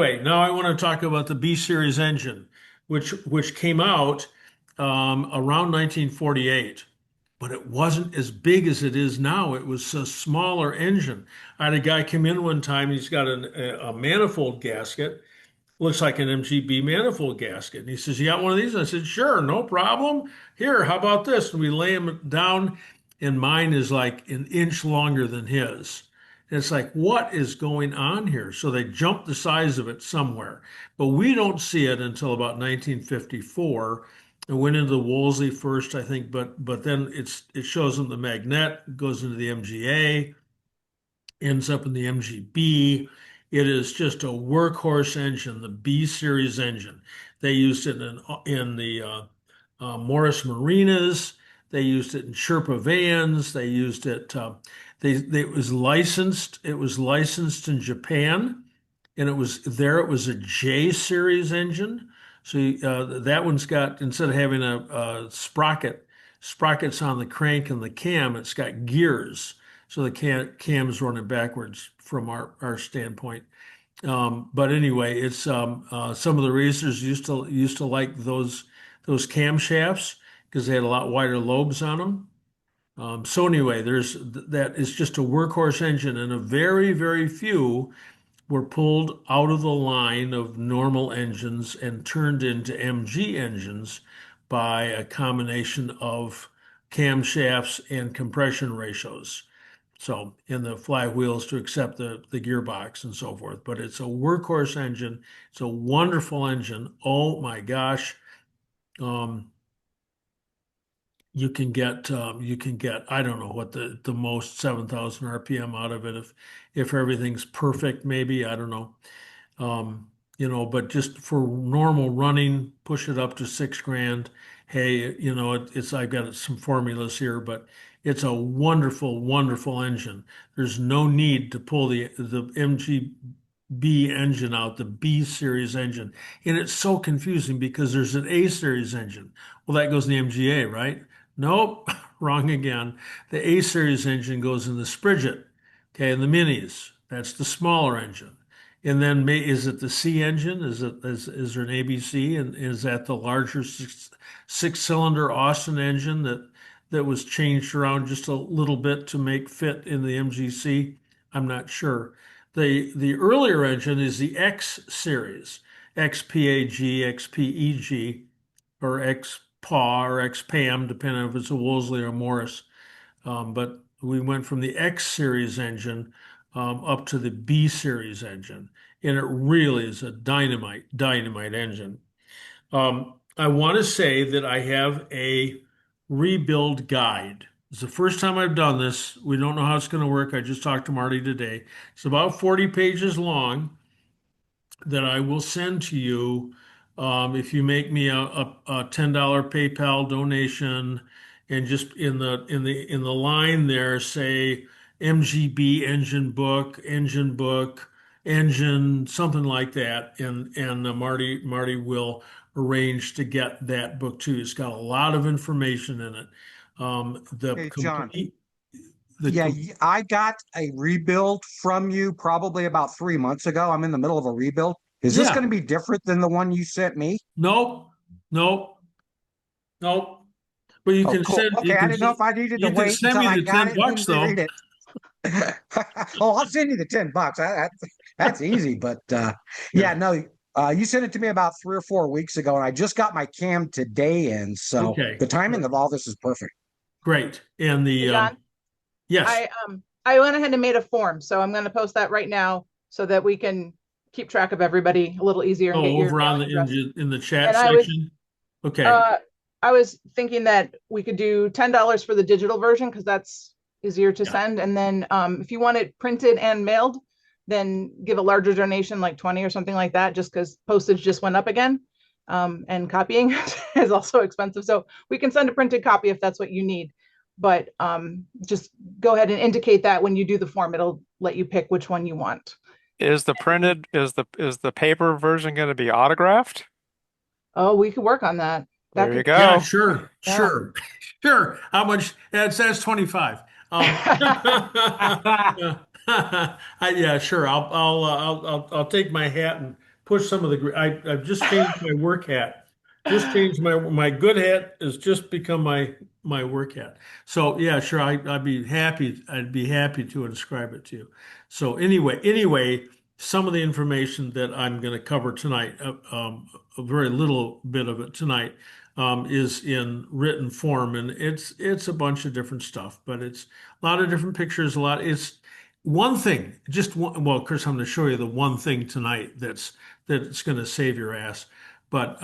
Anyway, now I want to talk about the B series engine, which came out around 1948, but it wasn't as big as it is now. It was a smaller engine. I had a guy come in one time. He's got a manifold gasket, looks like an MGB manifold gasket, and he says, "You got one of these?" I said, "Sure, no problem. Here, how about this?" And we lay him down, and mine is like an inch longer than his. And it's like, what is going on here? So they jumped the size of it somewhere, but we don't see it until about 1954. It went into the Wolseley first, I think, but then it shows in the Magnette, goes into the MGA, ends up in the MGB. It is just a workhorse engine, the B series engine. They used it in the Morris Marinas. They used it in Sherpa vans. They used it. It was licensed. It was licensed in Japan, and it was there. It was a J series engine. So that one's got, instead of having a sprockets on the crank and the cam, it's got gears. So the cam's running backwards from our standpoint. But anyway, it's some of the racers used to like those camshafts because they had a lot wider lobes on them. So anyway, there's that is just a workhorse engine, and a very few were pulled out of the line of normal engines and turned into MG engines by a combination of camshafts and compression ratios. So, in the flywheels to accept the gearbox and so forth. But it's a workhorse engine. It's a wonderful engine. Oh my gosh. Um, you can get I don't know what the most 7,000 RPM out of it if everything's perfect, maybe. I don't know. But just for normal running, push it up to 6 grand. Hey, it's I've got some formulas here, but it's a wonderful engine. There's no need to pull the MGB engine out, the B series engine. And it's so confusing because there's an A series engine. Well, that goes in the MGA, right? Nope, wrong again. The A series engine goes in the Sprigget, okay, and the Minis. That's the smaller engine. And then is it the C engine? Is there an ABC? And is that the larger six-cylinder Austin engine that was changed around just a little bit to make fit in the MGC? I'm not sure. The earlier engine is the X series, XPAG, XPEG, or XPAW or XPAM, depending if it's a Wolseley or Morris. But we went from the X series engine up to the B series engine, and it really is a dynamite engine. I want to say that I have a rebuild guide. It's the first time I've done this. We don't know how it's going to work. I just talked to Marty today. It's about 40 pages long that I will send to you if you make me a $10 PayPal donation, and just in the line there say MGB engine book, engine, something like that, and Marty will arrange to get that book too. It's got a lot of information in it. The Hey, John. complete the Yeah, com I got a rebuild from you probably about 3 months ago. I'm in the middle of a rebuild. Is this going Yeah, to be different than the one you sent me? nope, nope, nope. But you Oh, can cool. send Okay, I didn't know if I needed to you can wait send until me I the got 10 it and bucks then though. read it. Oh, I'll send you the $10. That's easy. But Yeah. yeah, no, you sent it to me about 3 or 4 weeks ago, and I just got my cam today in. So Okay. the timing of all this is perfect. Great. And Hey, the John, yes. I went ahead and made a form, so I'm going to post that right now so that we can keep track of everybody a little easier and get Oh, your over on mailing address. in the chat And section. Okay. uh, I was thinking that we could do $10 for the digital version because that's easier to Yeah. send. And then if you want it printed and mailed, then give a larger donation, like 20 or something like that, just because postage just went up again. And copying is also expensive. So we can send a printed copy if that's what you need. But just go ahead and indicate that when you do the form, it'll let you pick which one you want. Is the paper version going to be autographed? Oh, we could work on that. That There you could, Yeah, go. sure. yeah. Sure. Sure. How much? That's 25. Yeah, sure. I'll take my hat and push some of the, I've just changed my work hat. Just changed my good hat has just become my work hat. So yeah, sure, I'd be happy to inscribe it to you. So anyway, some of the information that I'm going to cover tonight, a very little bit of it tonight, is in written form, and it's a bunch of different stuff, but it's a lot of different pictures, it's one thing, just one, well, Chris, I'm going to show you the one thing tonight that's going to save your ass. But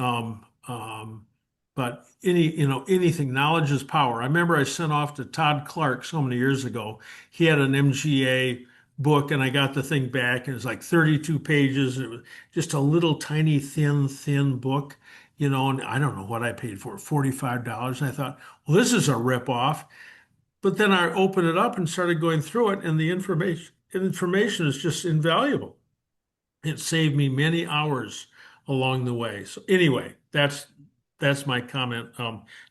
anything, knowledge is power. I remember I sent off to Todd Clark so many years ago. He had an MGA book, and I got the thing back, and it's like 32 pages. It was just a little tiny, thin book, and I don't know what I paid for it, $45. And I thought, well, this is a ripoff. But then I opened it up and started going through it, and the information is just invaluable. It saved me many hours along the way. So anyway, that's my comment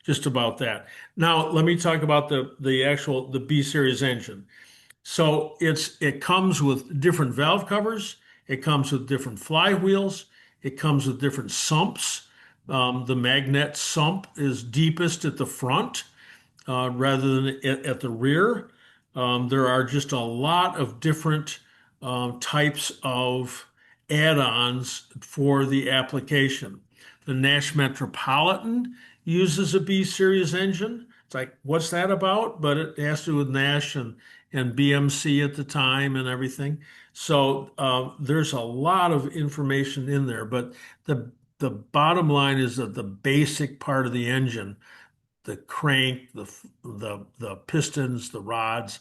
just about that. Now let me talk about the B series engine. So it comes with different valve covers. It comes with different flywheels. It comes with different sumps. The Magnette sump is deepest at the front rather than at the rear. There are just a lot of different types of add-ons for the application. The Nash Metropolitan uses a B series engine. It's like, what's that about? But it has to do with Nash and BMC at the time and everything. So there's a lot of information in there. But the bottom line is that the basic part of the engine, the crank, the pistons, the rods,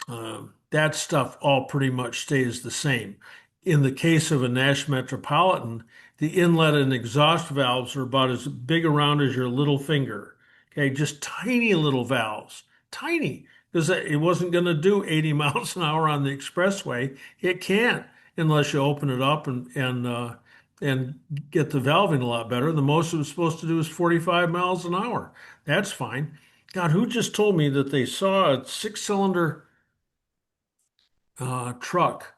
that stuff all pretty much stays the same. In the case of a Nash Metropolitan, the inlet and exhaust valves are about as big around as your little finger. Okay, just tiny little valves, tiny, because it wasn't going to do 80 miles an hour on the expressway. It can't unless you open it up and get the valving a lot better. The most it was supposed to do is 45 miles an hour. That's fine. God, who just told me that they saw a six-cylinder truck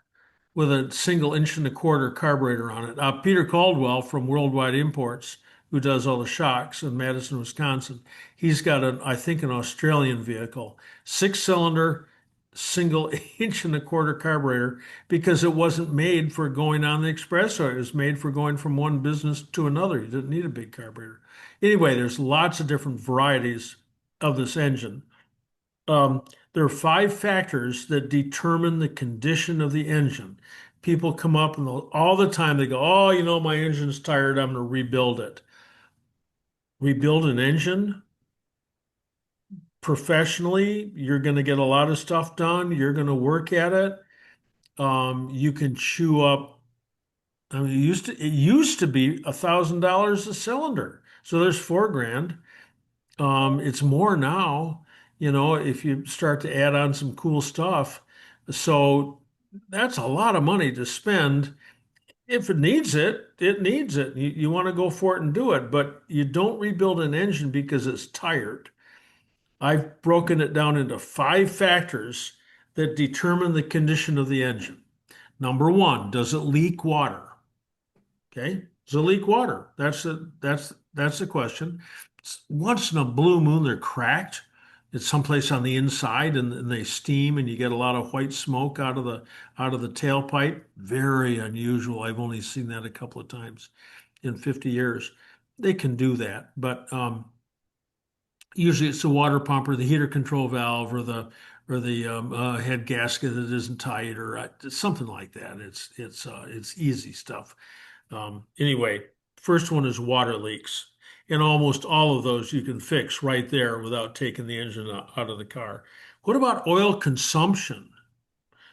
with a single inch and a quarter carburetor on it? Peter Caldwell from Worldwide Imports, who does all the shocks in Madison, Wisconsin, he's got I think an Australian vehicle, six-cylinder, single inch and a quarter carburetor, because it wasn't made for going on the expressway. It was made for going from one business to another. You didn't need a big carburetor. Anyway, there's lots of different varieties of this engine. There are 5 factors that determine the condition of the engine. People come up and all the time they go, oh, my engine's tired. I'm going to rebuild it. Rebuild an engine professionally, you're going to get a lot of stuff done. You're going to work at it. You can chew up. I mean, it used to be $1,000 a cylinder. So there's $4,000. It's more now, if you start to add on some cool stuff. So that's a lot of money to spend. If it needs it, it needs it. You want to go for it and do it, but you don't rebuild an engine because it's tired. I've broken it down into 5 factors that determine the condition of the engine. Number 1, does it leak water? Okay, does it leak water? That's the question. Once in a blue moon, they're cracked. It's someplace on the inside, and they steam, and you get a lot of white smoke out of the tailpipe. Very unusual. I've only seen that a couple of times in 50 years. They can do that, but usually it's the water pump or the heater control valve or the head gasket that isn't tight or something like that. It's easy stuff. Anyway, first one is water leaks. And almost all of those you can fix right there without taking the engine out of the car. What about oil consumption?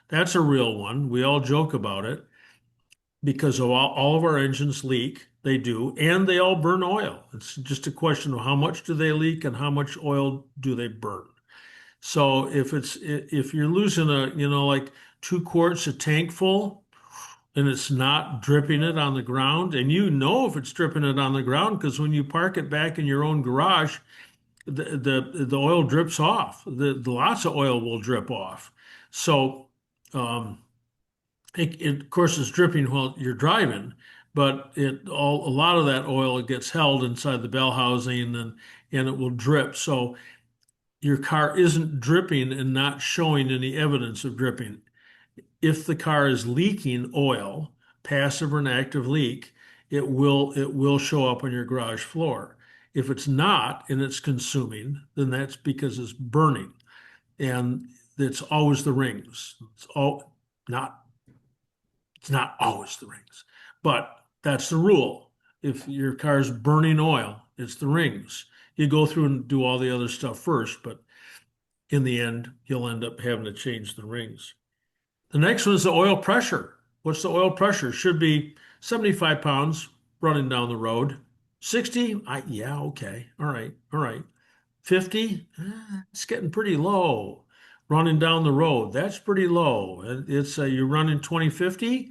That's a real one. We all joke about it because all of our engines leak. They do, and they all burn oil. It's just a question of how much do they leak and how much oil do they burn. So if you're losing like 2 quarts a tank full, and it's not dripping it on the ground, and if it's dripping it on the ground because when you park it back in your own garage, the oil drips off. The lots of oil will drip off. So of course it's dripping while you're driving, but a lot of that oil, it gets held inside the bell housing and it will drip. So your car isn't dripping and not showing any evidence of dripping. If the car is leaking oil, passive or an active leak, it will show up on your garage floor. If it's not and it's consuming, then that's because it's burning. And it's always the rings. Not it's not always the rings, but that's the rule. If your car's burning oil, it's the rings. You go through and do all the other stuff first, but in the end, you'll end up having to change the rings. The next one is the oil pressure. What's the oil pressure? Should be 75 pounds running down the road. 60? Yeah, okay. All right. All right. 50? It's getting pretty low. Running down the road, that's pretty low. It's you're running 2050.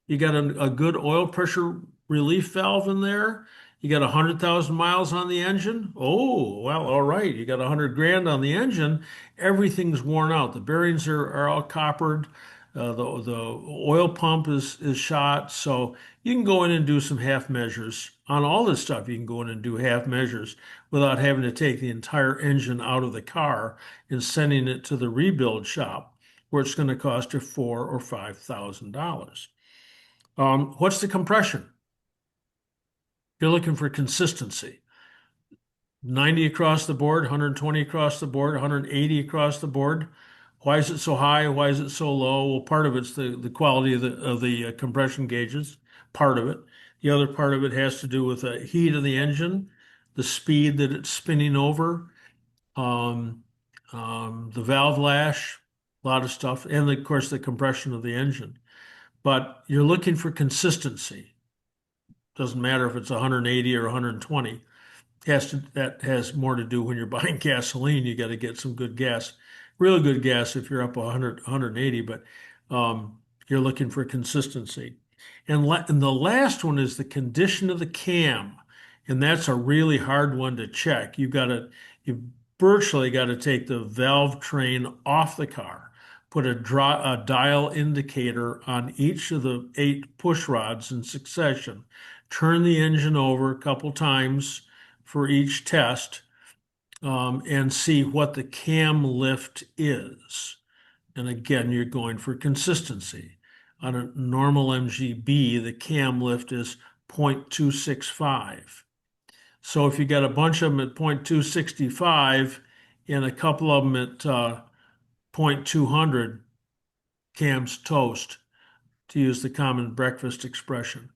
You got a good oil pressure relief valve in there. You got 100,000 miles on the engine. Oh, well, all right. You got 100 grand on the engine. Everything's worn out. The bearings are all coppered. The oil pump is shot. So you can go in and do some half measures on all this stuff. You can go in and do half measures without having to take the entire engine out of the car and sending it to the rebuild shop, where it's going to cost you $4,000 or $5,000. What's the compression? You're looking for consistency. 90 across the board, 120 across the board, 180 across the board. Why is it so high? Why is it so low? Well, part of it's the quality of the compression gauges, part of it. The other part of it has to do with the heat of the engine, the speed that it's spinning over, um, the valve lash, a lot of stuff, and of course the compression of the engine. But you're looking for consistency. Doesn't matter if it's 180 or 120. That has more to do when you're buying gasoline. You got to get some good gas, really good gas if you're up 100, 180, but you're looking for consistency. And the last one is the condition of the cam. And that's a really hard one to check. You virtually got to take the valve train off the car, put a dial indicator on each of the 8 push rods in succession, turn the engine over a couple times for each test, and see what the cam lift is. And again, you're going for consistency. On a normal MGB, the cam lift is 0.265. So if you got a bunch of them at 0.265 and a couple of them at 0.200, cam's toast, to use the common breakfast expression.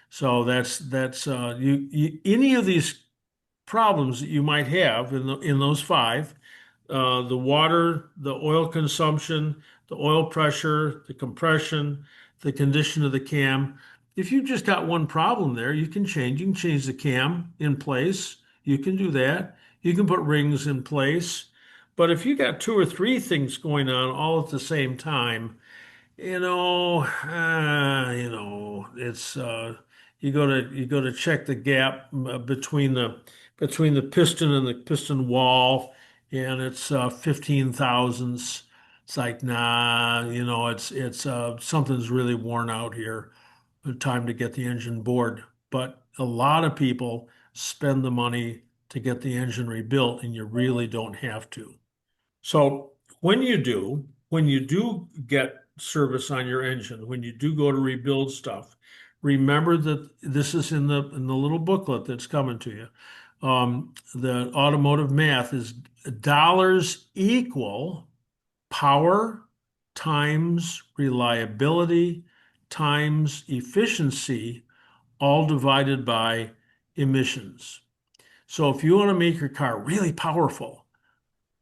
So that's any of these problems that you might have in those 5, the water, the oil consumption, the oil pressure, the compression, the condition of the cam. If you've just got one problem there, you can change. You can change the cam in place. You can do that. You can put rings in place. But if you got 2 or 3 things going on all at the same time, it's you go to check the gap between the piston and the piston wall, and it's 15 thousandths. It's like, nah, it's something's really worn out here. Time to get the engine bored. But a lot of people spend the money to get the engine rebuilt, and you really don't have to. So when you do get service on your engine, when you do go to rebuild stuff, remember that this is in the little booklet that's coming to you. The automotive math is dollars equal power times reliability times efficiency, all divided by emissions. So if you want to make your car really powerful,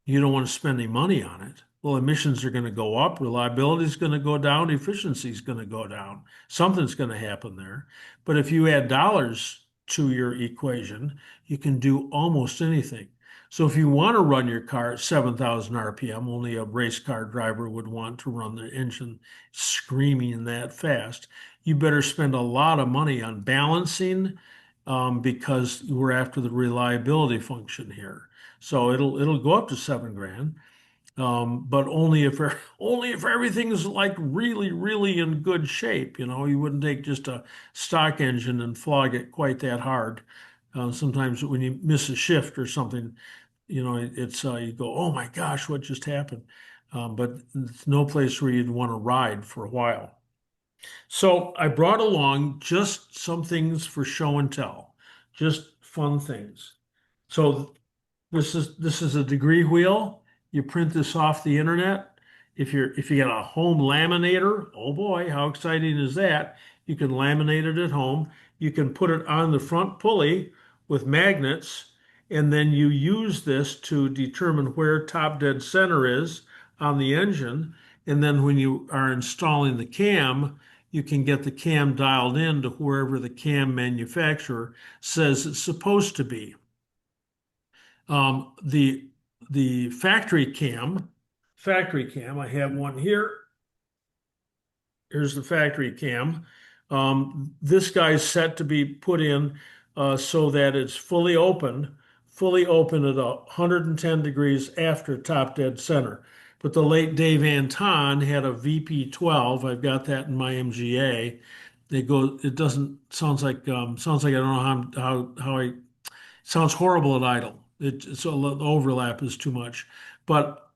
you don't want to spend any money on it. Well, emissions are going to go up, reliability is going to go down, efficiency is going to go down. Something's going to happen there. But if you add dollars to your equation, you can do almost anything. So if you want to run your car at 7,000 RPM, only a race car driver would want to run the engine screaming that fast. You better spend a lot of money on balancing, because we're after the reliability function here. So it'll go up to 7 grand. But only if everything's like really, really in good shape. You wouldn't take just a stock engine and flog it quite that hard. Sometimes when you miss a shift or something, it's you go, oh my gosh, what just happened? But it's no place where you'd want to ride for a while. So I brought along just some things for show and tell, just fun things. So this is a degree wheel. You print this off the internet. If you got a home laminator, oh boy, how exciting is that? You can laminate it at home. You can put it on the front pulley with magnets, and then you use this to determine where top dead center is on the engine. And then when you are installing the cam, you can get the cam dialed in to wherever the cam manufacturer says it's supposed to be. The factory cam, I have one here. Here's the factory cam. This guy's set to be put in so that it's fully open at 110 degrees after top dead center. But the late Dave Anton had a VP12. I've got that in my MGA. It doesn't, sounds like I don't know how I sounds horrible at idle. So the overlap is too much. But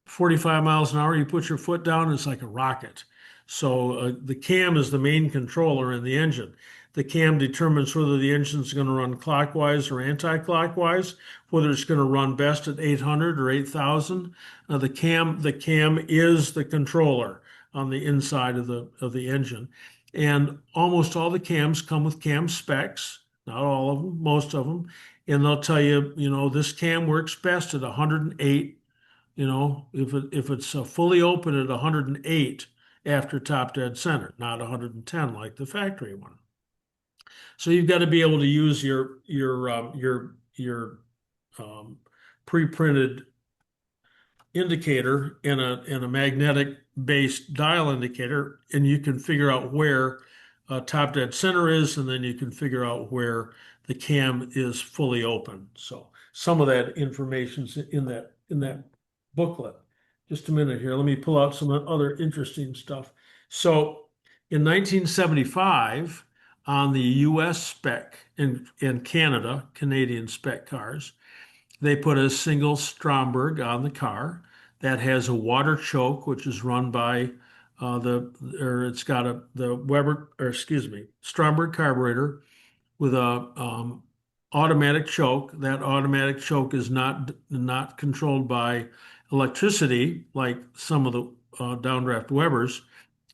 45 miles an hour, you put your foot down, it's like a rocket. So the cam is the main controller in the engine. The cam determines whether the engine's going to run clockwise or anti-clockwise, whether it's going to run best at 800 or 8,000. The cam is the controller on the inside of the engine. And almost all the cams come with cam specs, not all of them, most of them. And they'll tell you, this cam works best at 108. If it's fully open at 108 after top dead center, not 110 like the factory one. So you've got to be able to use your pre-printed indicator in a magnetic based dial indicator, and you can figure out where top dead center is, and then you can figure out where the cam is fully open. So some of that information's in that booklet. Just a minute here. Let me pull out some other interesting stuff. So in 1975, on the US spec in Canada, Canadian spec cars, they put a single Stromberg on the car that has a water choke, which is run by it's got the Stromberg carburetor with a automatic choke. That automatic choke is not controlled by electricity like some of the downdraft Webers.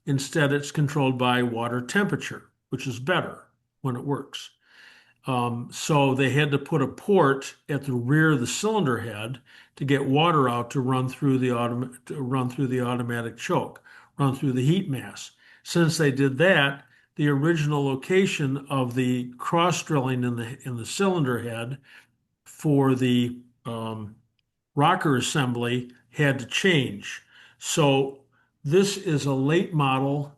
Instead, it's controlled by water temperature, which is better when it works. So they had to put a port at the rear of the cylinder head to get water out to run through the automatic choke, run through the heat mass. Since they did that, the original location of the cross drilling in the cylinder head for the rocker assembly had to change. So this is a late model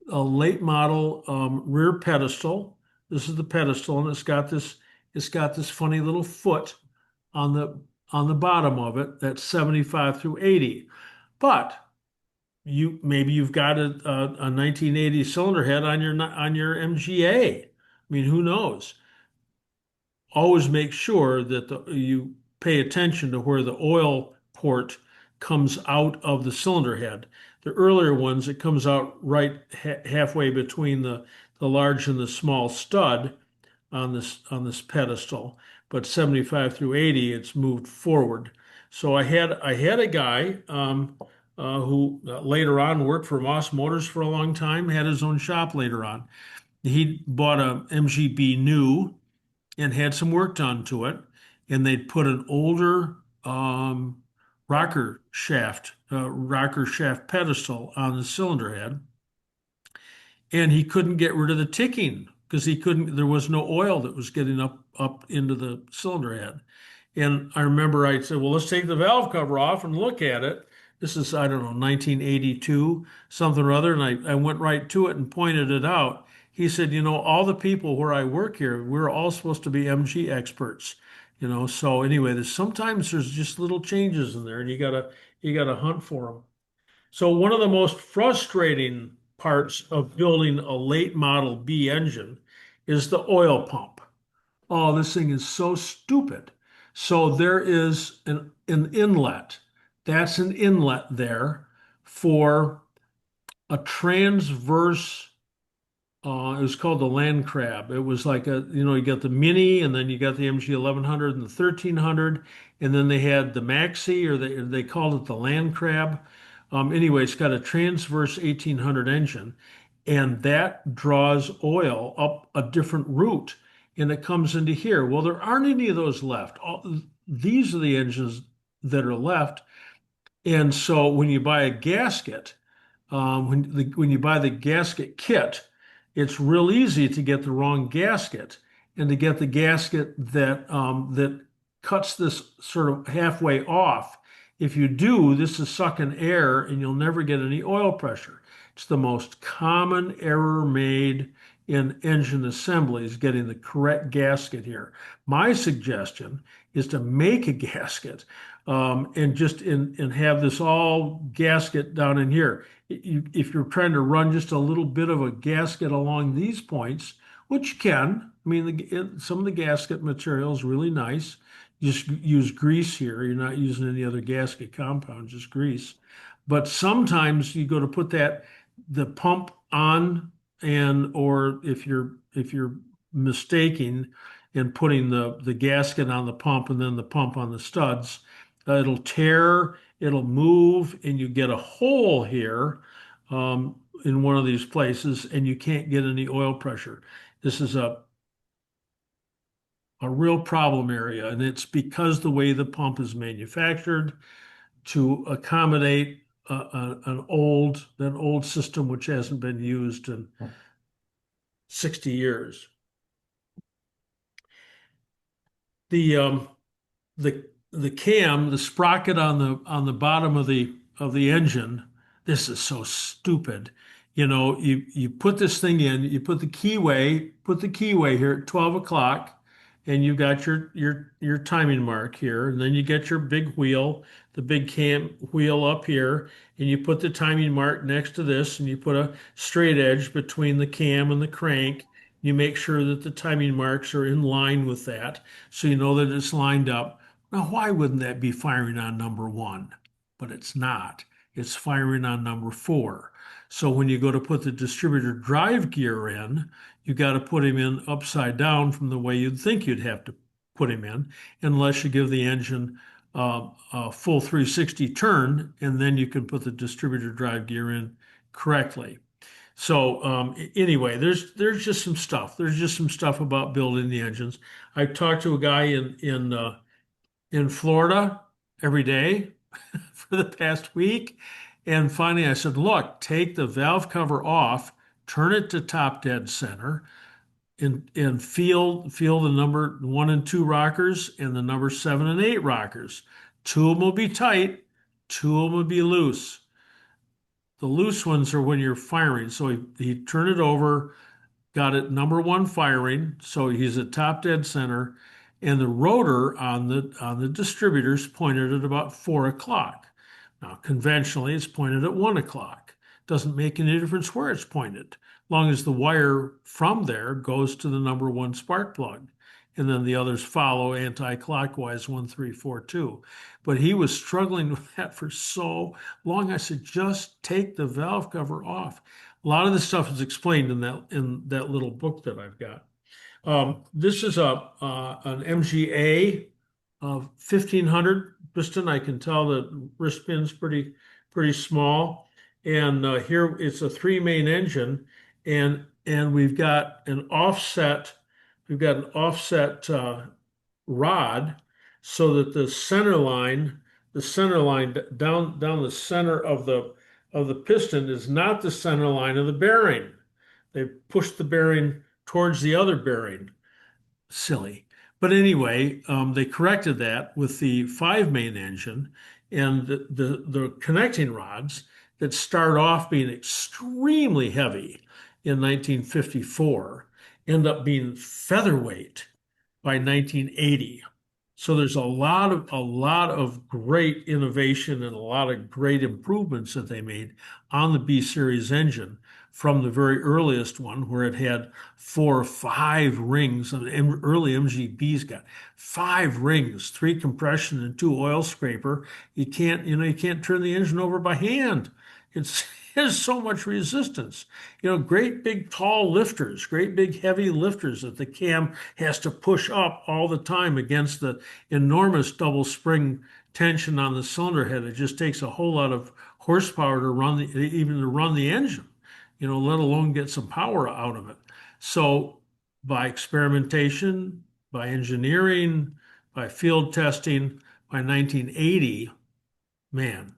rear pedestal. This is the pedestal, and it's got this funny little foot on the bottom of it that's 75 through 80. But maybe you've got a 1980 cylinder head on your MGA. I mean, who knows? Always make sure that you pay attention to where the oil port comes out of the cylinder head. The earlier ones, it comes out right halfway between the large and the small stud on this pedestal, but 75 through 80, it's moved forward. So I had a guy who later on worked for Moss Motors for a long time, had his own shop later on. He bought a MGB new and had some work done to it, and they'd put an older rocker shaft pedestal on the cylinder head, and he couldn't get rid of the ticking because there was no oil that was getting up into the cylinder head. And I remember I said, well, let's take the valve cover off and look at it. This is, I don't know, 1982, something or other. And I went right to it and pointed it out. He said, all the people where I work here, we're all supposed to be MG experts. So anyway, sometimes there's just little changes in there, and You got to hunt for them. So one of the most frustrating parts of building a late model B engine is the oil pump. Oh, this thing is so stupid. So there is an inlet. That's an inlet there for a transverse. It was called the land crab. It was like you got the mini, and then you got the MG 1100 and the 1300, and then they had the maxi, or they called it the land crab. Anyway, it's got a transverse 1800 engine, and that draws oil up a different route, and it comes into here. Well, there aren't any of those left. These are the engines that are left, and so when you buy a gasket, when you buy the gasket kit, it's real easy to get the wrong gasket and to get the gasket that cuts this sort of halfway off. If you do, this is sucking air and you'll never get any oil pressure. It's the most common error made in engine assembly is getting the correct gasket here. My suggestion is to make a gasket and have this all gasket down in here. If you're trying to run just a little bit of a gasket along these points, which you can, I mean, some of the gasket material is really nice. Just use grease here. You're not using any other gasket compound, just grease. But sometimes you go to put the pump on, or if you're mistaking and putting the gasket on the pump and then the pump on the studs, it'll tear, it'll move, and you get a hole here in one of these places, and you can't get any oil pressure. This is a real problem area, and it's because the way the pump is manufactured to accommodate an old system which hasn't been used in 60 years. The cam, the sprocket on the bottom of the engine, this is so stupid. You put this thing in, you put the keyway here at 12 o'clock, and you got your timing mark here, and then you get your big wheel, the big cam wheel up here, and you put the timing mark next to this, and you put a straight edge between the cam and the crank. You make sure that the timing marks are in line with that, so you know that it's lined up. Now, why wouldn't that be firing on number 1? But it's not. It's firing on number 4. So when you go to put the distributor drive gear in, you got to put him in upside down from the way you'd think you'd have to put him in, unless you give the engine a full 360 turn, and then you can put the distributor drive gear in correctly. So anyway, there's just some stuff. There's just some stuff about building the engines. I talked to a guy in Florida every day for the past week. And finally I said, look, take the valve cover off, turn it to top dead center, and feel the number 1 and 2 rockers and the number 7 and 8 rockers. 2 of them will be tight, 2 of them will be loose. The loose ones are when you're firing. So he turned it over, got it number 1 firing, so he's at top dead center, and the rotor on the distributors pointed at about 4 o'clock. Now, conventionally, it's pointed at 1 o'clock. Doesn't make any difference where it's pointed, as long as the wire from there goes to the number 1 spark plug, and then the others follow anti-clockwise 1, 3, 4, 2. But he was struggling with that for so long. I said, just take the valve cover off. A lot of this stuff is explained in that little book that I've got. This is an MGA 1500 piston. I can tell the wrist pin's pretty small, and here it's a 3-main engine, and we've got an offset rod, so that the center line down the center of the piston is not the center line of the bearing. They push the bearing towards the other bearing. Silly. But anyway, they corrected that with the 5-main engine, and the connecting rods that start off being extremely heavy in 1954 end up being featherweight by 1980. So there's a lot of great innovation and a lot of great improvements that they made on the B series engine from the very earliest one where it had 4 or 5 rings. And early MGB's got 5 rings, 3 compression and 2 oil scraper. You can't turn the engine over by hand. It's There's so much resistance. Great big tall lifters, great big heavy lifters that the cam has to push up all the time against the enormous double spring tension on the cylinder head. It just takes a whole lot of horsepower to even to run the engine, let alone get some power out of it. So by experimentation, by engineering, by field testing, by 1980, man,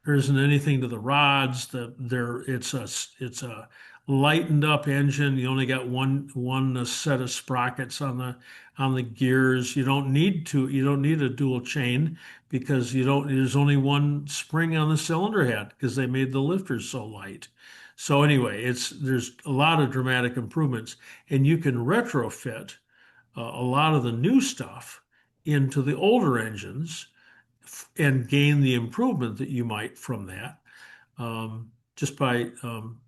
there isn't anything to the rods. It's a lightened up engine. You only got one set of sprockets on the gears. You don't need a dual chain because there's only one spring on the cylinder head because they made the lifters so light. So anyway, there's a lot of dramatic improvements, and you can retrofit a lot of the new stuff into the older engines and gain the improvement that you might from that, um, just by um,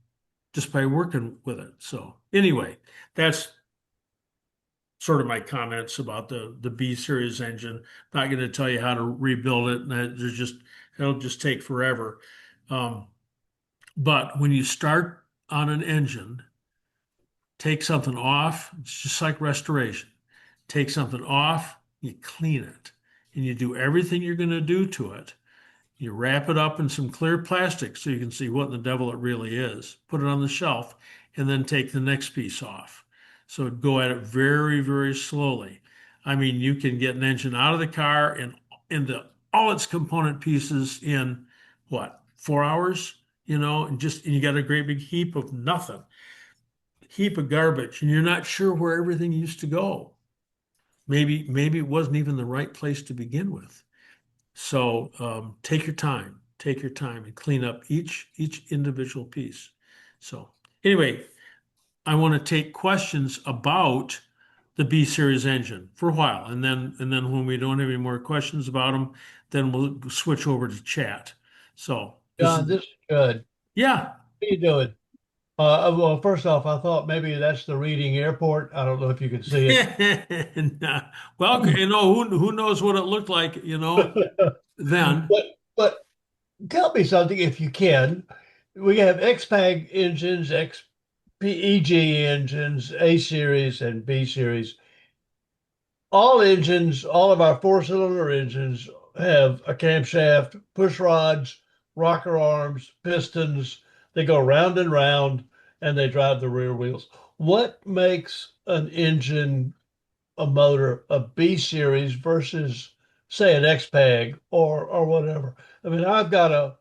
just by working with it. So anyway, that's sort of my comments about the B series engine. Not going to tell you how to rebuild it, and it'll just take forever. Um, but when you start on an engine, take something off. It's just like restoration. Take something off, you clean it, and you do everything you're going to do to it. You wrap it up in some clear plastic so you can see what in the devil it really is. Put it on the shelf and then take the next piece off. So go at it very, very slowly. I mean, you can get an engine out of the car and into all its component pieces in what, 4 hours? And you got a great big heap of nothing, heap of garbage, and you're not sure where everything used to go. Maybe it wasn't even the right place to begin with. So take your time and clean up each individual piece. So anyway, I want to take questions about the B series engine for a while, and then when we don't have any more questions about them, then we'll switch over to chat. So John, this is good. yeah. How you doing? Well, first off, I thought maybe that's the Reading Airport. I don't know if you can see it. Nah. Well, who knows what it looked like, then. But tell me something if you can. We have XPAG engines, XPEG engines, A series and B series. All engines, all of our four-cylinder engines have a camshaft, push rods, rocker arms, pistons. They go round and round and they drive the rear wheels. What makes an engine, a motor, a B series versus say an XPAG or whatever? I mean, I've got a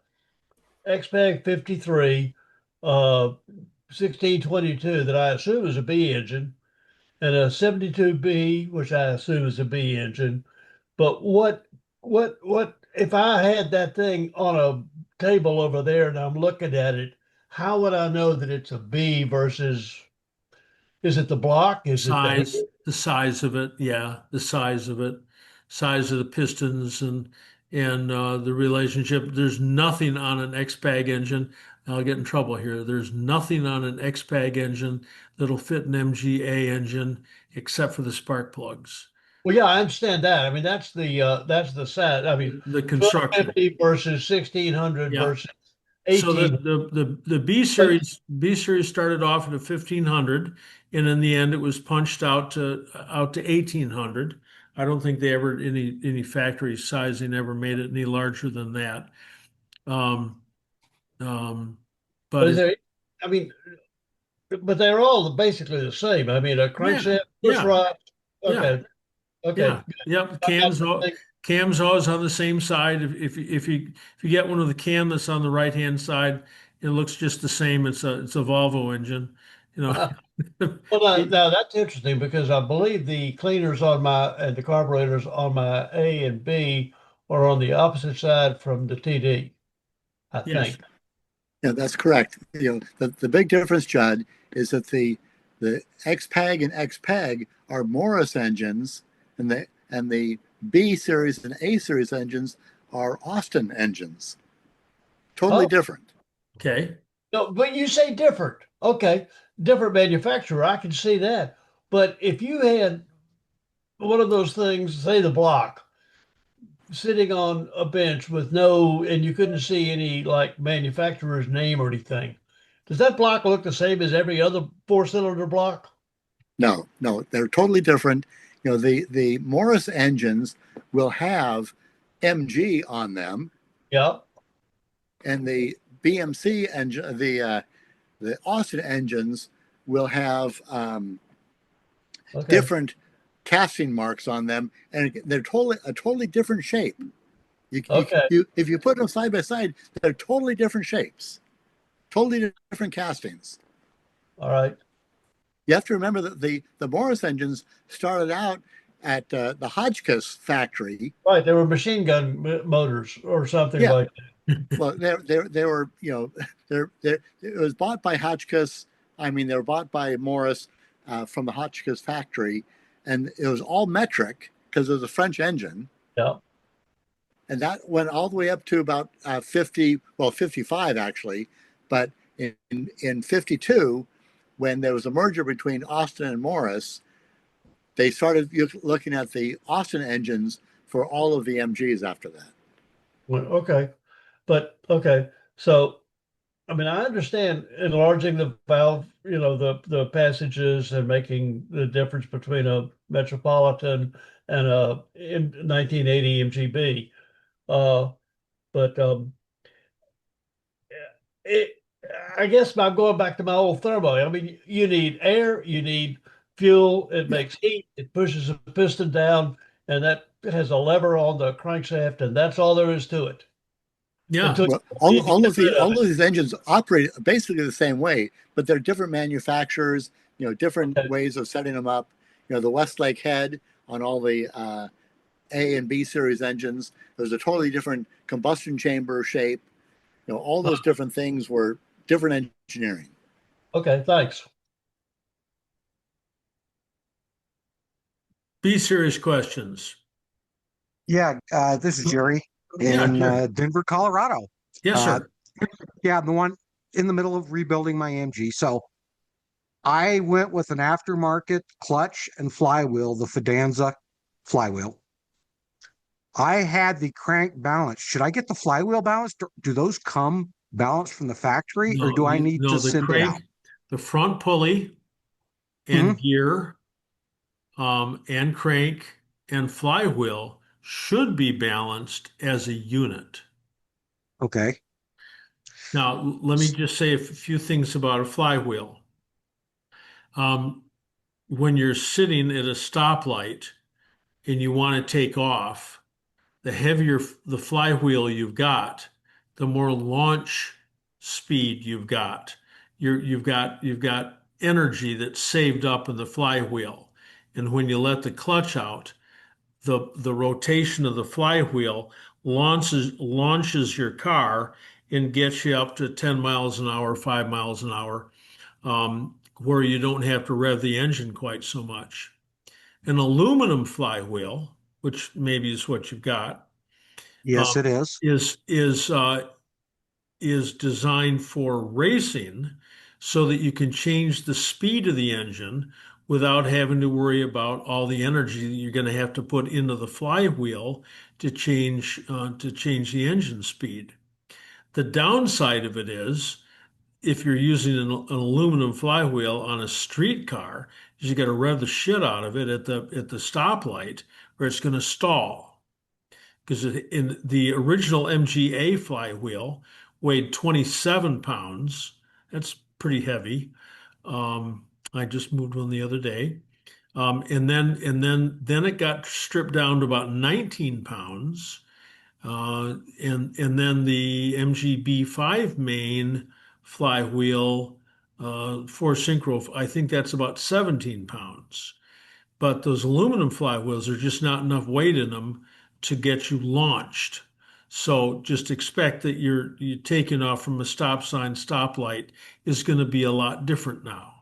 XPAG 53 1622 that I assume is a B engine and a 72B, which I assume is a B engine. But what if I had that thing on a table over there and I'm looking at it, how would I know that it's a B versus, is it the block? Is it the head? The size of it, yeah, the size of it, size of the pistons and the relationship. There's nothing on an XPAG engine. I'll get in trouble here. There's nothing on an XPAG engine that'll fit an MGA engine except for the spark plugs. Well, yeah, I understand that. I mean, that's the set. I mean, The construction. 1250 versus 1600 Yeah. versus So 18. the B series started off at a 1500, and in the end it was punched out to 1800. I don't think they ever any factory sizing ever made it any larger than that. Um, But but is there, I mean, but they're all basically the same. I mean, a crankshaft, push yeah, rod. yeah, Okay, okay. yeah, yep. I got Cams the all, thing. cams always on the same side. If you get one of the cam that's on the right hand side, it looks just the same. It's a Volvo engine, you know. Well, now that's interesting because I believe the cleaners on my and the carburetors on my A and B are on the opposite side from the TD, I Yes. think. Yeah, that's correct. The big difference, Judd, is that the XPAG and XPAG are Morris engines, and the B series and A series engines are Austin engines. Totally Oh. different. Okay. No, but you say different. Okay, different manufacturer. I can see that. But if you had one of those things, say the block, sitting on a bench with no, and you couldn't see any like manufacturer's name or anything, does that block look the same as every other four-cylinder block? No, no, they're totally different. The Morris engines will have MG on them, Yeah. and the BMC engine, the Austin engines will have Okay. different casting marks on them, and they're totally different shape. Okay. If you put them side by side, they're totally different shapes, totally different castings. All right. You have to remember that the Morris engines started out at the Hotchkiss factory. Right. They were machine gun motors or something Yeah. like Well, they were, it was bought by Hotchkiss. I mean, they were bought by Morris from the Hotchkiss factory, and it was all metric because it was a French engine. that. Yeah. And that went all the way up to about 55 actually. But in 52, when there was a merger between Austin and Morris, they started looking at the Austin engines for all of the MGs after that. Well, okay. But okay. So I mean, I understand enlarging the valve, the passages and making the difference between a Metropolitan and a 1980 MGB. But it, I guess by going back to my old thermo, I mean, you need air, you need fuel, it Yeah. makes heat, it pushes the piston down, and that has a lever on the crankshaft, and that's all there is to it. Yeah. Until Well, you need to get rid of all it. of these engines operate basically the same way, but they're different manufacturers, different Okay. ways of setting them up. The Westlake head on all the A and B series engines, there's a totally different combustion chamber shape. All those different things were different engineering. Okay, thanks. B series questions. Yeah, this is Jerry Yeah, in Jerry. Denver, Colorado. Yes, sir. Yeah, I'm the one in the middle of rebuilding my AMG. So I went with an aftermarket clutch and flywheel, the Fidanza flywheel. I had the crank balance. Should I get the flywheel balanced? Do those come balanced from the factory, or do I need to The send it out? crank, the front pulley Mhm. and gear, and crank and flywheel should be balanced as a unit. Okay. Now, let me just say a few things about a flywheel. When you're sitting at a stoplight and you want to take off, the heavier the flywheel you've got, the more launch speed you've got. You've got energy that's saved up in the flywheel. And when you let the clutch out, the rotation of the flywheel launches your car and gets you up to 10 miles an hour, 5 miles an hour, where you don't have to rev the engine quite so much. An aluminum flywheel, which maybe is what you've got, Yes, it is. is designed for racing so that you can change the speed of the engine without having to worry about all the energy that you're going to have to put into the flywheel to change the engine speed. The downside of it is if you're using an aluminum flywheel on a street car, you got to rev the shit out of it at the stoplight, or it's going to stall. Because in the original MGA flywheel weighed 27 pounds. That's pretty heavy. I just moved one the other day. And then it got stripped down to about 19 pounds. And then the MGB5 main flywheel, four synchro, I think that's about 17 pounds. But those aluminum flywheels are just not enough weight in them to get you launched. So just expect that you're taking off from a stop sign, stoplight is going to be a lot different now.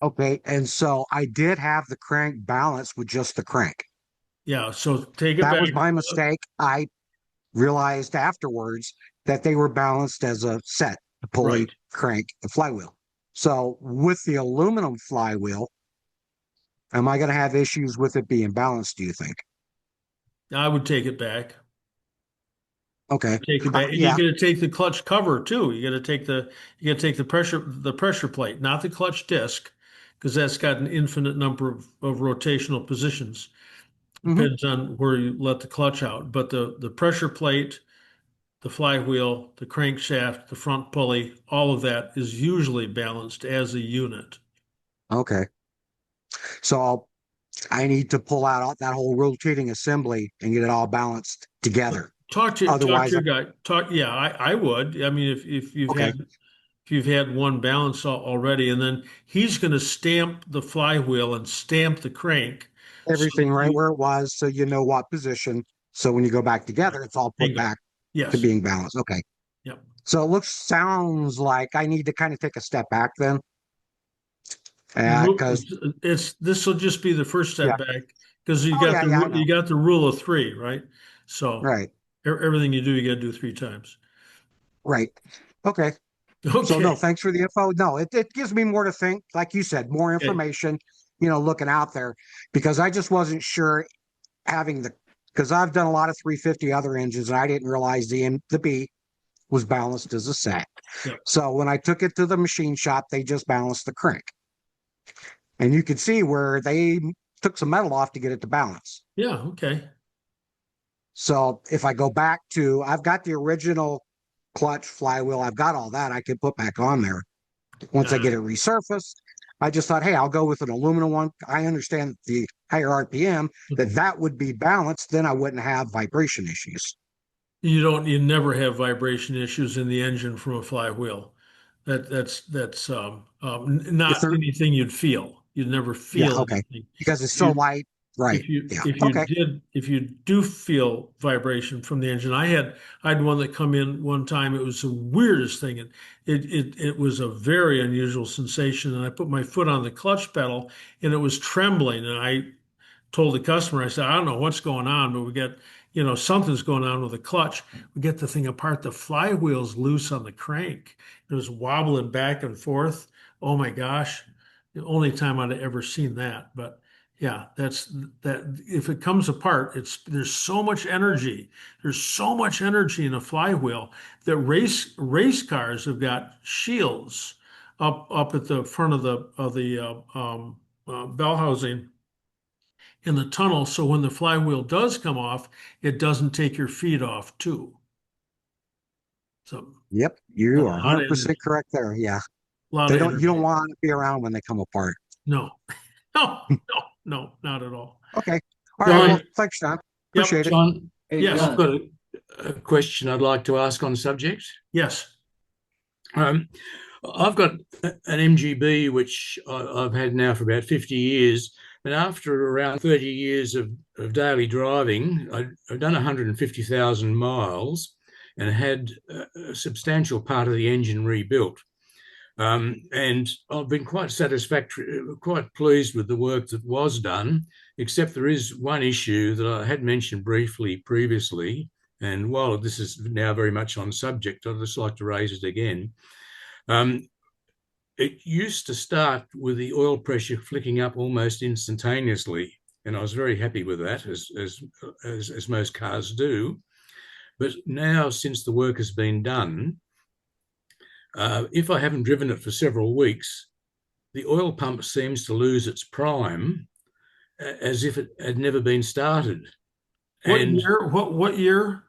Okay. And so I did have the crank balance with just the crank. Yeah, so take it That back. was my mistake. I realized afterwards that they were balanced as a set, the pulley, Right. crank, the flywheel. So with the aluminum flywheel, am I going to have issues with it being balanced, do you think? I would take it back. Okay. Take it back. And you Yeah, got to take the clutch cover too. You got to take the pressure plate, not the clutch disc, because that's got an infinite number of rotational positions. hmm Depends on where you let the clutch out. But the pressure plate, the flywheel, the crankshaft, the front pulley, all of that is usually balanced as a unit. Okay. So I need to pull out that whole rotating assembly and get it all balanced together. Talk to Otherwise, your guy. Yeah, I would. I mean, okay, if you've had one balance already, and then he's going to stamp the flywheel and stamp the crank, so everything that right you where it was, so you know what position. So when you go back together, it's all put bingo. back to Yes. being balanced. Okay. Yep. So it sounds like I need to kind of take a step back then. No, Because this will just be the first yeah. step back because Oh yeah, yeah, I know. you got the rule of three, right? So Right. everything you do, you got to do three times. Right. Okay. So no, Okay. thanks for the info. No, it gives me more to think. Like you said, more Okay. information, looking out there because I just wasn't sure having because I've done a lot of 350 other engines and I didn't realize the B was balanced as a set. Yep. So when I took it to the machine shop, they just balanced the crank. And you could see where they took some metal off to get it to balance. Yeah. Okay. So if I go back I've got the original clutch flywheel, I've got all that I could put back on there. Once I Uh, get it resurfaced, I just thought, hey, I'll go with an aluminum one. I understand the higher RPM, that would be balanced. Then I wouldn't have vibration issues. you never have vibration issues in the engine from a flywheel. That's If not they're, anything you'd feel. You'd never yeah, feel okay. anything. Because it's so You light. Right. Yeah. Okay. if you do feel vibration from the engine, I had one that come in one time. It was the weirdest thing. It was a very unusual sensation. And I put my foot on the clutch pedal and it was trembling. And I told the customer, I said, I don't know what's going on, but we get, something's going on with the clutch. We get the thing apart. The flywheel's loose on the crank. It was wobbling back and forth. Oh my gosh. The only time I'd ever seen that. But yeah, that's that. If it comes apart, there's so much energy. There's so much energy in a flywheel that race cars have got shields up at the front of the bell housing in the tunnel, so when the flywheel does come off, it doesn't take your feet off too. So Yep. a You are lot of 100% energy, correct there. Yeah. a lot of You don't energy. want to be around when they come apart. No, no, no, no, not at all. Okay. All right. Well, John, thanks, John. Yep. Appreciate it. John, Yes. I've got a question I'd like to ask on the subject. Yes. Um, I've got an MGB which I've had now for about 50 years. And after around 30 years of daily driving, I've done 150,000 miles and had a substantial part of the engine rebuilt. And I've been quite quite pleased with the work that was done, except there is one issue that I had mentioned briefly previously. And while this is now very much on subject, I'd just like to raise it again. It used to start with the oil pressure flicking up almost instantaneously, and I was very happy with that, as most cars do. But now, since the work has been done, if I haven't driven it for several weeks, the oil pump seems to lose its prime as if it had never been started. What And year? What year?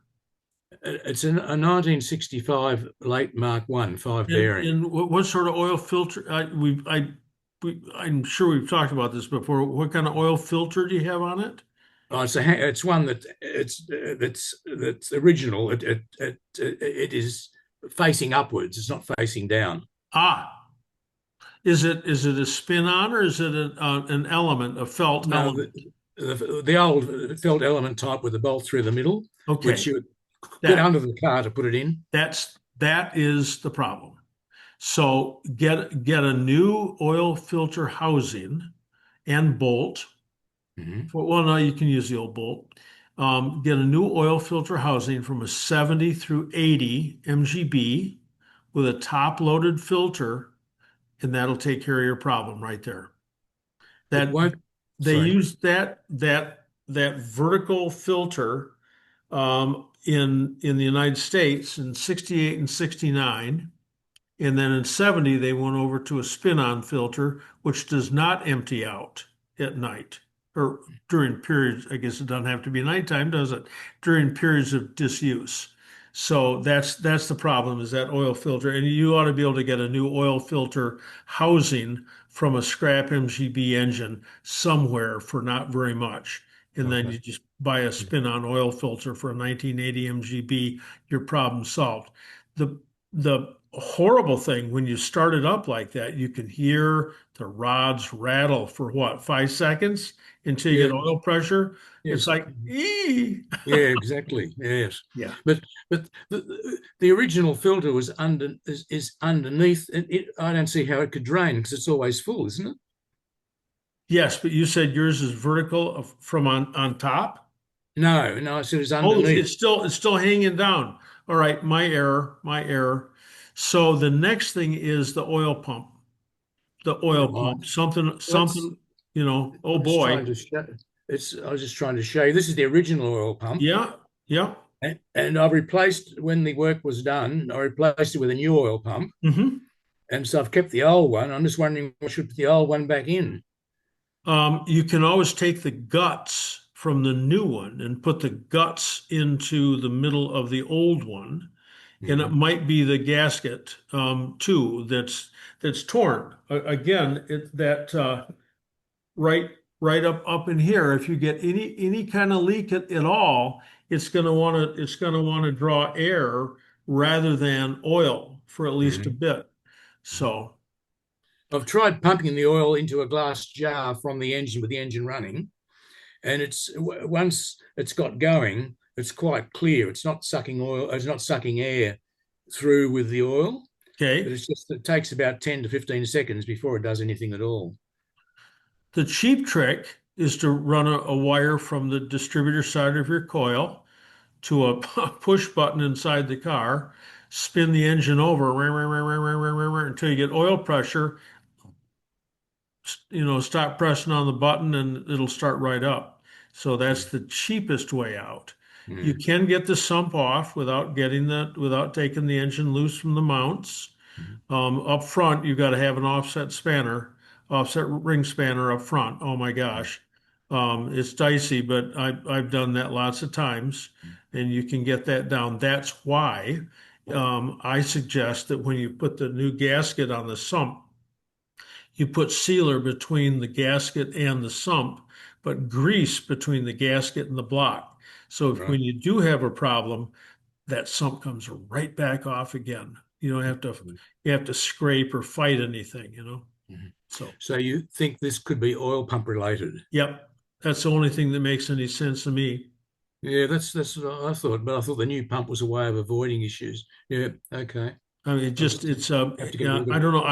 it's a 1965 late Mark I 5 bearing. And what sort of oil filter? I'm sure we've talked about this before. What kind of oil filter do you have on it? Oh, it's one that's original. It is facing upwards. It's not facing down. Ah, is it a spin on or is it an element, a felt No, element? the old felt element type with the bolt through the middle, Okay, which you would get under the car to put it in. that is the problem. So get a new oil filter housing and bolt Mhm. Well, no, you can use the old bolt. Get a new oil filter housing from a 70 through 80 MGB with a top-loaded filter, and that'll take care of your problem right there. It That won't. they Sorry. used that vertical filter in the United States in 68 and 69. And then in 70, they went over to a spin-on filter, which does not empty out at night or during periods. I guess it doesn't have to be nighttime, does it? During periods of disuse. So that's the problem is that oil filter. And you ought to be able to get a new oil filter housing from a scrap MGB engine somewhere for not very much. And then Okay. you just buy a spin-on oil filter for a 1980 MGB, your problem solved. The horrible thing when you start it up like that, you can hear the rods rattle for what, 5 seconds until you Yeah. get oil pressure. It's Yes. like, ee. Yeah, exactly. Yes. Yeah. But the original filter was is underneath. I don't see how it could drain because it's always full, isn't it? Yes, but you said yours is vertical from on top. No, no, I said it's Oh, underneath. it's still hanging down. All right, my error, my error. So the next thing is the oil pump. The oil Right. pump. Something, Let's. oh I'm just boy. trying to show. I was just trying to show you. This is the original oil pump, Yeah, yeah. and I've replaced when the work was done. I replaced it with a new oil pump, Hmm. and so I've kept the old one. I'm just wondering what should put the old one back in. You can always take the guts from the new one and put the guts into the middle of the old one, and it Mhm. might be the gasket too that's torn. Again, that right up in here. If you get any kind of leak at all, it's gonna want to draw air rather than oil for at least a Mhm. bit. So I've tried pumping the oil into a glass jar from the engine with the engine running, and once it's got going, it's quite clear. It's not sucking oil. It's not sucking air through with the oil, but okay. it takes about 10 to 15 seconds before it does anything at all. The cheap trick is to run a wire from the distributor side of your coil to a push button inside the car, spin the engine over until you get oil pressure, stop pressing on the button and it'll start right up. So that's the cheapest way out. You Mm. can get the sump off without taking the engine loose from the mounts. Mm. Up front, you've got to have an offset ring spanner up front. Oh my gosh. It's dicey, but I've done that lots of times, and you can get that down. That's why I suggest that when you put the new gasket on the sump, you put sealer between the gasket and the sump, but grease between the gasket and the block. So when Right. you do have a problem, that sump comes right back off again. You don't have to scrape or fight anything. Mhm. So, So you think this could be oil pump related? yep, that's the only thing that makes any sense to me. Yeah, that's what I thought, but I thought the new pump was a way of avoiding issues. Yeah, okay. I mean, I'll just it's have to get rid of I it. don't know.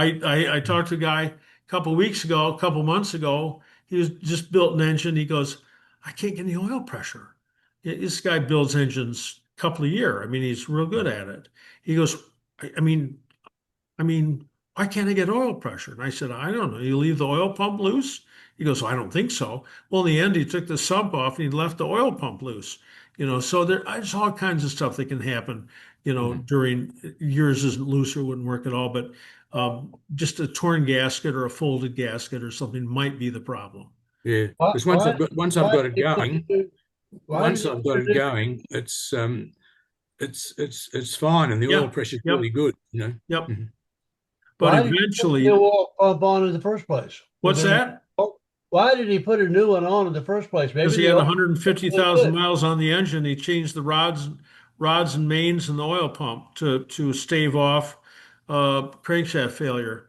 I talked to a guy a couple months ago. He was just built an engine. He goes, I can't get any oil pressure. This guy builds engines a couple of year. I mean, he's real good at it. He goes, I mean, why can't I get oil pressure? And I said, I don't know. You leave the oil pump loose? He goes, well, I don't think so. Well, in the end, he took the sump off and he left the oil pump loose. So there's all kinds of stuff that can happen, Mhm. during yours isn't loose or wouldn't work at all, but just a torn gasket or a folded gasket or something might be the problem. Yeah, Why, because why, once I've why got did it he put the going, new, why did once he I've put got a it new, going, it's fine, and the oil Yeah. pressure's Yep. really good. Yep. Mhm. But why did he put the new eventually, oil pump on in the first place? Was what's there, that? why did he put a new one on in the first place? Because Maybe he the had oil was 150,000 good. miles on the engine. He changed the rods and mains and the oil pump to stave off crankshaft failure.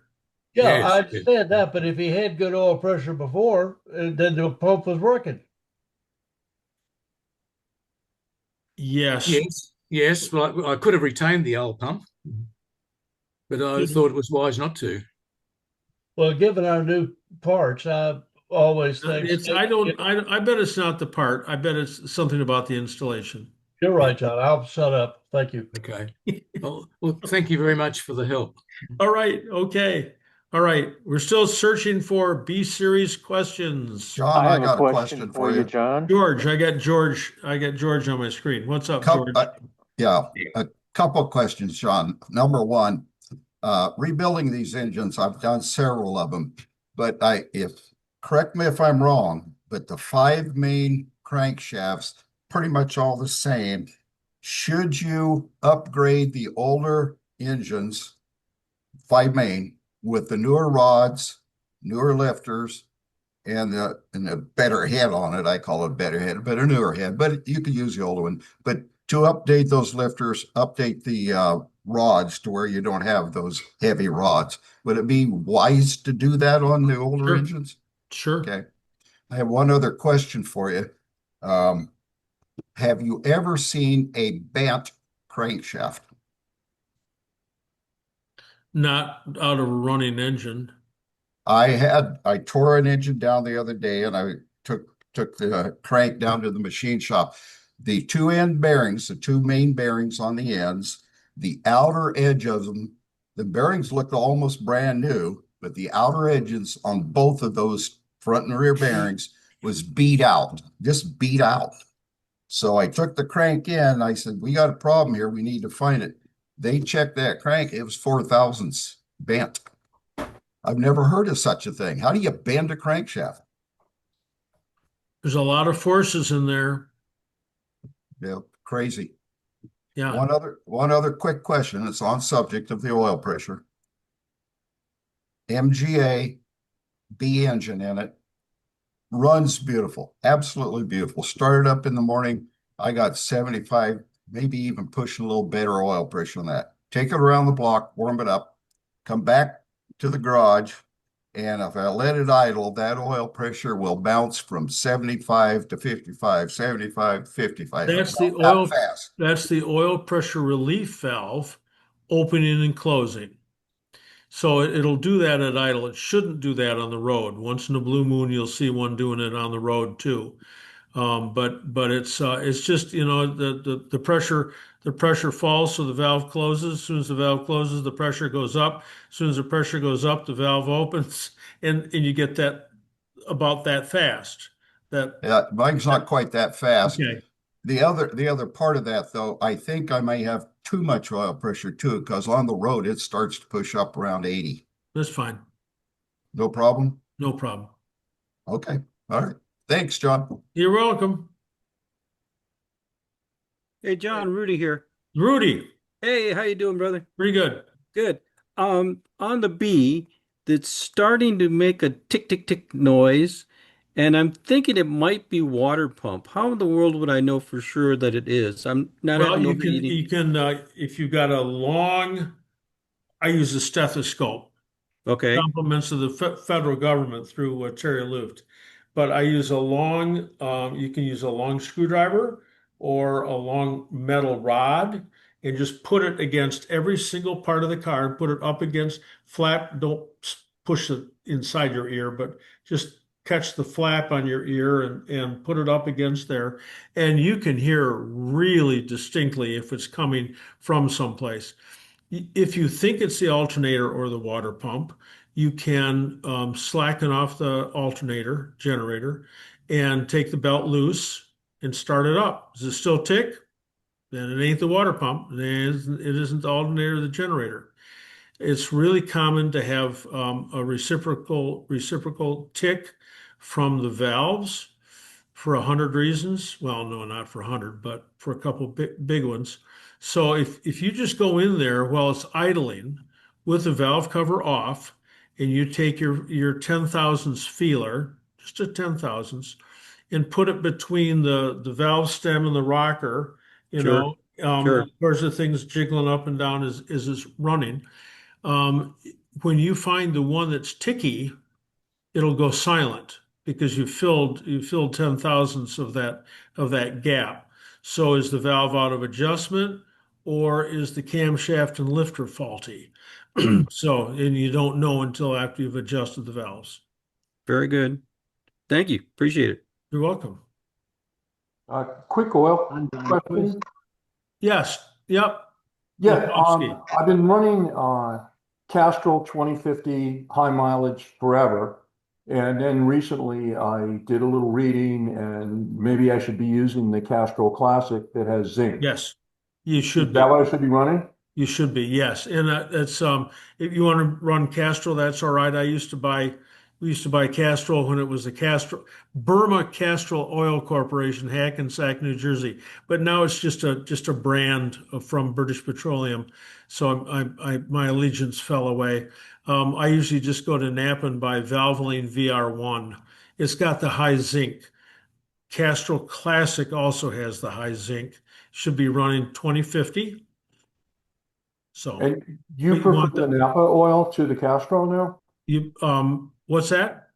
Yeah, I Yes, yes, understand that, but if he had good oil pressure before, then the pump was working. Yes. yes. Well, I could have retained the old pump, but I thought it was wise not to. Well, given our new parts, always thanks. I bet it's not the part. I bet it's something about the installation. You're right, John. I'll shut up. Thank you. Okay. Well, thank you very much for the help. All right. Okay. All right. We're still searching for B series questions. John, I I have a got a question question for for you, you. John. George, I got George on my screen. What's up, George? Yeah, a couple of questions, John. Number one, rebuilding these engines, I've done several of them, but correct me if I'm wrong, but the five main crankshafts, pretty much all the same. Should you upgrade the older engines, five main, with the newer rods, newer lifters, and a better head on it? I call it a better head, but a newer head, but you could use the older one. But to update those lifters, update the rods to where you don't have those heavy rods. Would it be wise to do that on the older Sure. engines? Sure. Okay. I have one other question for you. Have you ever seen a bent crankshaft? Not out of a running engine. I tore an engine down the other day, and I took the crank down to the machine shop. The two end bearings, the two main bearings on the ends, the outer edge of them, the bearings looked almost brand new, but the outer edges on both of those front and rear bearings was beat out, just beat out. So I took the crank in. I said, we got a problem here. We need to find it. They checked that crank. It was 4 thousandths bent. I've never heard of such a thing. How do you bend a crankshaft? There's a lot of forces in there. Yeah, crazy. Yeah. One other quick question. It's on subject of the oil pressure. MGA B engine in it, runs beautiful, absolutely beautiful. Started up in the morning. I got 75, maybe even pushing a little better oil pressure on that. Take it around the block, warm it up, come back to the garage, and if I let it idle, that oil pressure will bounce from 75 to 55, 75 to 55. That's the Not oil. fast. That's the oil pressure relief valve opening and closing. So it'll do that at idle. It shouldn't do that on the road. Once in a blue moon, you'll see one doing it on the road too. But it's just, the pressure falls, so the valve closes. As soon as the valve closes, the pressure goes up. As soon as the pressure goes up, the valve opens, and you get that about that fast. Yeah, mine's not quite that fast. Okay, The other part of that, though, I think I may have too much oil pressure too, because on the road it starts to push up around 80. that's fine. No problem? No problem. Okay. All right. Thanks, John. You're welcome. Hey, John, Rudy here. Rudy, Hey, how you doing, brother? pretty good. Good. On the B, that's starting to make a tick, tick, tick noise, and I'm thinking it might be water pump. How in the world would I know for sure that it is? I'm not Well, having you overheating. can if you've got a long, I use a stethoscope. Okay, Compliments of the federal government through Terry Luft. But I use a long, you can use a long screwdriver or a long metal rod and just put it against every single part of the car and put it up against flap. Don't push it inside your ear, but just catch the flap on your ear and put it up against there. And you can hear really distinctly if it's coming from someplace. If you think it's the alternator or the water pump, you can slacken off the alternator generator and take the belt loose and start it up. Does it still tick? Then it ain't the water pump. Then it isn't the alternator or the generator. It's really common to have a reciprocal tick from the valves for 100 reasons. Well, no, not for 100, but for a couple big ones. So if you just go in there while it's idling with the valve cover off, and you take your 10 thousandths feeler, just a 10 thousandths, and put it between the valve stem and the rocker, sure, sure. of course the thing's jiggling up and down as it's running. Um, when you find the one that's ticky, it'll go silent because you filled 10 thousandths of that gap. So is the valve out of adjustment or is the camshaft and lifter faulty? So, and you don't know until after you've adjusted the valves. Very good. Thank you. Appreciate it. You're welcome. Quick oil I'm done, please. question. Yes. Yep. Yeah, Lukowski. I've been running Castrol 2050 high mileage forever. And then recently I did a little reading and maybe I should be using the Castrol Classic that has zinc. Yes, you should Is be. that what I should be running? You should be, yes. And that's if you want to run Castrol, that's all right. We used to buy Castrol when it was the Castrol Burma Castrol Oil Corporation, Hackensack, New Jersey. But now it's just a brand from British Petroleum. So my allegiance fell away. I usually just go to Napa and buy Valvoline VR1. It's got the high zinc. Castrol Classic also has the high zinc. Should be running 2050. So And you but you prefer want the the Napa oil to the Castrol now? you what's that?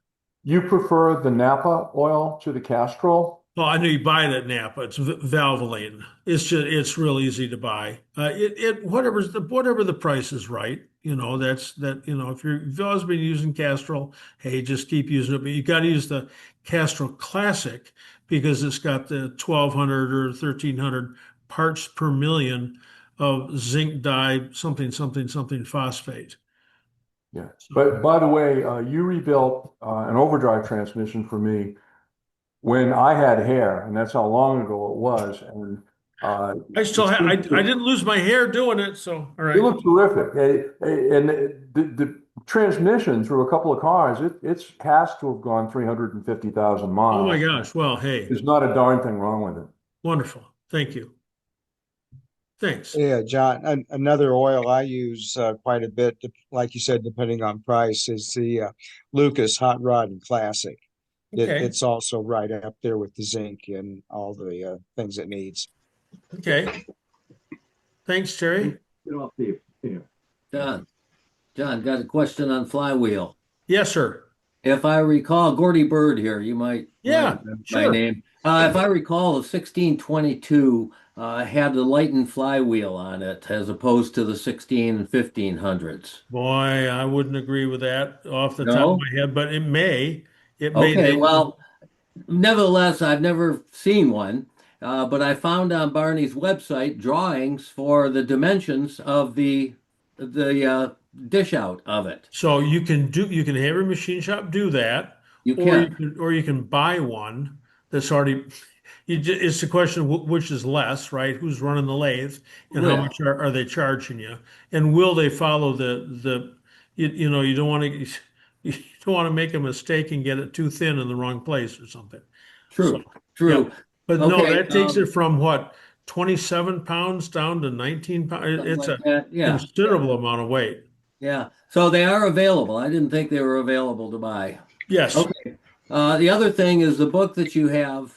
You prefer the Napa oil to the Castrol? Oh, I know you buy it at Napa. It's Valvoline. It's real easy to buy. Whatever the price is right. If you've always been using Castrol, hey, just keep using it. But you got to use the Castrol Classic because it's got the 1,200 or 1,300 parts per million of zinc dye something phosphate. Yeah. But by the way, you rebuilt an overdrive transmission for me when I had hair, and that's how long ago it was. And I didn't lose my hair doing it, so all right. it looked terrific. And the transmission through a couple of cars, it's has to have gone 350,000 Oh miles. my gosh. Well, hey, There's not a darn thing wrong with it. wonderful. Thank you. Thanks. Yeah, John, another oil I use quite a bit, like you said, depending on price, is the Lucas Hot Rod and Classic. Okay. It's also right up there with the zinc and all the things it needs. Okay. Thanks, Terry. Get off the here. John, got a question on Flywheel. Yes, sir. If I recall, Gordy Bird here, you might Yeah, know my sure. name. If I recall, the 1622 had the Lighten flywheel on it as opposed to the 16 and 1500s. Boy, I wouldn't agree with that off the top of No? my head, but it may. Okay, well, nevertheless, I've never seen one, but I found on Barney's website drawings for the dimensions of the dish out of it. So you can have your machine shop do that, You or you can buy one that's already. It's the question of which is less, right? Who's running the lathe, and how Yeah. much are they charging you, and will they follow you don't want to you don't want to make a mistake and get it too thin in the wrong place or something. True, So, true. yeah. But no, Okay, that takes it from what 27 pounds down to 19 pounds. something It's like a that. Yeah, considerable amount of weight. yeah. So they are available. I didn't think they were available to buy. Yes. Okay. The other thing is the book that you have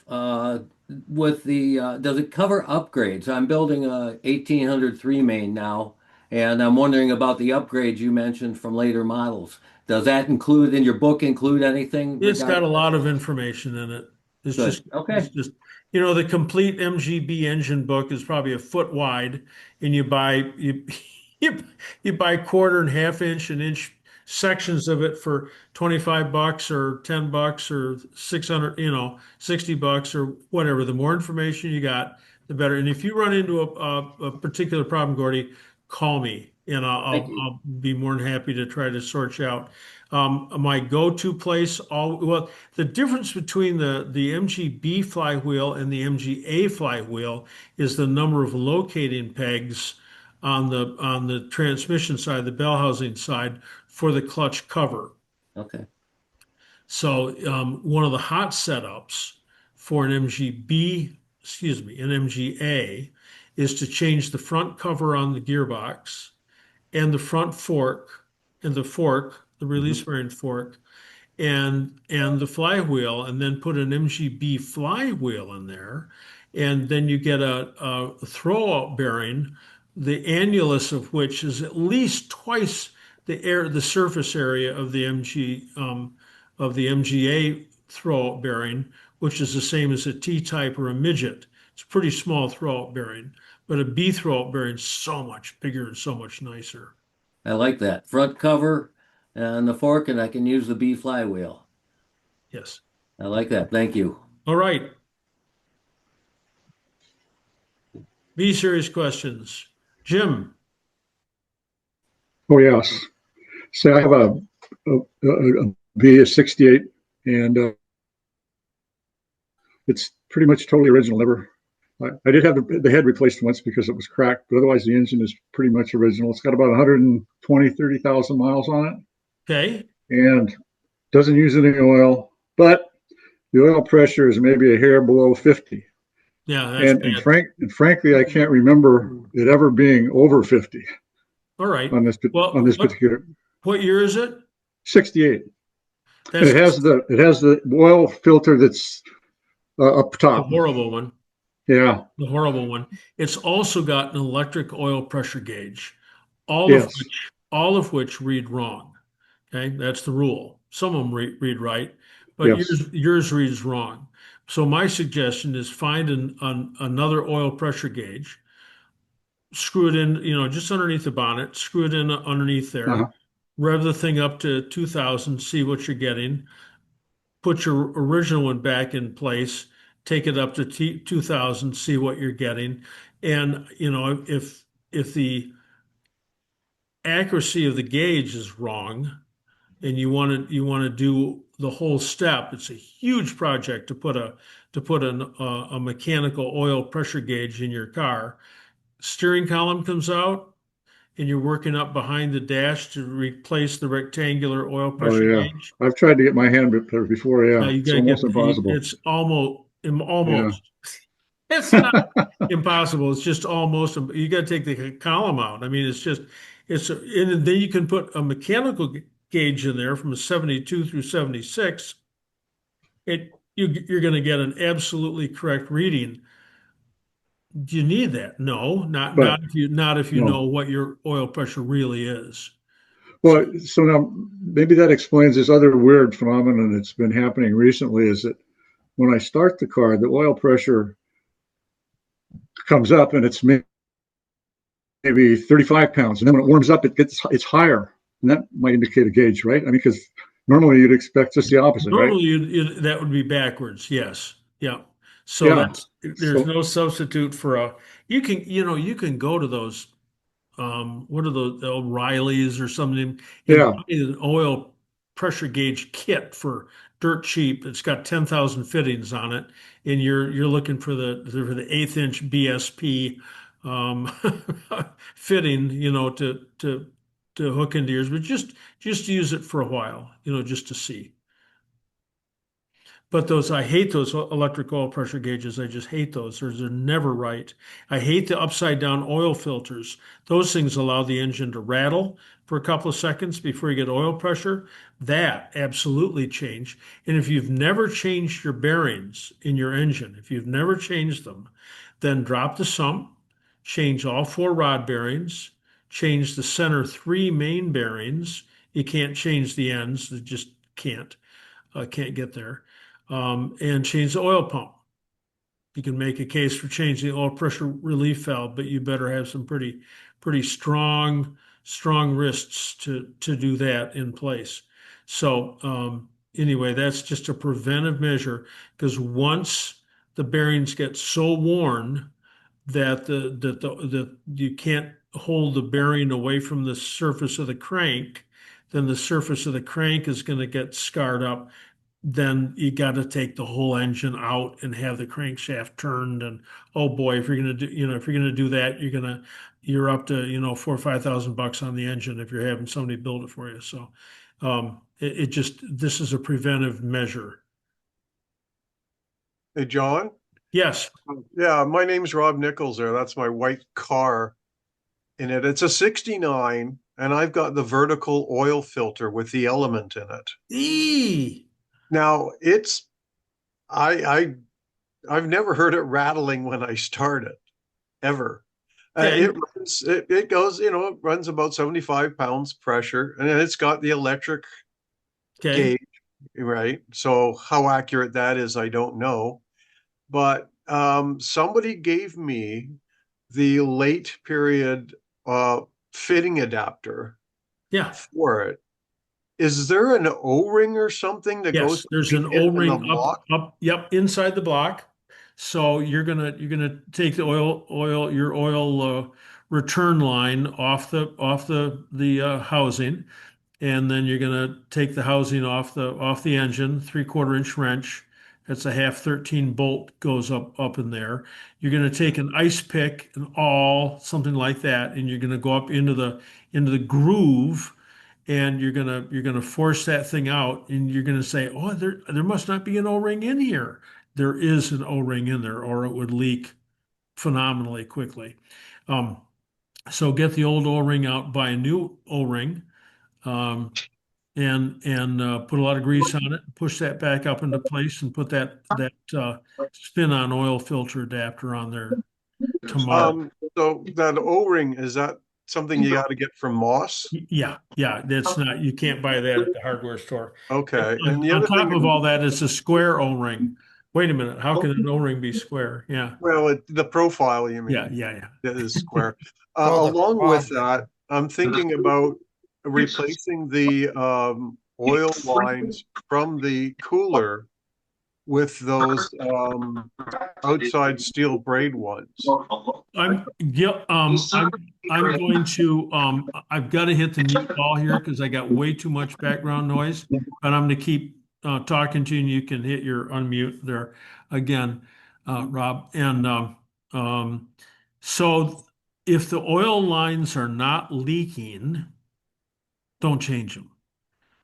with the does it cover upgrades? I'm building a 1800 main now, and I'm wondering about the upgrades you mentioned from later models. Does that include in your book include anything? It's got a lot of information in it. It's Good. just, Okay. it's just, the complete MGB engine book is probably a foot wide, and you buy quarter and half inch and inch sections of it for $25 or $10 or 600, $60 or whatever. The more information you got, the better. And if you run into a particular problem, Gordy, call me, and Thank you. I'll be more than happy to try to sort you out. My go-to place, the difference between the MGB flywheel and the MGA flywheel is the number of locating pegs on the transmission side, the bell housing side, for the clutch cover. Okay. So one of the hot setups for an MGB, an MGA, is to change the front cover on the gearbox and the front fork and the release bearing fork, and the flywheel, and then put an MGB flywheel in there, and then you get a throwout bearing, the annulus of which is at least twice the surface area of the MGA throwout bearing, which is the same as a T-type or a midget. It's a pretty small throwout bearing, but a B throwout bearing is so much bigger and so much nicer. I like that front cover and the fork, and I can use the B flywheel. Yes. I like that. Thank you. All right. B series questions. Jim. Oh, yes. So I have a V, a 68, and it's pretty much totally original. Never, I did have the head replaced once because it was cracked, but otherwise the engine is pretty much original. It's got about 120, 30,000 miles on it Okay. and doesn't use any oil, but the oil pressure is maybe a hair below 50. Yeah, that's bad. And frankly, I can't remember it ever being over 50 All right. on this Well, particular what year is it? 68. And That's it has the oil filter that's up the top. horrible one. Yeah. The horrible one. It's also got an electric oil pressure gauge, Yes. all of which read wrong. Okay, that's the rule. Some of them read right, but Yes. yours reads wrong. So my suggestion is find another oil pressure gauge, screw it in, just underneath the bonnet, screw it in underneath there, Uh-huh. rev the thing up to 2000, see what you're getting, put your original one back in place, take it up to 2000, see what you're getting. And, if the accuracy of the gauge is wrong and you want to do the whole step, it's a huge project to put a mechanical oil pressure gauge in your car. Steering column comes out and you're working up behind the dash to replace the rectangular oil Oh, pressure yeah. gauge. I've tried to get my hand there before. Now Yeah. you It's got to get almost impossible. it's almost Yeah. it's not impossible. It's just almost, you got to take the column out. I mean, and then you can put a mechanical gauge in there from a 72 through 76. You're going to get an absolutely correct reading. Do you need that? No, not But not if you know no. what your oil pressure really is. Well, so now maybe that explains this other weird phenomenon that's been happening recently is that when I start the car, the oil pressure comes up and it's maybe 35 pounds. And then when it warms up, it's higher. And that might indicate a gauge, right? I mean, because normally you'd expect just the opposite, right? Normally, that would be backwards. Yes. Yeah. So Yeah. there's no substitute for you can go to those, what are the O'Reillys or something, and Yeah. buy an oil pressure gauge kit for dirt cheap. It's got 10,000 fittings on it, and you're looking for the 1/8 inch BSP um, fitting, to hook into yours, but just use it for a while, just to see. But I hate those electric oil pressure gauges. I just hate those. They're never right. I hate the upside down oil filters. Those things allow the engine to rattle for a couple of seconds before you get oil pressure. That absolutely change. And if you've never changed your bearings in your engine, if you've never changed them, then drop the sump, change all 4 rod bearings, change the center 3 main bearings. You can't change the ends. They just can't get there, and change the oil pump. You can make a case for changing the oil pressure relief valve, but you better have some pretty strong wrists to do that in place. So anyway, that's just a preventive measure, because once the bearings get so worn that you can't hold the bearing away from the surface of the crank, then the surface of the crank is going to get scarred up. Then you got to take the whole engine out and have the crankshaft turned. And oh boy, if you're going to do that, you're up to, 4 or 5 thousand bucks on the engine if you're having somebody build it for you. So this is a preventive measure. Hey, John? Yes. Yeah, my name's Rob Nichols there. That's my white car in it. It's a 69, and I've got the vertical oil filter with the element in it. Eee! Now, I've never heard it rattling when I start it, ever. Okay. It goes, it runs about 75 pounds pressure, and it's got the electric Okay. gauge, right? So how accurate that is, I don't know. But somebody gave me the late period fitting adapter Yeah. for it. is there an O-ring or something that Yes, goes there's an between it and the O-ring block? up, yep, inside the block. So you're gonna take the your oil return line off the housing, and then you're gonna take the housing off the engine, 3/4 inch wrench. That's a half 13 bolt goes up in there. You're gonna take an ice pick, an awl, something like that, and you're gonna go up into the groove, and you're gonna force that thing out, and you're gonna say, "Oh, there must not be an O-ring in here." There is an O-ring in there, or it would leak phenomenally quickly. Um, so get the old O-ring out, buy a new O-ring, um, and put a lot of grease on it. Push that back up into place, and put that spin-on oil filter adapter on there tomorrow. So that O-ring, is that something you got to get from Moss? Yeah, that's not, you can't buy that at the hardware store. Okay. And On, the on other top thing, of all that is a square O-ring. Wait a minute, how can an O-ring be square? Yeah, well, the profile, you mean, yeah. that is square. Oh, the Along with quad. that, I'm thinking about replacing the oil lines from the cooler with those outside steel braid ones. I'm going to I've got to hit the mute ball here because I got way too much background noise, but I'm going to keep talking to you, and you can hit your unmute there again, Rob. And so if the oil lines are not leaking, don't change them.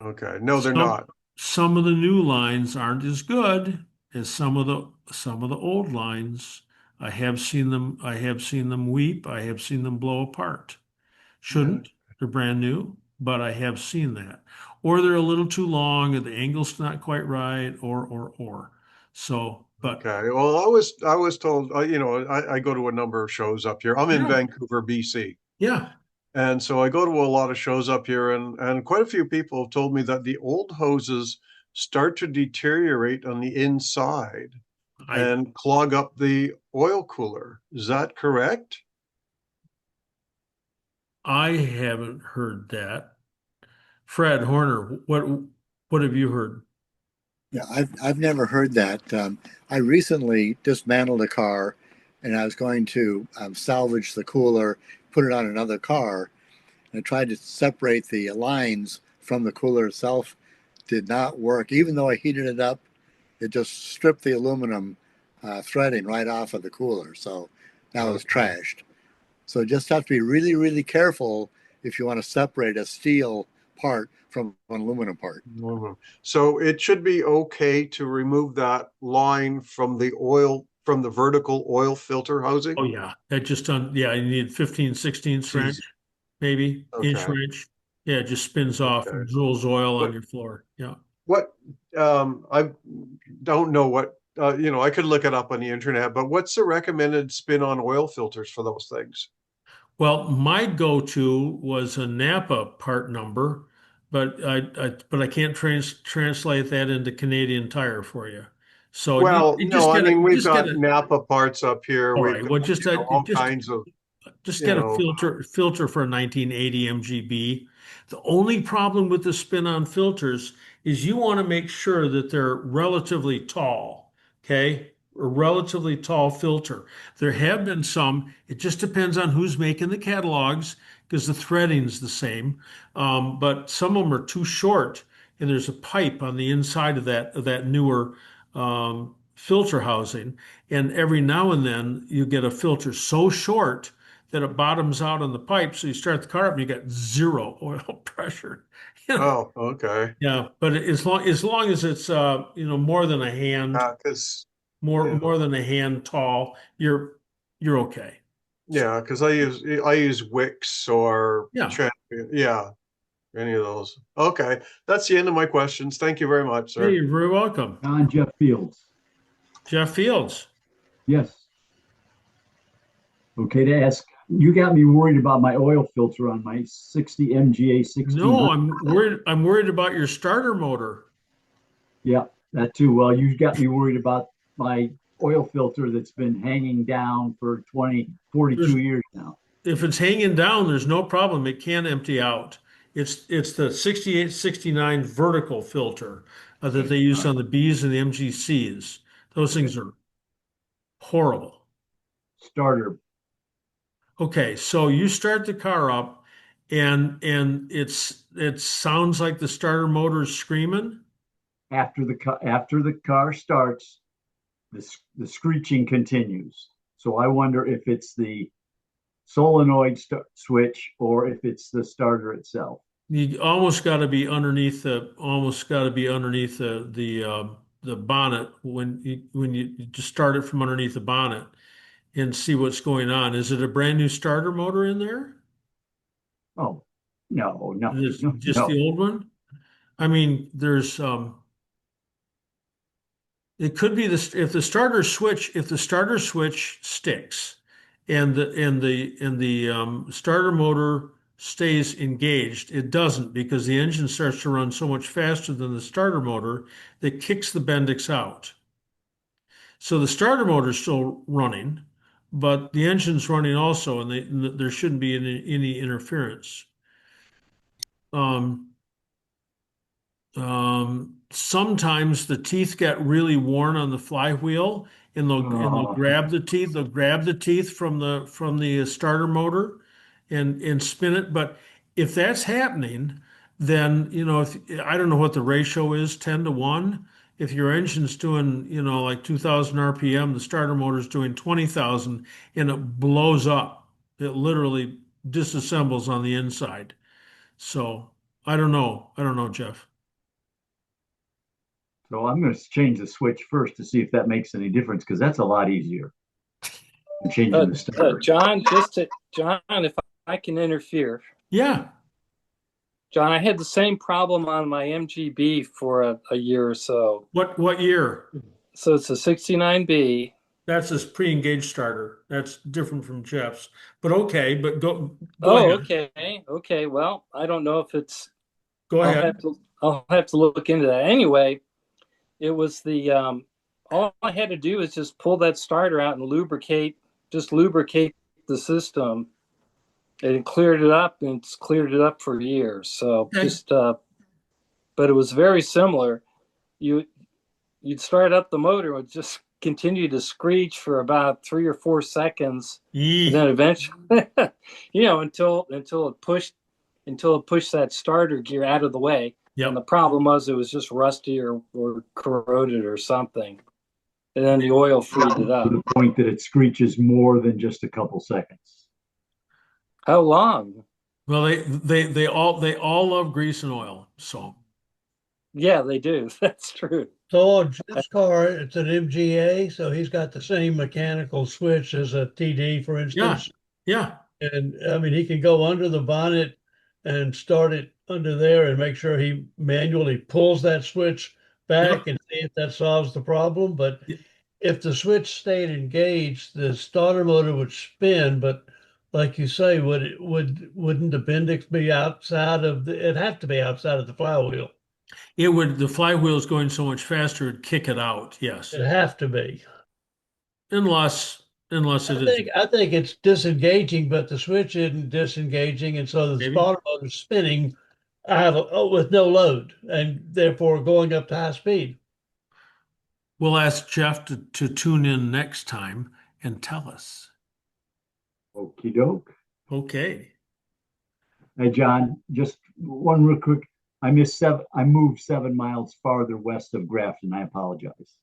Okay. No, they're Some not. some of the new lines aren't as good as some of the old lines. I have seen them weep. I have seen them blow apart. Shouldn't. They're brand new, but I have seen that. Or they're a little too long, or the angle's not quite right, or. So, but Okay. Well, I was told, I go to a number of shows up here. I'm in yeah, Vancouver, BC. yeah. And so I go to a lot of shows up here, and quite a few people have told me that the old hoses start to deteriorate on the inside I and clog up the oil cooler. Is that correct? I haven't heard that. Fred Horner, what have you heard? Yeah, I've never heard that. I recently dismantled a car, and I was going to salvage the cooler, put it on another car, and I tried to separate the lines from the cooler itself. Did not work. Even though I heated it up, it just stripped the aluminum threading right off of the cooler. So now it's trashed. So just have to be really, really careful if you want to separate a steel part from an aluminum part. So it should be okay to remove that line from the vertical oil filter housing? Oh yeah, that just done. Yeah, you need 15, 16 wrench, maybe inch Okay. wrench. Yeah, it just spins off and drools oil on your floor. Yeah. What I don't know what I could look it up on the internet, but what's the recommended spin-on oil filters for those things? Well, my go-to was a Napa part number, but I can't translate that into Canadian Tire for you. So Well, you no, just I get a mean you we've just get got a Napa parts up here. all We've right. got Well, all kinds of just you get a know. filter for a 1980 MGB. The only problem with the spin-on filters is you want to make sure that they're relatively tall, okay? A relatively tall filter. There have been some, it just depends on who's making the catalogs because the threading's the same. But some of them are too short, and there's a pipe on the inside of that newer filter housing. And every now and then you get a filter so short that it bottoms out on the pipe. So you start the car up and you got zero oil pressure. Oh, okay. Yeah, but as long as it's more than a hand, Because more than a hand tall, you're okay. because I use Wix or Yeah. Champion. Yeah, any of those. Okay, that's the end of my questions. Thank you very much, Hey, sir. you're very welcome. Jeff Fields. Jeff Fields. Yes. Okay, to ask, you got me worried about my oil filter on my 60 MGA 1600. No, I'm worried about your starter motor. Yeah, that too. Well, you got me worried about my oil filter that's been hanging down for 42 years now. If it's hanging down, there's no problem. It can empty out. It's the 68, 69 vertical filter that they use on the Bs and the MGCs. Those things are horrible. Starter. Okay, so you start the car up and it sounds like the starter motor is screaming. After the car starts, the screeching continues. So I wonder if it's the solenoid switch or if it's the starter itself. You almost got to be underneath the the bonnet when you just start it from underneath the bonnet and see what's going on. Is it a brand new starter motor in there? Oh, no, no, Is no, it just no. the old one? I mean, there's it could be this if the starter switch sticks and the starter motor stays engaged, it doesn't because the engine starts to run so much faster than the starter motor that kicks the Bendix out. So the starter motor is still running, but the engine's running also, and there shouldn't be any interference. Um, Sometimes the teeth get really worn on the flywheel, and they'll grab the teeth. They'll grab the teeth from the starter motor, and spin it. But if that's happening, then if I don't know what the ratio is, 10 to 1. If your engine's doing like 2,000 RPM, the starter motor's doing 20,000, and it blows up. It literally disassembles on the inside. So I don't know. I don't know, Jeff. So I'm going to change the switch first to see if that makes any difference because that's a lot easier than changing the starter. John, John, if I can interfere. Yeah. John, I had the same problem on my MGB for a year or so. What year? So it's a 69B. That's a pre-engaged starter. That's different from Jeff's. But okay, but go ahead. Okay. Well, I don't know if it's. Go ahead. I'll have to look into that. Anyway, it was the all I had to do is just pull that starter out and lubricate the system. And it cleared it up, and it's cleared it up for years. So but it was very similar. You'd start up the motor, it would just continue to screech for about 3 or 4 seconds, and then eventually, until it pushed that starter gear out of the way. Yep. And the problem was it was just rusty or corroded or something. And then the oil freed it up. To the point that it screeches more than just a couple seconds. How long? Well, they all love grease and oil. So yeah, they do. That's true. So on Jeff's car, it's an MGA, so he's got the same mechanical switch as a TD, for instance. Yeah. And I mean, he can go under the bonnet and start it under there and make sure he manually pulls that switch back and see if that solves the problem. But if the switch stayed engaged, the starter motor would spin. But like you say, wouldn't the Bendix be outside of it'd have to be outside of the flywheel. It would. The flywheel is going so much faster, it'd kick it out. Yes. It'd have to be. Unless it is. I think it's disengaging, but the switch isn't disengaging, and so the starter motor's spinning with no load, and therefore going up to high speed. We'll ask Jeff to tune in next time and tell us. Okie doke. Okay. Hey, John, just one real quick. I moved 7 miles farther west of Grafton. I apologize.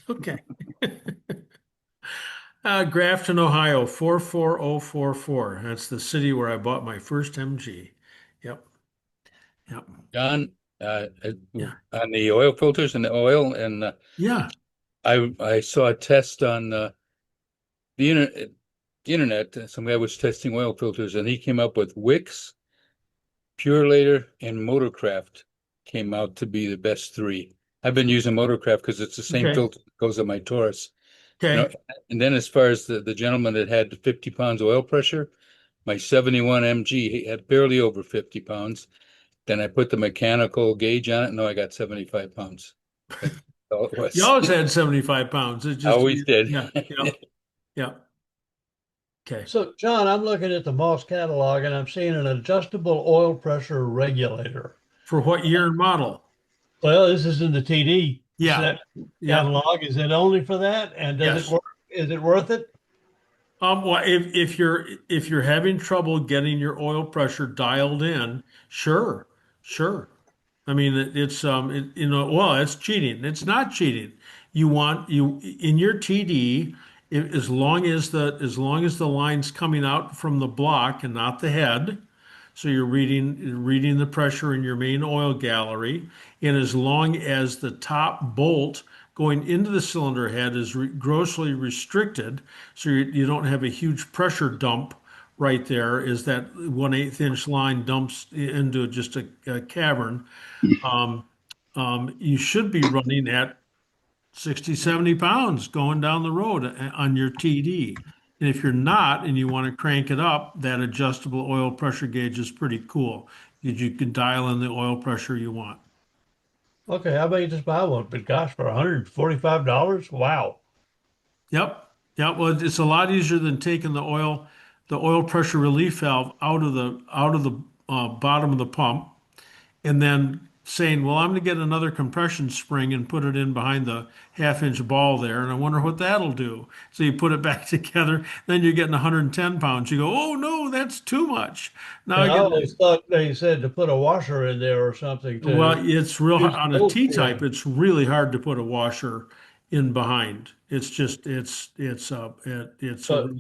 Okay. Grafton, Ohio, 44044. That's the city where I bought my first MG. Yep. John, on the oil filters and the oil, and I saw a test on the internet. Some guy was testing oil filters, and he came up with Wix, Purelator, and Motorcraft came out to be the best 3. I've been using Motorcraft because it's the same filter that goes on my Taurus. Okay. And then as far as the gentleman that had 50 pounds oil pressure, my 71 MG, he had barely over 50 pounds. Then I put the mechanical gauge on it. No, I got 75 pounds. You always had 75 pounds. It just always did. Yeah. Okay. So, John, I'm looking at the Moss catalog and I'm seeing an adjustable oil pressure regulator. For what year and model? Well, this is in the TD Yeah. Yeah. catalog. Is it only for that? And does it Yes. work? Is it worth it? Well, if you're having trouble getting your oil pressure dialed in, sure, sure. I mean, well, it's cheating. It's not cheating. You in your TD, as long as the line's coming out from the block and not the head, so you're reading the pressure in your main oil gallery, and as long as the top bolt going into the cylinder head is grossly restricted, so you don't have a huge pressure dump right there, is that 1/8 inch line dumps into just a cavern. You should be running at 60, 70 pounds going down the road on your TD. And if you're not and you want to crank it up, that adjustable oil pressure gauge is pretty cool. You can dial in the oil pressure you want. Okay, how about you just buy one? But gosh, for $145? Wow. Yep. Yeah. Well, it's a lot easier than taking the oil pressure relief valve out of the bottom of the pump and then saying, well, I'm going to get another compression spring and put it in behind the 1/2 inch ball there, and I wonder what that'll do. So you put it back together, then you're getting 110 pounds. You go, oh no, that's too much. Now And I I get, always thought they said to put a washer in there or something to well, it's real use on the a old T-type. one. It's really hard to put a washer in behind. It's just it's a But you know,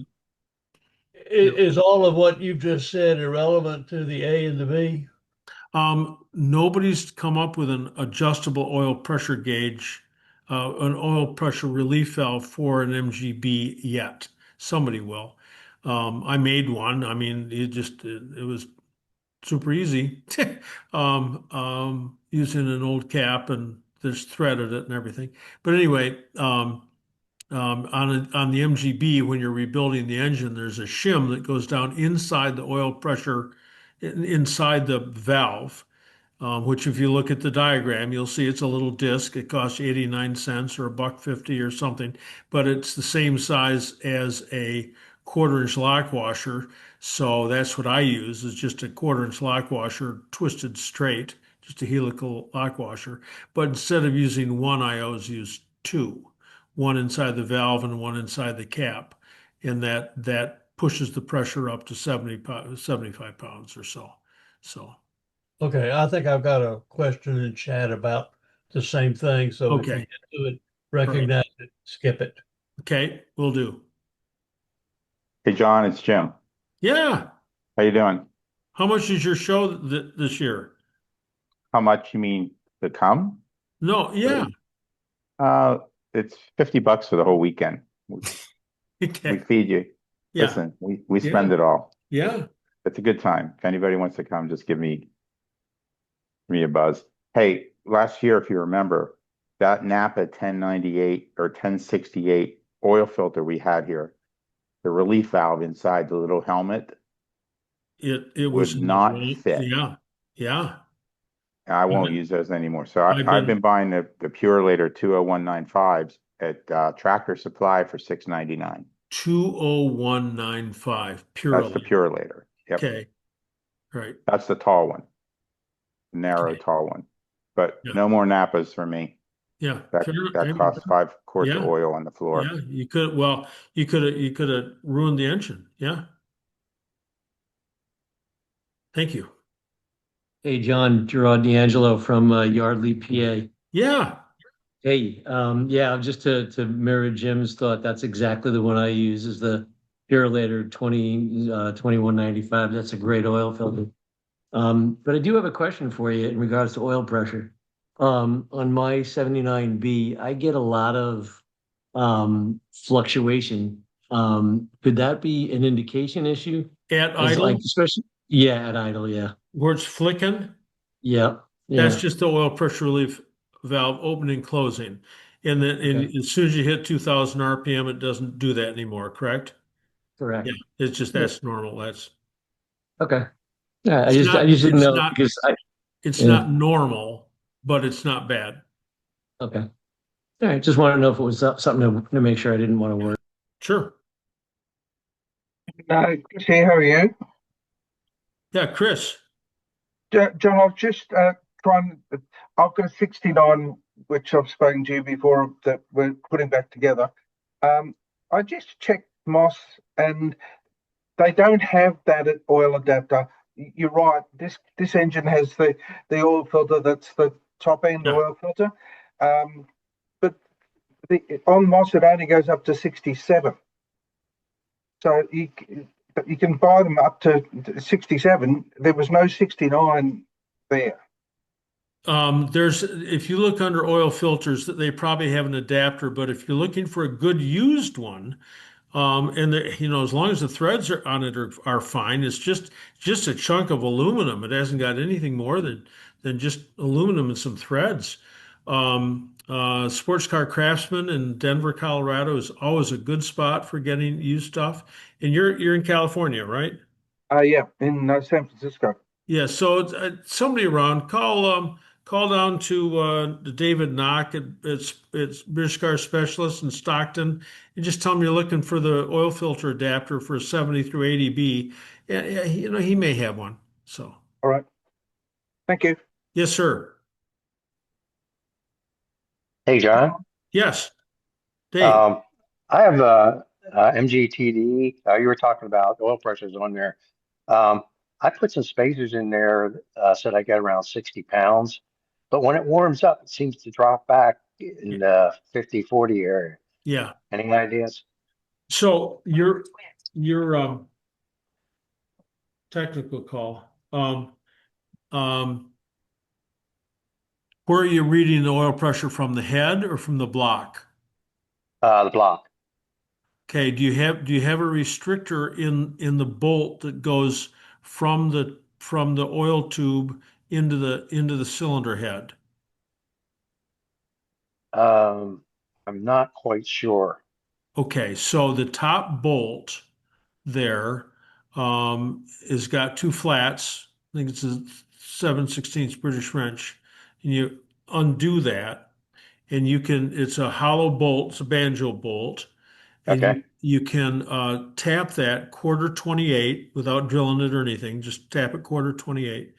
is all of what you've just said irrelevant to the A and the B? Nobody's come up with an adjustable oil pressure gauge, an oil pressure relief valve for an MGB yet. Somebody will. I made one. I mean, it was super easy, using an old cap and just threaded it and everything. But anyway, on the MGB, when you're rebuilding the engine, there's a shim that goes down inside the oil pressure, inside the valve, which if you look at the diagram, you'll see it's a little disc. It costs 89 cents or $1.50 or something, but it's the same size as a 1/4 inch lock washer. So that's what I use, is just a 1/4 inch lock washer twisted straight, just a helical lock washer. But instead of using one, I always use two, one inside the valve and one inside the cap. And that pushes the pressure up to 75 pounds or so. So. Okay, I think I've got a question in chat about the same thing. So if you Okay. get to it, recognize it, skip it. Okay, will do. Hey, John, it's Jim. Yeah. How you doing? How much is your show this year? How much you mean to come? No, yeah. It's $50 for the whole weekend. We Okay. feed you. Yeah. Listen, we spend it all. Yeah. It's a good time. If anybody wants to come, just give me a buzz. Hey, last year, if you remember, that Napa 1098 or 1068 oil filter we had here, the relief valve inside the little helmet It was would not fit. Yeah. Yeah. I won't use those anymore. So I've I've been- been buying the Purelator 20195s at Tractor Supply for $6.99. 20195 pure. That's the Purelator. Yep. Okay. Right. That's the tall one, the narrow, tall one. But Yeah. no more Napas for me. Yeah. That costs 5 quarts of Yeah. oil on the floor. Yeah. You could have ruined the engine. Yeah. Thank you. Hey, John, Gerard D'Angelo from Yardley, PA. Yeah. Hey, yeah, just to mirror Jim's thought, that's exactly the one I use, is the Purelator 2195. That's a great oil filter. But I do have a question for you in regards to oil pressure. On my 79B, I get a lot of fluctuation. Could that be an indication issue? At idle? Especially, yeah, at idle, yeah. Where it's flicking? Yeah. That's just the oil pressure relief valve opening and closing. And then as soon as you hit 2000 RPM, it doesn't do that anymore, correct? Correct. Yeah, it's just that's normal. That's okay. Yeah, I it's just not- didn't it's know not- because it's yeah. not normal, but it's not bad. Okay. All right. Just wanted to know if it was something to make sure I didn't want to worry. Sure. No, good here. How are you? Yeah, Chris. John, I've just trying. I've got a 69, which I've spoken to you before, that we're putting back together. I just checked Moss, and they don't have that oil adapter. You're right. This engine has the oil filter that's the top end Yeah. oil filter, but on Moss it only goes up to 67. So you can buy them up to 67. There was no 69 there. If you look under oil filters, they probably have an adapter, but if you're looking for a good used one, as long as the threads are on it are fine, it's just a chunk of aluminum. It hasn't got anything more than just aluminum and some threads. Sports Car Craftsman in Denver, Colorado is always a good spot for getting used stuff. And you're in California, right? Yeah, in San Francisco. Yeah, so somebody around, call down to David Knock it's British Car Specialist in Stockton, and just tell him you're looking for the oil filter adapter for a 70 through 80B. Yeah, he may have one. So, all right. Thank you. Yes, sir. Hey, John. Yes, Dave. I have a MGTD. You were talking about oil pressures on there. I put some spacers in there, said I got around 60 pounds, but when it warms up, it seems to drop back in the 50, 40 area. Yeah. Any ideas? So your technical call. Where are you reading the oil pressure, from the head or from the block? The block. Okay. Do you have a restrictor in the bolt that goes from the oil tube into the cylinder head? I'm not quite sure. Okay, so the top bolt there has got two flats. I think it's a 7/16 British wrench, and you undo that, and it's a hollow bolt, it's a banjo bolt, and Okay. you can tap that quarter 28 without drilling it or anything. Just tap it quarter 28.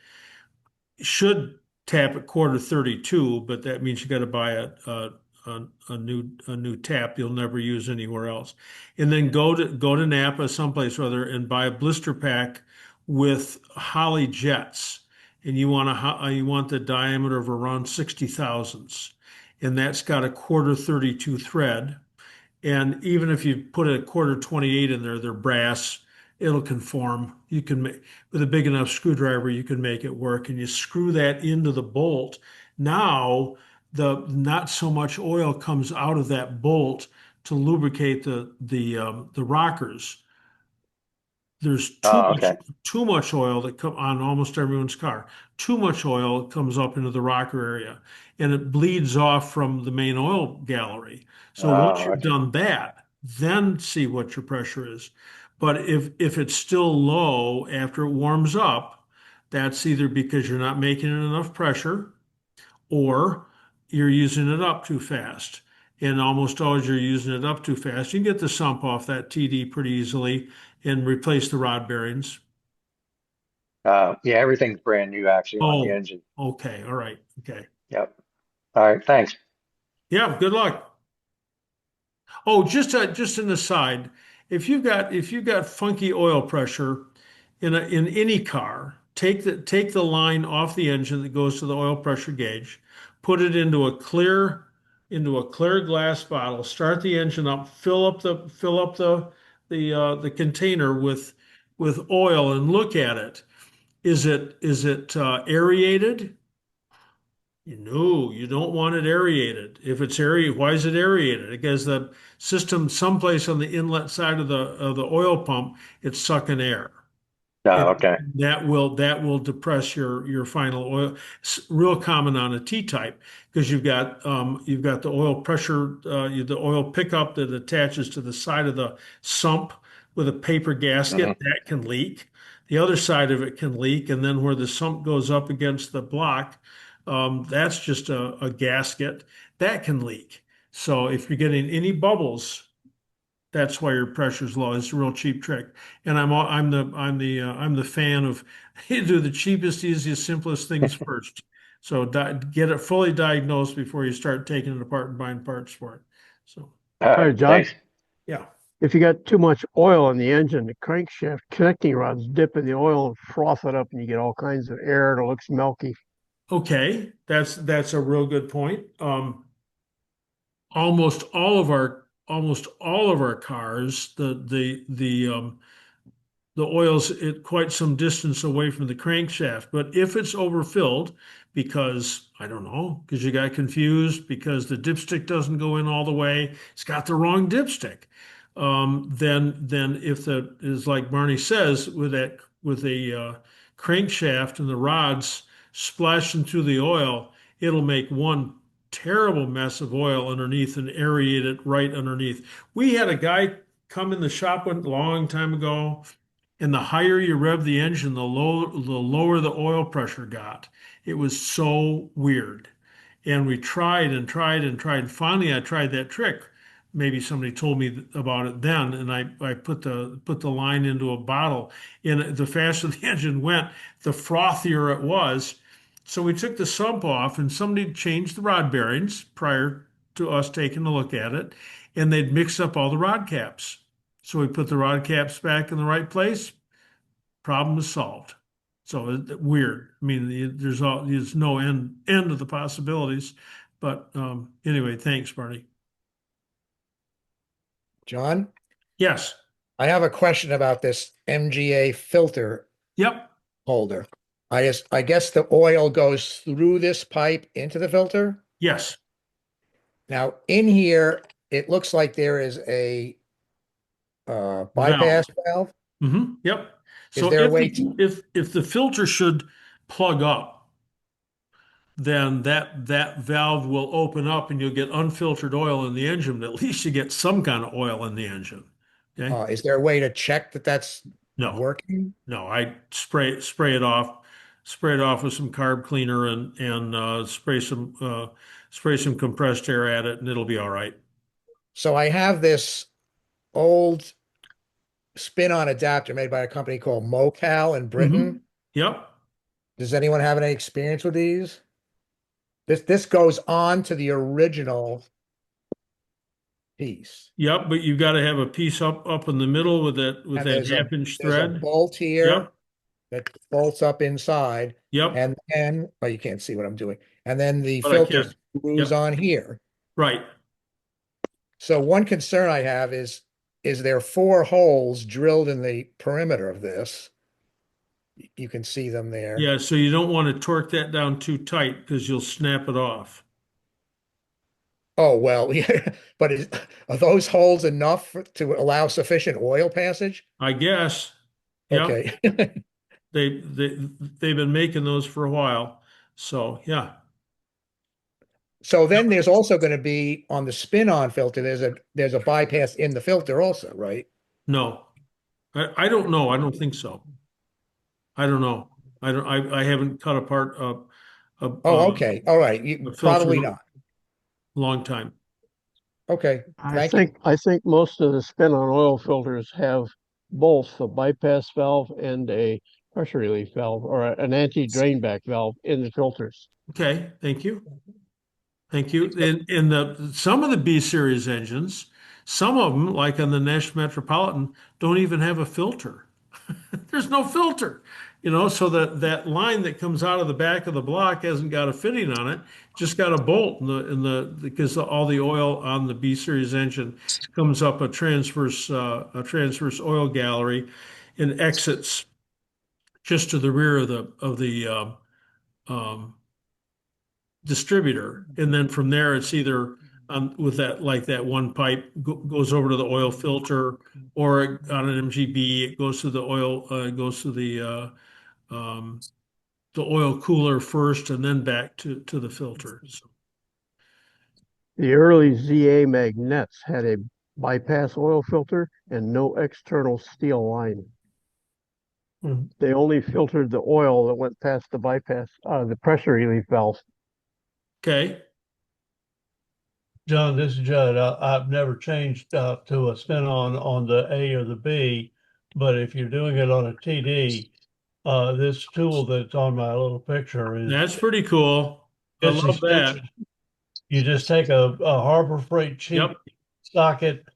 Should tap at quarter 32, but that means you got to buy a new tap you'll never use anywhere else. And then go to Napa someplace or other and buy a blister pack with Holly jets. And you want the diameter of around 60 thousandths. And that's got a quarter 32 thread. And even if you put a quarter 28 in there, they're brass, it'll conform. You can make, with a big enough screwdriver, you can make it work, and you screw that into the bolt. Now, the not so much oil comes out of that bolt to lubricate the rockers. There's Okay. too much oil that come on almost everyone's car. Too much oil comes up into the rocker area, and it bleeds off from the main oil gallery. So once you've Okay. done that, then see what your pressure is. But if it's still low after it warms up, that's either because you're not making enough pressure, or you're using it up too fast. And almost always you're using it up too fast. You can get the sump off that TD pretty easily and replace the rod bearings. Yeah, everything's brand new actually on the Oh, engine. okay. All right. Okay. Yep. All right. Thanks. Yeah, good luck. Oh, just an aside, if you've got funky oil pressure in any car, take the line off the engine that goes to the oil pressure gauge, put it into a clear glass bottle, start the engine up, fill up the container with oil, and look at it. Is it aerated? No, you don't want it aerated. If it's aerated, why is it aerated? Because the system, someplace on the inlet side of the oil pump, it's sucking air. Oh, And okay. that will depress your final oil. It's real common on a T-type, because you've got the oil pressure, the oil pickup that attaches to the side of the sump with a paper gasket that can leak. The other side of it can leak, and then where the sump goes up against the block, that's just a gasket that can leak. So if you're getting any bubbles, That's why your pressure's low. It's a real cheap trick. And I'm the fan of you do the cheapest, easiest, simplest things first. So get it fully diagnosed before you start taking it apart and buying parts for it. So, All All right, right, John. thanks. yeah. If you got too much oil in the engine, the crankshaft connecting rods dip in the oil and froth it up, and you get all kinds of air and it looks milky. Okay, that's a real good point. Almost all of our cars, the oil's at quite some distance away from the crankshaft. But if it's overfilled because, I don't know, because you got confused, because the dipstick doesn't go in all the way, it's got the wrong dipstick, then if the is like Barney says, with a crankshaft and the rods splashing through the oil, it'll make one terrible mess of oil underneath and aerate it right underneath. We had a guy come in the shop a long time ago, and the higher you rev the engine, the lower the oil pressure got. It was so weird. And we tried and tried and tried. Finally, I tried that trick. Maybe somebody told me about it then, and I put the line into a bottle. And the faster the engine went, the frothier it was. So we took the sump off, and somebody changed the rod bearings prior to us taking a look at it, and they'd mixed up all the rod caps. So we put the rod caps back in the right place. Problem is solved. So weird. I mean, there's no end to the possibilities. But anyway, thanks, Barney. John, Yes. I have a question about this MGA filter Yep. holder. I guess the oil goes through this pipe into the filter. Yes. Now in here, it looks like there is a bypass valve. Mm-hmm. Yep. Is So there a if way if the filter should plug up, then that valve will open up and you'll get unfiltered oil in the engine. But at least you get some kind of oil in the engine. Okay. Is there a way to check that that's No. working? No, I spray it off with some carb cleaner and spray some compressed air at it, and it'll be all right. So I have this old spin-on adapter made by a company called Mocal in Britain. Yep. Does anyone have any experience with these? This goes on to the original piece. Yep, but you've got to have a piece up in the middle with that And there's half-inch there's a thread. bolt here Yep. that bolts up inside. Yep. And then, well, you can't see what I'm doing. And then the But I filter can. screws Yep. on here. Right. So one concern I have is there 4 holes drilled in the perimeter of this? You can see them there. Yeah, so you don't want to torque that down too tight because you'll snap it off. Oh, well, yeah, but are those holes enough to allow sufficient oil passage? I guess. Yep. Okay. They've been making those for a while. So yeah. So then there's also going to be on the spin-on filter, there's a bypass in the filter also, right? No. I don't know. I don't think so. I don't know. I haven't cut apart Oh, okay. All right. a Probably filter not. long time. Okay. I think most of the spin-on oil filters have both a bypass valve and a pressure relief valve or an anti-drain back valve in the filters. Okay, thank you. Thank you. In some of the B series engines, some of them, like on the Nash Metropolitan, don't even have a filter. There's no filter, so that line that comes out of the back of the block hasn't got a fitting on it, just got a bolt because all the oil on the B series engine comes up a transverse oil gallery and exits just to the rear of the distributor, and then from there it's either with that one pipe goes over to the oil filter, or on an MGB it goes to the oil the oil cooler first and then back to the filter. So, The early ZA Magnettes had a bypass oil filter and no external steel line. They only filtered the oil that went past the bypass, the pressure relief valve. okay. John, this is Judd. I've never changed to a spin on the A or the B, but if you're doing it on a TD, this tool that's on my little picture is That's pretty cool. I it's love that. extension. You just take a Harbor Freight cheap socket,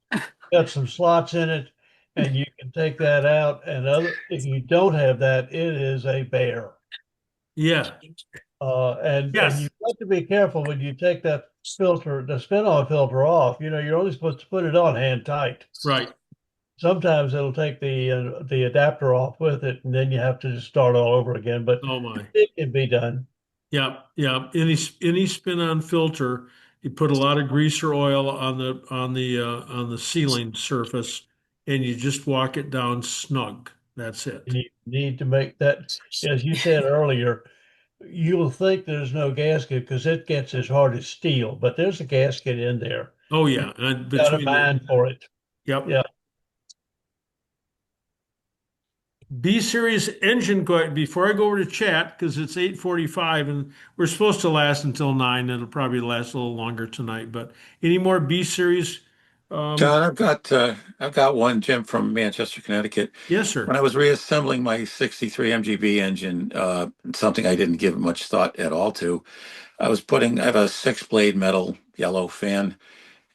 got some slots in it, and you can take that out. And if you don't have that, it is a bear. Yeah. And Yes. you've got to be careful when you take that filter, the spin-on filter off. You know, you're only supposed to put it on hand tight. Right. Sometimes it'll take the adapter off with it, and then you have to just start all over again. But Oh my. it can be done. Yeah, yeah. Any spin-on filter, you put a lot of greaser oil on the sealing surface, and you just walk it down snug. That's it. And you need to make that, as you said earlier, you'll think there's no gasket because it gets as hard as steel, but there's a gasket in there. Oh yeah, and You got to between mind for it. Yep. Yeah. B series engine before I go over to chat because it's 8:45 and we're supposed to last until 9. It'll probably last a little longer tonight. But any more B series? John, I've got one, Jim from Manchester, Connecticut. Yes, sir. When I was reassembling my 63 MGB engine, something I didn't give much thought at all to, I have a 6-blade metal yellow fan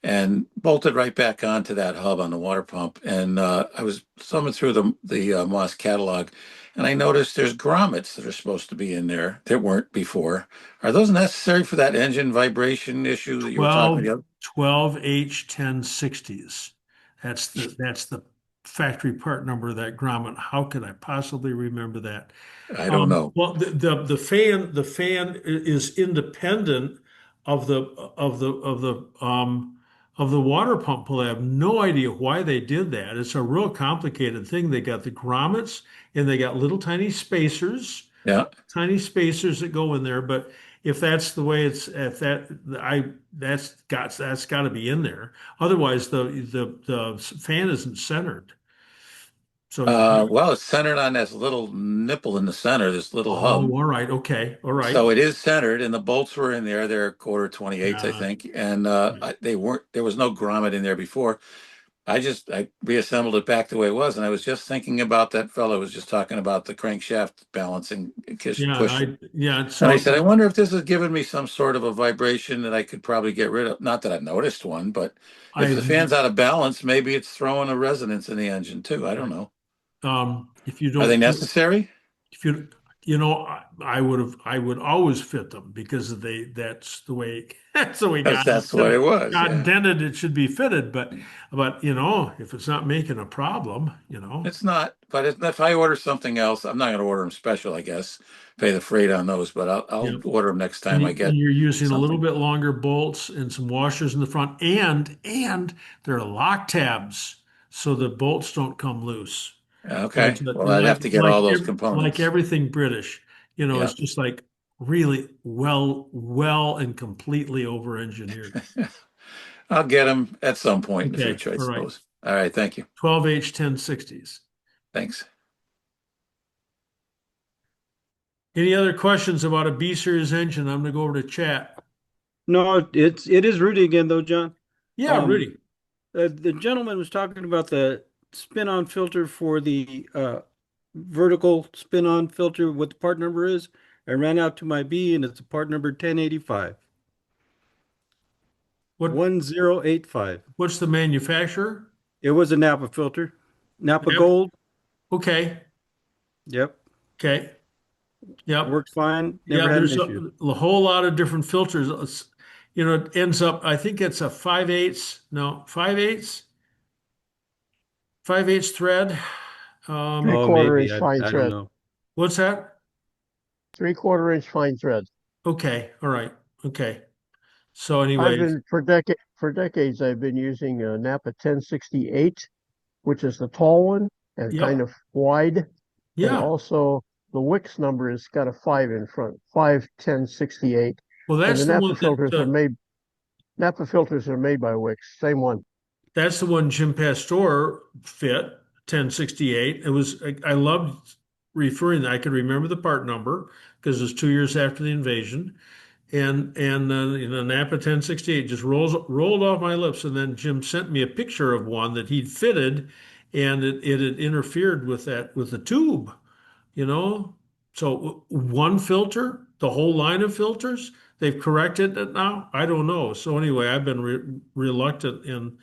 and bolted right back onto that hub on the water pump. And I was thumbing through the Moss catalog, and I noticed there's grommets that are supposed to be in there that weren't before. Are those necessary for that engine vibration issue that you were talking about? 12H1060s. That's the factory part number of that grommet. How could I possibly remember that? I don't know. Well, the fan is independent of the water pump pulley. I have no idea why they did that. It's a real complicated thing. They got the grommets and they got little tiny spacers. Yeah. Tiny spacers that go in there, but if that's the way that's got to be in there. Otherwise, the fan isn't centered. So well, it's centered on this little nipple in the center, this little hub. all right, okay, all right. So it is centered, and the bolts were in there. They're 1/4 28s, I think, and they weren't. There was no grommet in there before. I reassembled it back the way it was, and I was just thinking about that fellow was just talking about the crankshaft balancing push. So And I said, I wonder if this is giving me some sort of a vibration that I could probably get rid of. Not that I've noticed one, but if the fan's out of balance, maybe it's throwing a resonance in the engine too. I don't know. If you don't, Are they necessary? If I would always fit them because that's the way That's the way it was. God intended it should be fitted, but if it's not making a problem, It's not. But if I order something else, I'm not going to order them special, I guess. Pay the freight on those, but I'll order them next time I get. You're using something. a little bit longer bolts and some washers in the front, and there are lock tabs so the bolts don't come loose. Okay. Well, I'd have to get all those components. Like everything British, it's just like really well and completely over-engineered. I'll get them at some point in the future, I all right. suppose. All right. Thank you. 12H1060s. Thanks. Any other questions about a B series engine? I'm going to go over to chat. No, it is Rudy again, though, John. Yeah, Rudy. The gentleman was talking about the spin-on filter for the vertical spin-on filter. What the part number is? I ran out to my B, and it's a part number 1085. 1085. What's the manufacturer? It was a Napa filter. Napa Gold. Okay. Yep. Okay. Yep. Worked fine. Never had an issue. A whole lot of different filters. It ends up, I think it's a 5/8. No, 5/8. 5/8 thread. 3/4 inch fine thread. don't know. What's that? 3/4 inch fine thread. Okay. All right. Okay. So anyway, for decades I've been using a Napa 1068, which is the tall one and kind of wide. Yeah. And also the Wix number has got a 5 in front. 51068. Well, that's and the the Napa one filters are made. Napa filters are made by Wix. Same one. That's the one Jim Pastor fit, 1068. I loved referring that. I could remember the part number because it was 2 years after the invasion. Napa 1068 just rolled off my lips. And then Jim sent me a picture of one that he'd fitted, and it had interfered with the tube, you know. So one filter, the whole line of filters, they've corrected it now. I don't know. So anyway, I've been reluctant in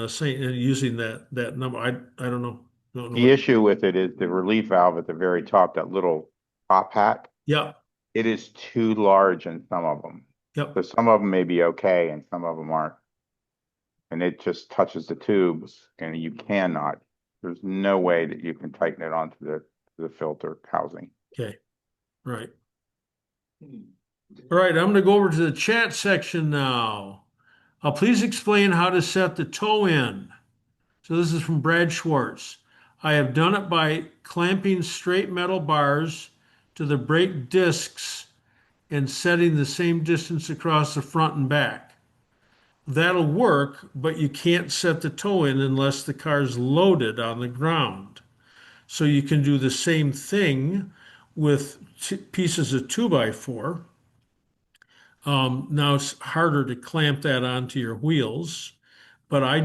saying in using that number. I don't know. Don't know The what. issue with it is the relief valve at the very top, that little top hat. Yeah. It is too large in some of them. Yep. So some of them may be okay and some of them aren't. And it just touches the tubes and you cannot, there's no way that you can tighten it onto the filter housing. Okay. Right. All right. I'm going to go over to the chat section now. Please explain how to set the toe in. So this is from Brad Schwartz. I have done it by clamping straight metal bars to the brake discs and setting the same distance across the front and back. That'll work, but you can't set the toe in unless the car's loaded on the ground. So you can do the same thing with pieces of 2x4. Now it's harder to clamp that onto your wheels, but I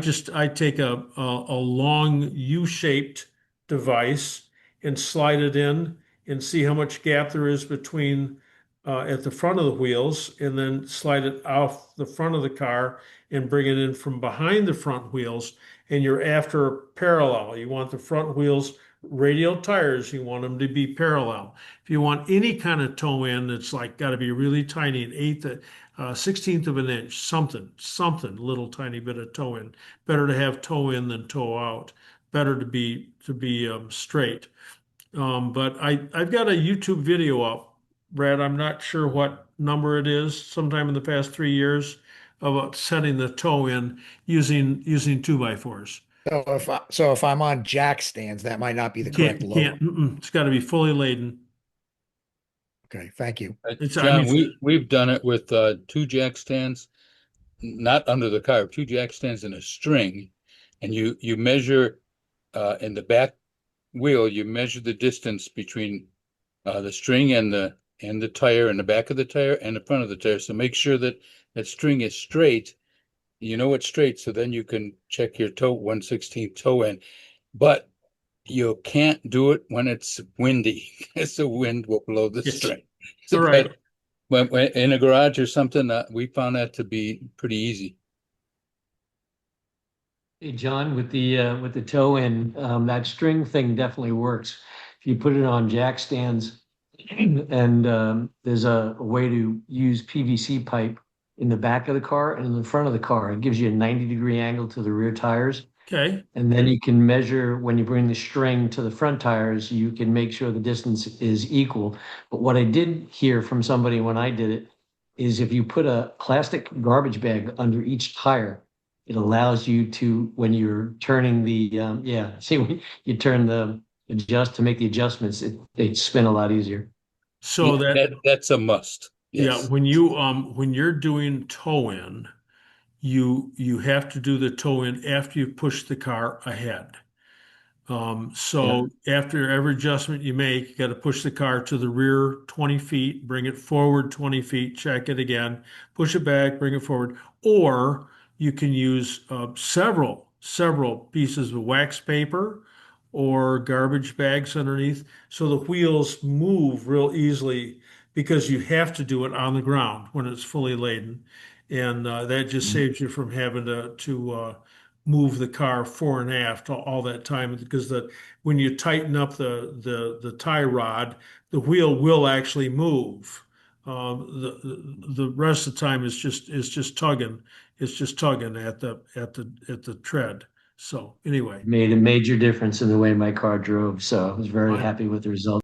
take a long U-shaped device and slide it in and see how much gap there is between at the front of the wheels, and then slide it off the front of the car and bring it in from behind the front wheels. And you're after parallel. You want the front wheels radial tires. You want them to be parallel. If you want any kind of toe in, it's like got to be really tiny, an eighth, 16th of an inch, something, little tiny bit of toe in. Better to have toe in than toe out. Better to be straight. But I've got a YouTube video up, Brad. I'm not sure what number it is. Sometime in the past 3 years, about setting the toe in using 2x4s. So if I'm on jack stands, that might not be the correct You load. can't. It's got to be fully laden. Okay, thank you. John, we've done it with two jack stands, not under the car, two jack stands and a string, and you measure in the back wheel, you measure the distance between the string and the tire, and the back of the tire and the front of the tire. So make sure that that string is straight. You know it's straight, so then you can check your toe 1/16 toe in. But you can't do it when it's windy, because the wind will blow the string. So all right. When in a garage or something, we found that to be pretty easy. Hey, John, with the toe in, that string thing definitely works. If you put it on jack stands, and there's a way to use PVC pipe in the back of the car and in the front of the car. It gives you a 90-degree angle to the rear tires. Okay. And then you can measure when you bring the string to the front tires, you can make sure the distance is equal. But what I did hear from somebody when I did it is if you put a plastic garbage bag under each tire, it allows you to, when you're turning the, when you turn to make the adjustments, they spin a lot easier. So that's a must. Yes. Yeah, when you're doing toe in, you have to do the toe in after you push the car ahead. After every adjustment you make, you got to push the car to the rear 20 feet, bring it forward 20 feet, check it again, push it back, bring it forward. Or you can use several pieces of wax paper or garbage bags underneath, so the wheels move real easily, because you have to do it on the ground when it's fully laden. And that just saves you from having to move the car fore and aft all that time, because when you tighten up the tie rod, the wheel will actually move. The rest of the time is just tugging. It's just tugging at the tread. So anyway, made a major difference in the way my car drove. So I was very happy with the result.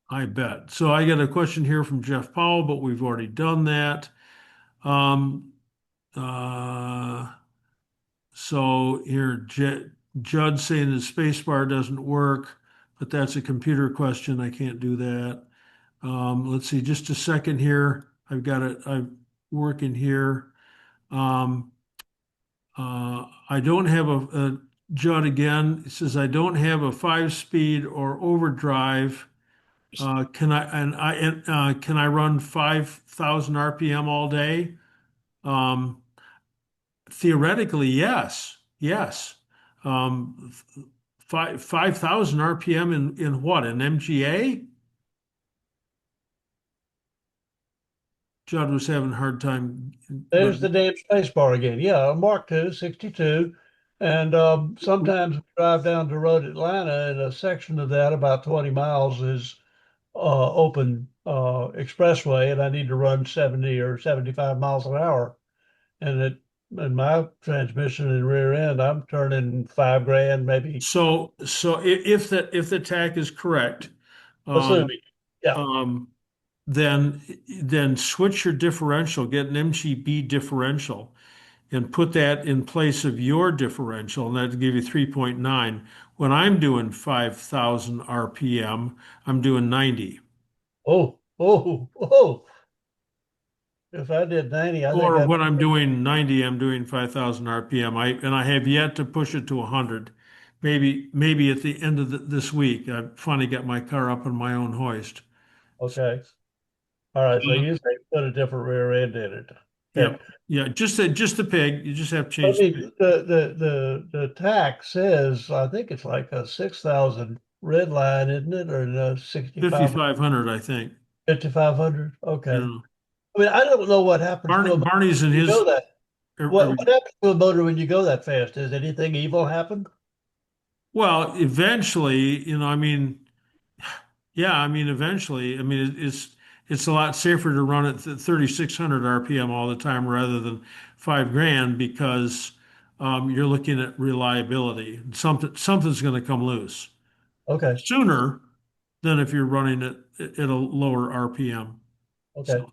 I bet. So I got a question here from Jeff Powell, but we've already done that. So here, Judd saying the space bar doesn't work, but that's a computer question. I can't do that. Let's see, just a second here. I've got it. I'm working here. I don't have Judd again. It says, I don't have a 5-speed or overdrive Can I run 5,000 RPM all day? Um, Theoretically, yes, yes. Um, 5,000 RPM in what? An MGA? Judd was having a hard time. There's the damn space bar again. Yeah, a Mark II, 62. And sometimes we drive down to road Atlanta, and a section of that, about 20 miles, is open expressway, and I need to run 70 or 75 miles an hour. And in my transmission and rear end, I'm turning $5,000, maybe. So if the TAC is correct, Assuming, yeah. Then switch your differential, get an MGB differential, and put that in place of your differential, and that'll give you 3.9. When I'm doing 5,000 RPM, I'm doing 90. Oh. If I did 90, I think Or when I'm doing 90, I'm doing 5,000 RPM. I have yet to push it to 100. Maybe at the end of this week, I finally got my car up on my own hoist. Okay. All right. So you say put a different rear end in it. Yep. Yeah. Just the pig. You just have to I change. mean, the tax says, I think it's like a 6,000 red line, isn't it? Or no, 5,500, I think. 5,500. Okay. You know. I mean, I don't know what happens to a motor Barney's in when you his. go that. What happens to a motor when you go that fast? Does anything evil happen? Well, eventually, I mean, yeah, I mean, eventually, I mean, it's a lot safer to run at 3,600 RPM all the time rather than $5,000 because you're looking at reliability. Something's going to come loose. Okay. Sooner than if you're running it at a lower RPM. Okay. So,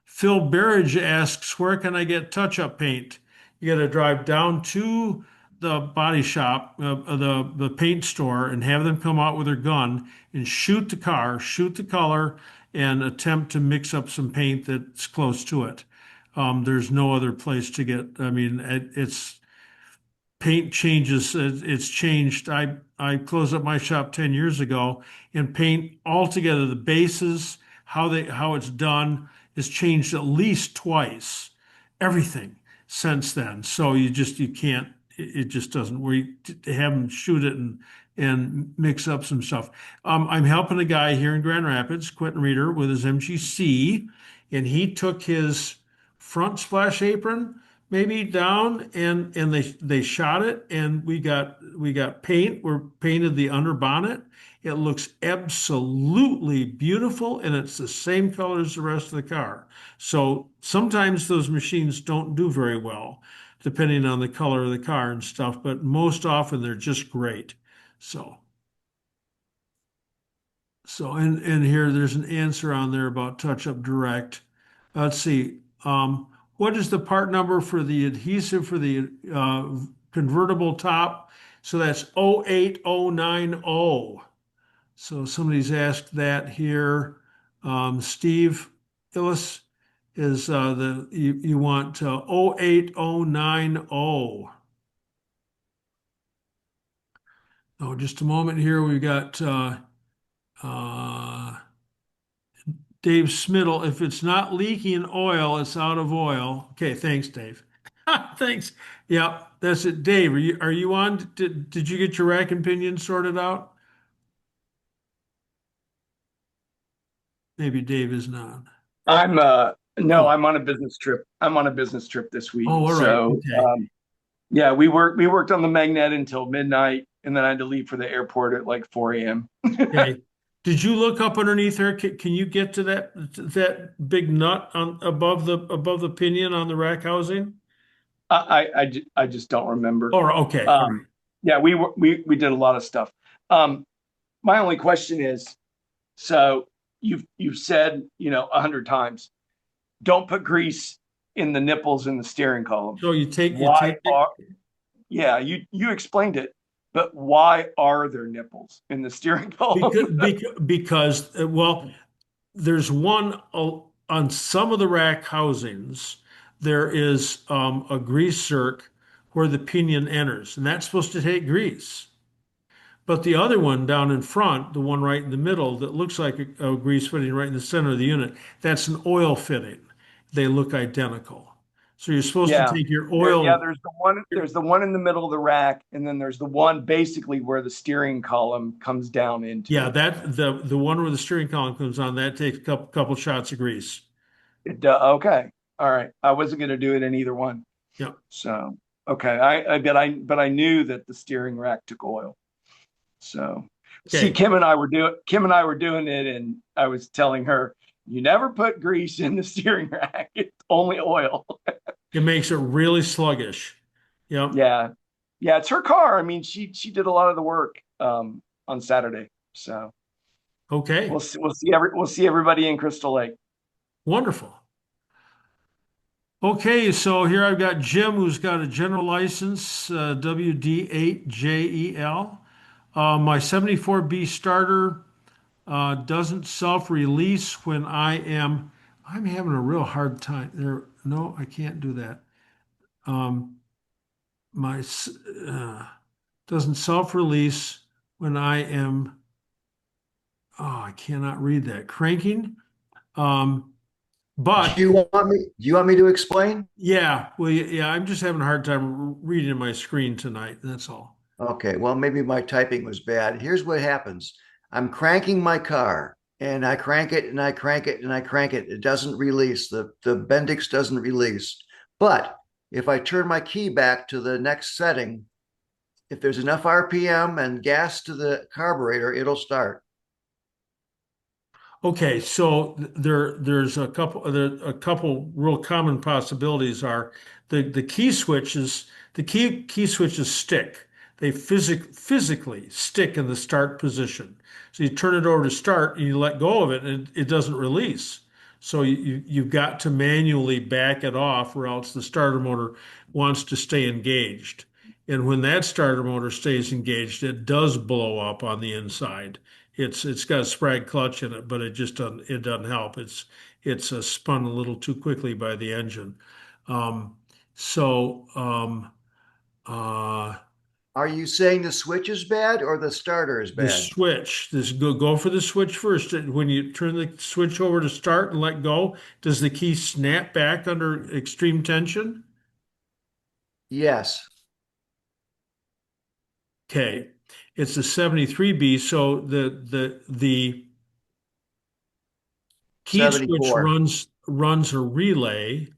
Phil Barrage asks, where can I get touch-up paint? You got to drive down to the body shop, the paint store, and have them come out with their gun and shoot the car, shoot the color, and attempt to mix up some paint that's close to it. There's no other place to get. I mean, it's paint changes. It's changed. I closed up my shop 10 years ago, and paint altogether, the bases, how it's done, has changed at least twice. Everything since then. So you can't. It just doesn't. We have them shoot it and mix up some stuff. I'm helping a guy here in Grand Rapids, Quentin Reeder, with his MGC, and he took his front splash apron maybe down and they shot it, and we got paint. We're painted the under bonnet. It looks absolutely beautiful, and it's the same color as the rest of the car. So sometimes those machines don't do very well depending on the color of the car and stuff, but most often they're just great. And here there's an answer on there about touch up direct. Let's see. What is the part number for the adhesive for the convertible top? So that's 08090. So somebody's asked that here. Steve Illis is you want 08090. Oh, just a moment here. We've got Dave Smittle. If it's not leaking oil, it's out of oil. Okay, thanks, Dave. Thanks. Yeah, that's it. Dave, are you on? Did you get your rack and pinion sorted out? Maybe Dave is not. I'm no, I'm on a business trip. I'm on a business trip this week. Oh, all right. So Okay. yeah, we worked on the Magnette until midnight, and then I had to leave for the airport at like 4 a.m. Okay. Did you look up underneath there? Can you get to that big nut on above the pinion on the rack housing? I just don't remember. Oh, okay. All right. Yeah, we did a lot of stuff. My only question is, so you've said 100 times, don't put grease in the nipples in the steering column. So you take yeah, you explained it, but why are there nipples in the steering column? Because well, there's one on some of the rack housings. There is a grease zerk where the pinion enters, and that's supposed to take grease. But the other one down in front, the one right in the middle that looks like a grease fitting right in the center of the unit, that's an oil fitting. They look identical. So you're supposed to Yeah. take your Yeah, oil. there's the one in the middle of the rack, and then there's the one basically where the steering column comes down into. Yeah, that the one where the steering column comes on, that takes a couple shots of grease. Okay. All right. I wasn't going to do it in either one. Yeah. So, okay. But I knew that the steering rack took oil. So, see, Okay. Kim and I were doing it, and I was telling her, you never put grease in the steering rack. It's only oil. It makes it really sluggish. Yep. Yeah. Yeah, it's her car. I mean, she did a lot of the work on Saturday. So, Okay. we'll see everybody in Crystal Lake. Wonderful. Okay, so here I've got Jim, who's got a general license, WD8JEL. My 74B starter doesn't self-release when I'm having a real hard time there. No, I can't do that. My doesn't self-release when I cannot read that. Cranking. But do you want me to explain? Yeah, well, yeah, I'm just having a hard time reading my screen tonight. That's all. Okay, well, maybe my typing was bad. Here's what happens. I'm cranking my car and I crank it and I crank it and I crank it. It doesn't release. The Bendix doesn't release. But if I turn my key back to the next setting, if there's enough RPM and gas to the carburetor, it'll start. Okay, so there's a couple real common possibilities are the key switches. The key switches stick. They physically stick in the start position. So you turn it over to start and you let go of it and it doesn't release. So you've got to manually back it off or else the starter motor wants to stay engaged. And when that starter motor stays engaged, it does blow up on the inside. It's got a sprag clutch in it, but it doesn't help. It's spun a little too quickly by the engine. Um, so Are you saying the switch is bad or the starter is the bad? switch, go for the switch first. When you turn the switch over to start and let go, does the key snap back under extreme tension? Yes. Okay, it's a 73B, so the key switch 74. runs a relay.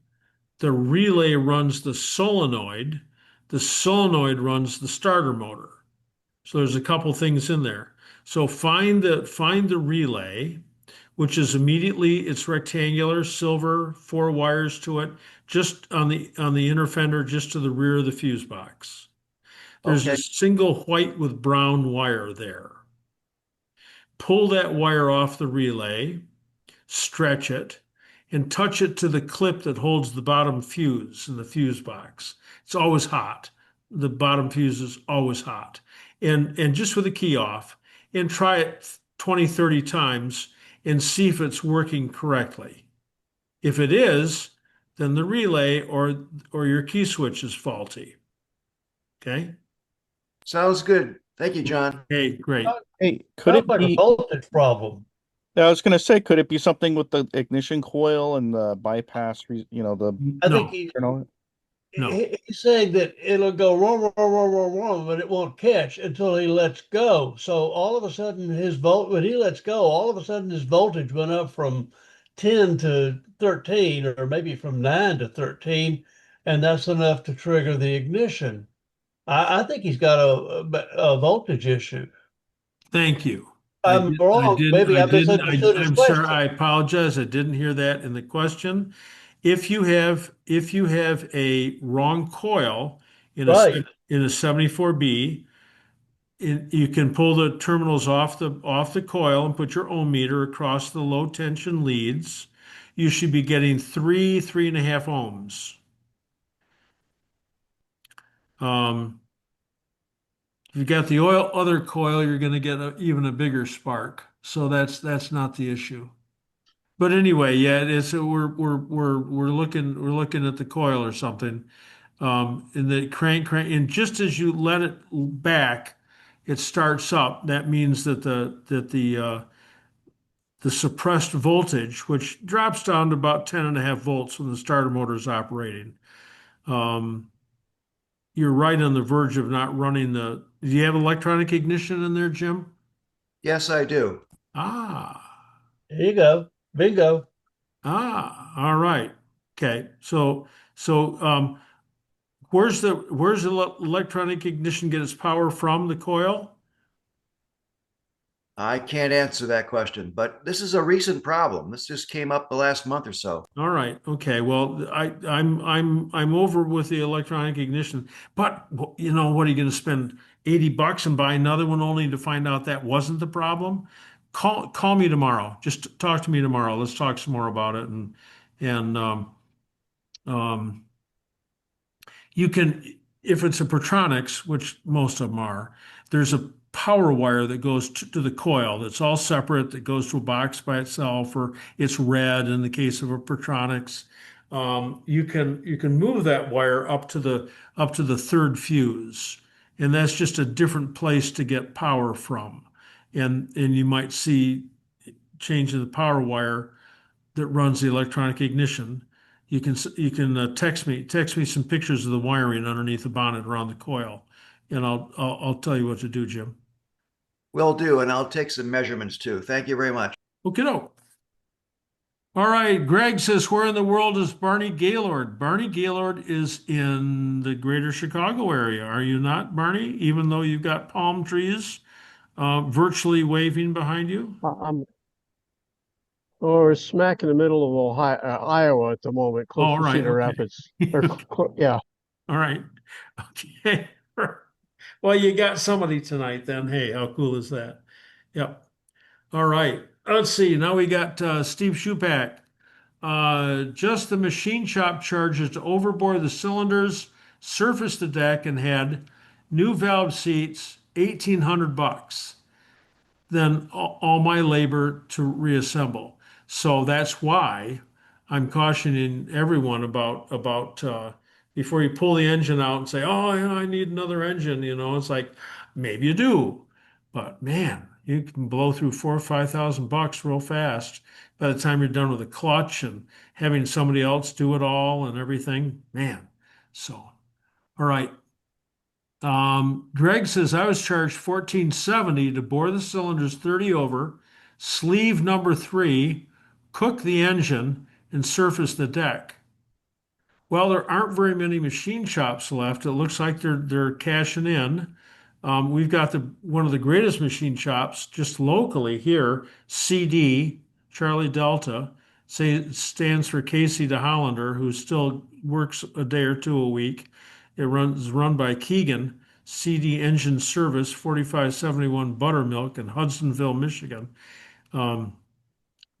The relay runs the solenoid. The solenoid runs the starter motor. So there's a couple things in there. So find the relay, which is it's rectangular, silver, 4 wires to it, just on the inner fender, just to the rear of the fuse box. There's a single white with brown wire there. Pull that wire off the relay, stretch it, and touch it to the clip that holds the bottom fuse in the fuse box. It's always hot. The bottom fuse is always hot. And just with the key off, and try it 20, 30 times and see if it's working correctly. If it is, then the relay or your key switch is faulty. Okay? Sounds good. Thank you, John. Hey, great. Hey, could it be a voltage problem? Yeah, I was going to say, could it be something with the ignition coil and the bypass, I think he's saying that it'll go wrong, but it won't catch until he lets go. So all of a sudden when he lets go, all of a sudden his voltage went up from 10 to 13, or maybe from 9 to 13, and that's enough to trigger the ignition. I think he's got a voltage issue. Thank you. I'm wrong. Maybe I misunderstood his I'm question. sorry. I apologize. I didn't hear that in the question. If you have a wrong coil in a 74B, you can pull the terminals off the coil and put your ohm meter across the low tension leads. You should be getting 3.5 ohms. If you got the other coil, you're going to get even a bigger spark. So that's not the issue. But anyway, yeah, we're looking at the coil or something. And the crank, and just as you let it back, it starts up, that means that the suppressed voltage, which drops down to about 10.5 volts when the starter motor is operating. You're right on the verge of not running the. Do you have electronic ignition in there, Jim? Yes, I do. Ah, There you go. Bingo. all right. Okay. So where's the electronic ignition get its power from? The coil? I can't answer that question, but this is a recent problem. This just came up the last month or so. All right. Okay. Well, I'm over with the electronic ignition, but you know what? Are you going to spend $80 and buy another one only to find out that wasn't the problem? Call me tomorrow. Just talk to me tomorrow. Let's talk some more about it. And um, you can, if it's a Protronics, which most of them are, there's a power wire that goes to the coil that's all separate, that goes to a box by itself, or it's red in the case of a Protronics. You can move that wire up to the third fuse, and that's just a different place to get power from. And you might see changing the power wire that runs the electronic ignition. You can text me some pictures of the wiring underneath the bonnet around the coil, and I'll tell you what to do, Jim. Will do, and I'll take some measurements too. Thank you very much. Okay, no. All right, Greg says, where in the world is Barney Gaylord? Barney Gaylord is in the greater Chicago area. Are you not, Barney? Even though you've got palm trees virtually waving behind you? I'm or smack in the middle of Ohio, Iowa at the moment, close All to right, Cedar okay. Rapids. Yeah. All right. Okay. Well, you got somebody tonight then. Hey, how cool is that? Yep. All right. Let's see. Now we got Steve Shupak. Just the machine shop charges to overbore the cylinders, surface the deck and head, new valve seats, $1,800. Then all my labor to reassemble. So that's why I'm cautioning everyone about before you pull the engine out and say, "Oh, yeah, I need another engine." It's like maybe you do, but man, you can blow through 4,000 or 5,000 bucks real fast by the time you're done with the clutch and having somebody else do it all and everything. Man, so all right. Greg says I was charged $1,470 to bore the cylinders 30 over, sleeve number 3, cook the engine, and surface the deck. Well, there aren't very many machine shops left. It looks like they're cashing in. We've got one of the greatest machine shops just locally here, CD, Charlie Delta, stands for Casey de Hollander, who still works a day or two a week. Is run by Keegan, CD Engine Service, 4571 Buttermilk in Hudsonville, Michigan.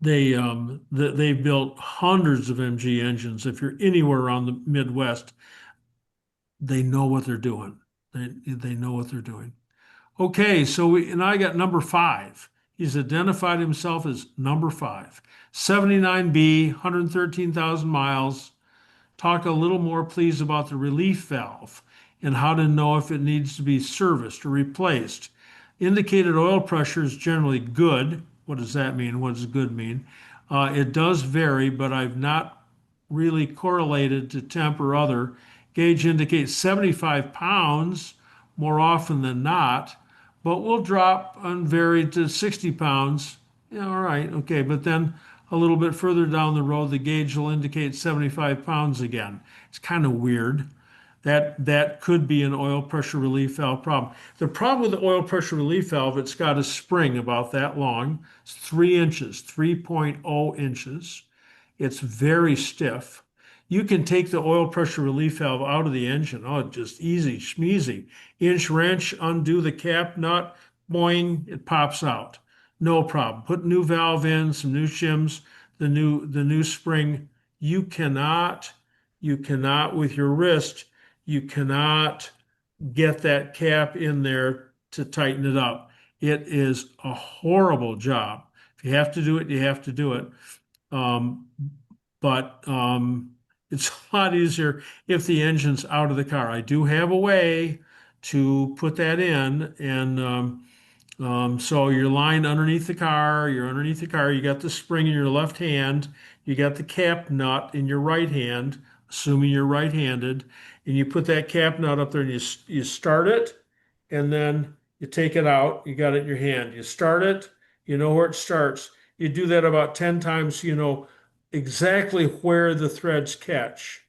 They've built hundreds of MG engines. If you're anywhere around the Midwest, they know what they're doing. They know what they're doing. Okay, so I got number 5. He's identified himself as number 5. 79B, 113,000 miles. Talk a little more, please, about the relief valve and how to know if it needs to be serviced or replaced. Indicated oil pressure is generally good. What does that mean? What does good mean? It does vary, but I've not really correlated to temp or other. Gauge indicates 75 pounds more often than not, but will drop and vary to 60 pounds. Yeah, all right, okay, but then a little bit further down the road, the gauge will indicate 75 pounds again. It's kind of weird. That could be an oil pressure relief valve problem. The problem with the oil pressure relief valve, it's got a spring about that long. It's 3 inches, 3.0 inches. It's very stiff. You can take the oil pressure relief valve out of the engine. Oh, just easy, schmeezy. Inch wrench, undo the cap nut, boing, it pops out. No problem. Put new valve in, some new shims, the new spring. You cannot with your wrist, you cannot get that cap in there to tighten it up. It is a horrible job. If you have to do it, you have to do it. But it's a lot easier if the engine's out of the car. I do have a way to put that in. And so you're lying underneath the car, you got the spring in your left hand, you got the cap nut in your right hand, assuming you're right-handed, and you put that cap nut up there and you start it, and then you take it out, you got it in your hand. You start it, you know where it starts. You do that about 10 times, so you know exactly where the threads catch.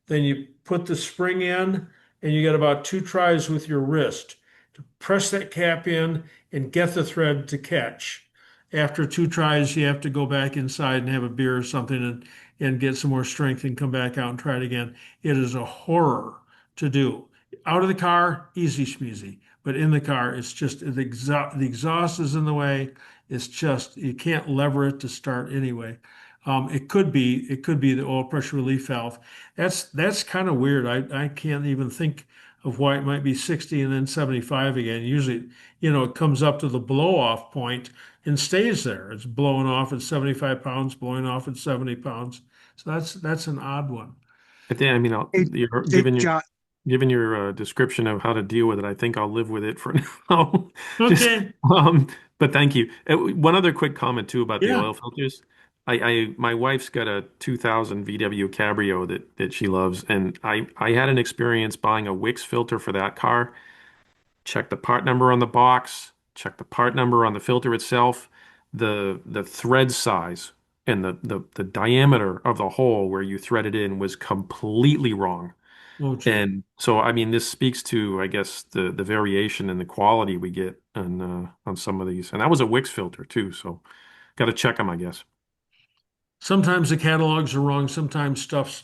Then you put the spring in, and you get about 2 tries with your wrist to press that cap in and get the thread to catch. After 2 tries, you have to go back inside and have a beer or something and get some more strength and come back out and try it again. It is a horror to do. Out of the car, easy schmeezy. But in the car, it's just the exhaust is in the way. It's just you can't lever it to start anyway. It could be the oil pressure relief valve. That's kind of weird. I can't even think of why it might be 60 and then 75 again. Usually, it comes up to the blow off point and stays there. It's blowing off at 75 pounds, blowing off at 70 pounds. So that's an odd one. I think, I mean, given your description of how to deal with it, I think I'll live with it for now. Okay. But thank you. One other quick comment too about the Yeah. oil filters. My wife's got a 2000 VW Cabrio that she loves, and I had an experience buying a Wix filter for that car. Check the part number on the box, check the part number on the filter itself, the thread size and the diameter of the hole where you thread it in was completely wrong. Oh, gee. And so, I mean, this speaks to, I guess, the variation in the quality we get on some of these. And that was a Wix filter too, so got to check them, I guess. Sometimes the catalogs are wrong. Sometimes stuff's,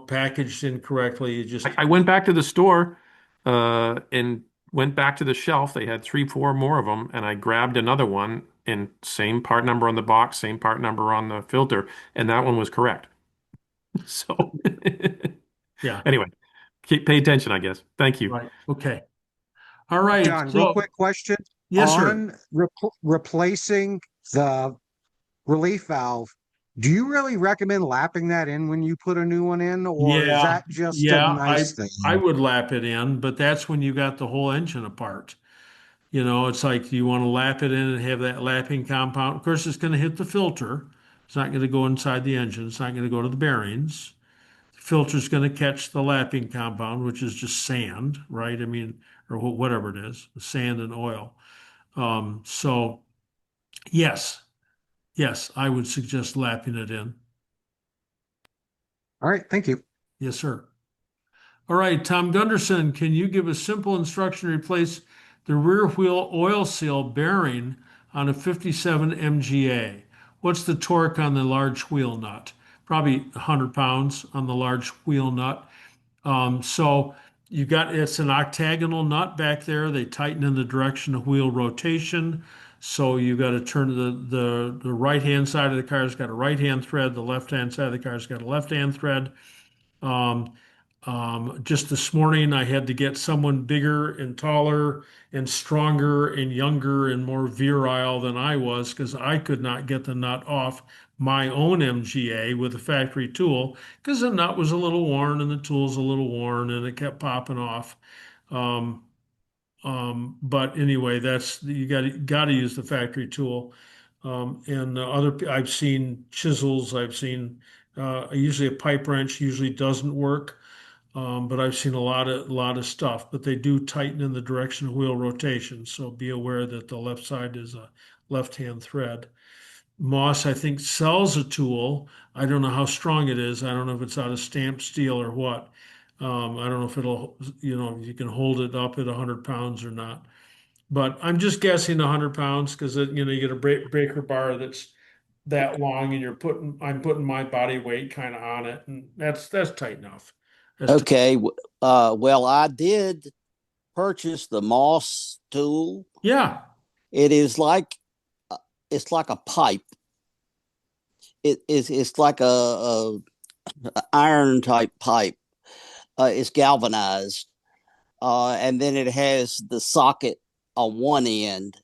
packaged incorrectly. You just I went back to the store and went back to the shelf. They had 3, 4 more of them, and I grabbed another one and same part number on the box, same part number on the filter, and that one was correct. So yeah. Anyway, pay attention, I guess. Thank you. Right. Okay. All right. John, real quick question. Yes, sir. On replacing the relief valve, do you really recommend lapping that in when you put a new one in, or is that just a nice thing? I would lap it in, but that's when you got the whole engine apart. It's like you want to lap it in and have that lapping compound. Of course, it's going to hit the filter. It's not going to go inside the engine. It's not going to go to the bearings. The filter's going to catch the lapping compound, which is just sand, right? I mean, or whatever it is, sand and oil. So, yes, I would suggest lapping it in. All right, thank you. Yes, sir. All right, Tom Gunderson, can you give a simple instruction to replace the rear wheel oil seal bearing on a 57 MGA? What's the torque on the large wheel nut? Probably 100 pounds on the large wheel nut. So it's an octagonal nut back there. They tighten in the direction of wheel rotation. So you got to turn the right hand side of the car's got a right hand thread. The left hand side of the car's got a left hand thread. Just this morning, I had to get someone bigger and taller and stronger and younger and more virile than I was because I could not get the nut off my own MGA with a factory tool because the nut was a little worn and the tool's a little worn and it kept popping off. But anyway, you got to use the factory tool. I've seen chisels. I've seen usually a pipe wrench usually doesn't work. But I've seen a lot of stuff, but they do tighten in the direction of wheel rotation. So be aware that the left side is a left-hand thread. Moss, I think, sells a tool. I don't know how strong it is. I don't know if it's out of stamped steel or what. I don't know if if you can hold it up at 100 pounds or not. But I'm just guessing 100 pounds because you get a breaker bar that's that long, and I'm putting my body weight kind of on it, and that's tight enough. Okay. Well, I did purchase the Moss tool. Yeah. It is it's like a pipe. It's like a iron type pipe. It's galvanized. And then it has the socket on one end,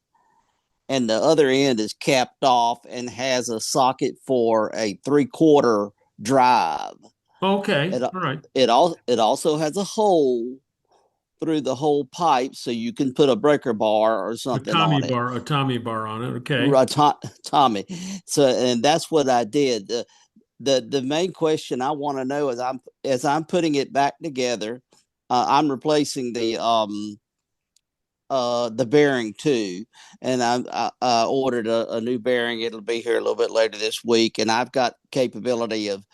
and the other end is capped off and has a socket for a 3/4 drive. Okay. All right. It also has a hole through the whole pipe so you can put a breaker bar or something on it. A Tommy bar on it. Okay. Tommy. So, and that's what I did. The main question I want to know is as I'm putting it back together, I'm replacing the bearing too, and I ordered a new bearing. It'll be here a little bit later this week, and I've got capability of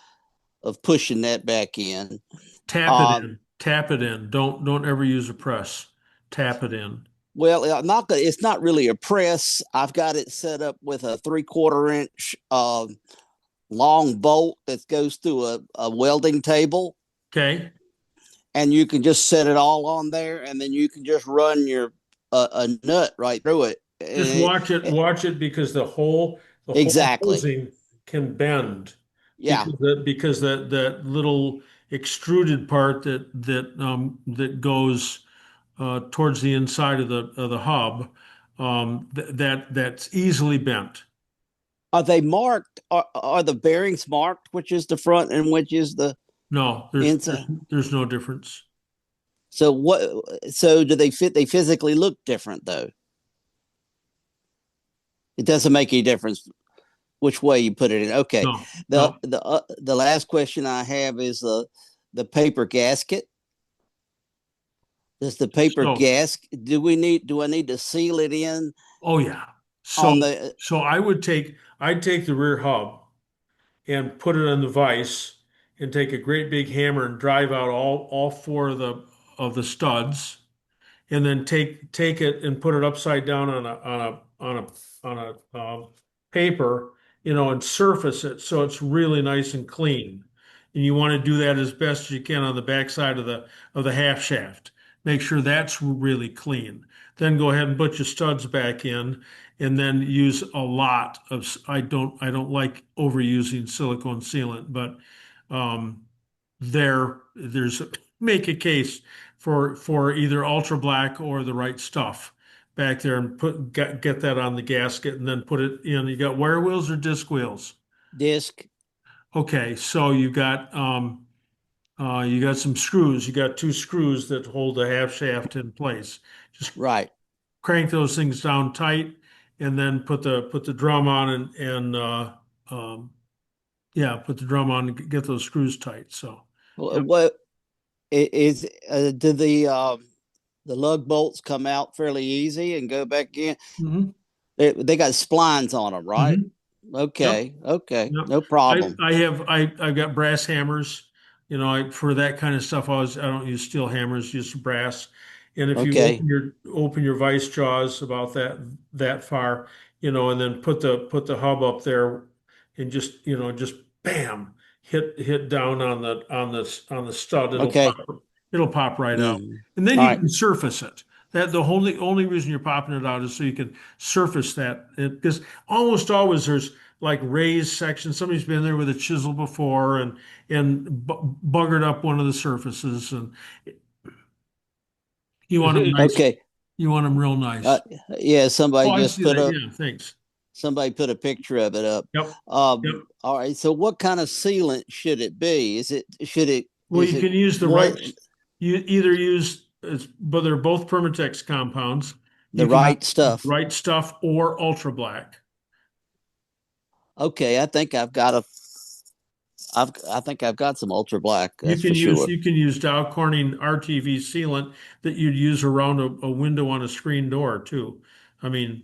pushing that back in. Tap it in. Don't ever use a press. Tap it in. Well, it's not really a press. I've got it set up with a 3/4 inch long bolt that goes through a welding table. Okay. And you can just set it all on there, and then you can just run your a nut right through it. Just watch it because the whole hosing can bend. Yeah. Because that little extruded part that goes towards the inside of the hub, that's easily bent. Are they marked? Are the bearings marked? Which is the front and which is the No, there's no difference. So so do they fit? They physically look different though. It doesn't make any difference which way you put it in. Okay. The last question I have is the paper gasket. Does the paper gasket, do I need to seal it in? Oh yeah. So I'd take the rear hub and put it on the vise and take a great big hammer and drive out all four of the studs, and then take it and put it upside down on a paper, and surface it so it's really nice and clean. And you want to do that as best as you can on the backside of the half shaft. Make sure that's really clean. Then go ahead and put your studs back in, and then use a lot of. I don't like overusing silicone sealant, but there's make a case for either ultra black or the right stuff back there, and get that on the gasket, and then put it in. You got wire wheels or disc wheels? Disc. Okay, so you got some screws. You got 2 screws that hold the half shaft in place. Just crank those things down tight, and then put the drum on put the drum on and get those screws tight. So what is do the lug bolts come out fairly easy and go back in? Mm-hmm. They got splines on them, right? Mm-hmm. Okay. Yep. Okay. Yep. No problem. I've got brass hammers. For that kind of stuff, I don't use steel hammers, use brass. And if you open your vise jaws about that far, and then put the hub up there, and just bam, hit down on the stud. It'll pop right out, and then you can surface it. That the only reason you're popping it out is so you can surface that, because almost always there's like raised sections. Somebody's been there with a chisel before and buggered up one of the surfaces, and you want them nice. You want them real nice. Yeah, somebody just put up. Yeah, thanks. Somebody put a picture of it up. Yep. All right. So, what kind of sealant should it be? Well, you can use the right. You either use, but they're both Permatex compounds. The right stuff. Right stuff or ultra black. Okay, I think I've got some ultra black. You can use Dow Corning RTV sealant that you'd use around a window on a screen door too. I mean,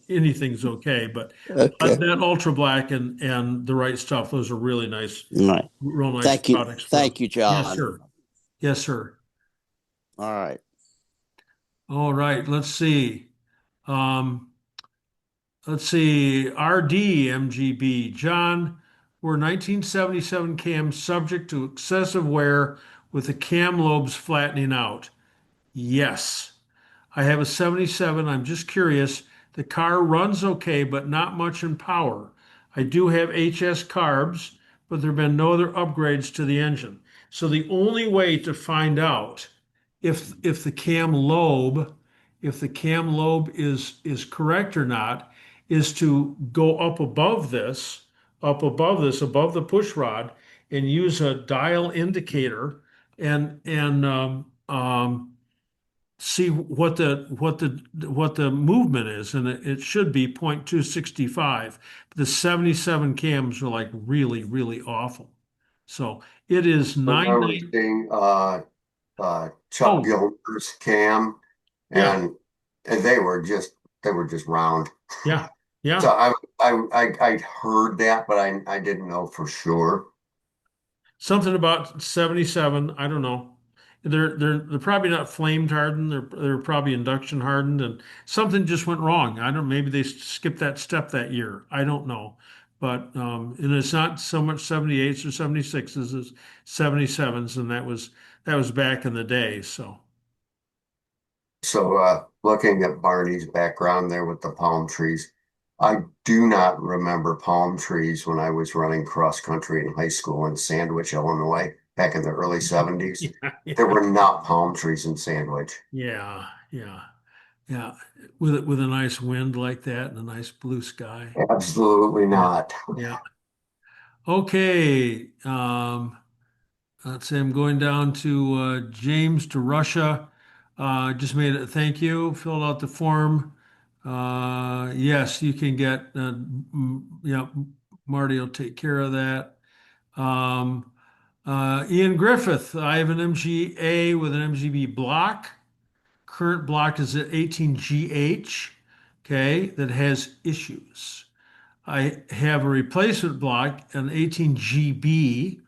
anything's okay, but that ultra black and the right stuff, those are really nice, real nice products. Thank you, John. Yes, sir. Yes, sir. All right. All right. Let's see. RD MGB. John, were 1977 cams subject to excessive wear with the cam lobes flattening out? Yes. I have a 77. I'm just curious. The car runs okay, but not much in power. I do have HS carbs, but there have been no other upgrades to the engine. So the only way to find out if the cam lobe is correct or not is to go up above the push rod, and use a dial indicator and see what the movement is, and it should be 0.265. The 77 cams are like really, really awful. So it is I remember 990. seeing Chuck Oh, Gilmer's cam, yeah, and they were just round. yeah, So yeah. I heard that, but I didn't know for sure. Something about 77. I don't know. They're probably not flamed hardened. They're probably induction hardened, and something just went wrong. I don't. Maybe they skipped that step that year. I don't know. But and it's not so much 78s or 76s as 77s, and that was back in the day. So So looking at Barney's background there with the palm trees, I do not remember palm trees when I was running cross country in high school in Sandwich, Illinois, back in the early 70s. yeah, There yeah, were not palm trees in Sandwich. yeah, yeah, yeah. With a nice wind like that and a nice blue sky. Absolutely Yeah, not. yeah. Okay. Let's see, I'm going down to James to Russia. Just made it. Thank you. Filled out the form. Yes, you can get. Yeah, Marty will take care of that. Um, Ian Griffith. I have an MGA with an MGB block. Current block is at 18GH. Okay, that has issues. I have a replacement block, an 18GB.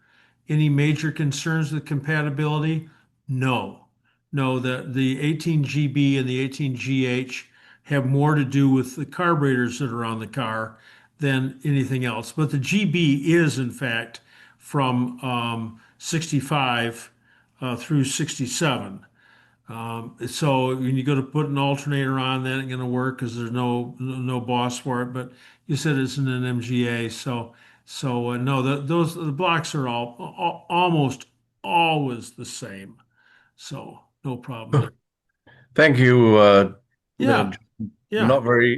Any major concerns with compatibility? No. No, the 18GB and the 18GH have more to do with the carburetors that are on the car than anything else. But the GB is, in fact, from 65 through 67. So when you go to put an alternator on, that ain't going to work because there's no boss for it. But you said it's in an MGA, so no, the blocks are almost always the same. So no problem there. Thank you. Yeah, yeah.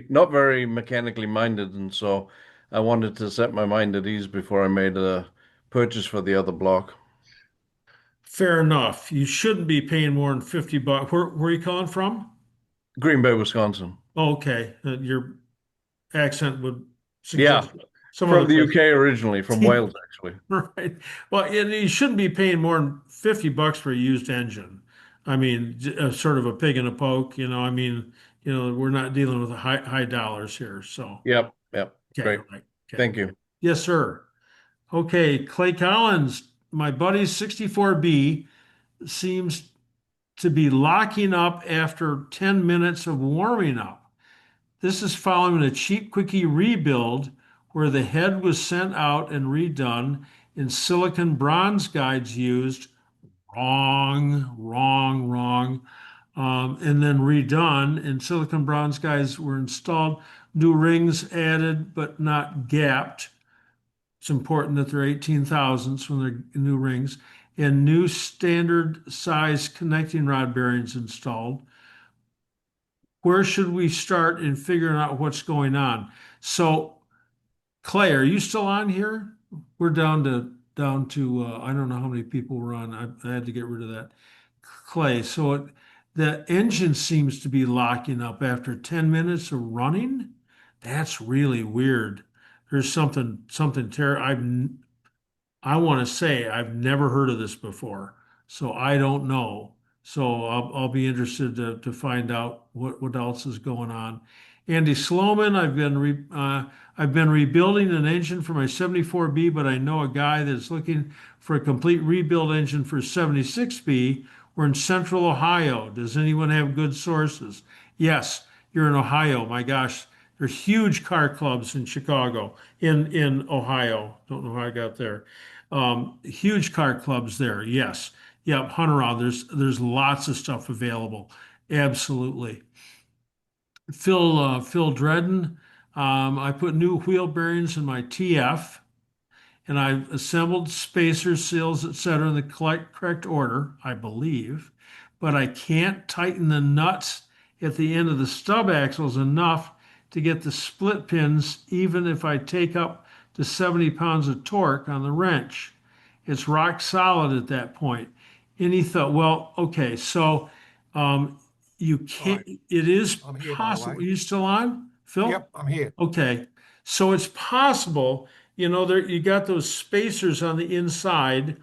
Not very mechanically minded, and so I wanted to set my mind at ease before I made a purchase for the other block. Fair enough. You shouldn't be paying more than $50. Where are you calling from? Green Bay, Wisconsin. Okay, your accent would Yeah, suggest some from other the place. UK originally, from Wales actually. Right. Well, and you shouldn't be paying more than $50 for a used engine. I mean, sort of a pig in a poke, I mean, we're not dealing with high dollars here. So, Yep, yep. okay, Great. right. Okay. Thank you. Yes, sir. Okay, Clay Collins, my buddy's 64B seems to be locking up after 10 minutes of warming up. This is following a cheap quickie rebuild where the head was sent out and redone and silicon bronze guides used. Wrong, wrong, wrong. And then redone, and silicon bronze guides were installed. New rings added, but not gapped. It's important that they're 18 thousandths when they're new rings. And new standard size connecting rod bearings installed. Where should we start in figuring out what's going on? So, Clay, are you still on here? We're down to I don't know how many people were on. I had to get rid of that. Clay, so the engine seems to be locking up after 10 minutes of running. That's really weird. There's something terrible. I want to say I've never heard of this before, so I don't know. So I'll be interested to find out what else is going on. Andy Sloman, I've been rebuilding an engine for my 74B, but I know a guy that's looking for a complete rebuild engine for 76B. We're in Central Ohio. Does anyone have good sources? Yes, you're in Ohio. My gosh, there's huge car clubs in Chicago, in Ohio. Don't know how I got there. Huge car clubs there. Yes. Yep. Hunt around. There's lots of stuff available. Absolutely. Phil Dredden. I put new wheel bearings in my TF, and I've assembled spacers, seals, etc. in the correct order, I believe, but I can't tighten the nuts at the end of the stub axles enough to get the split pins, even if I take up to 70 pounds of torque on the wrench. It's rock solid at that point. Any thought? Well, okay, so you can't, it is I'm here, by the possible. way. Are you still on, Phil? Yep, I'm here. Okay, so it's possible, there you got those spacers on the inside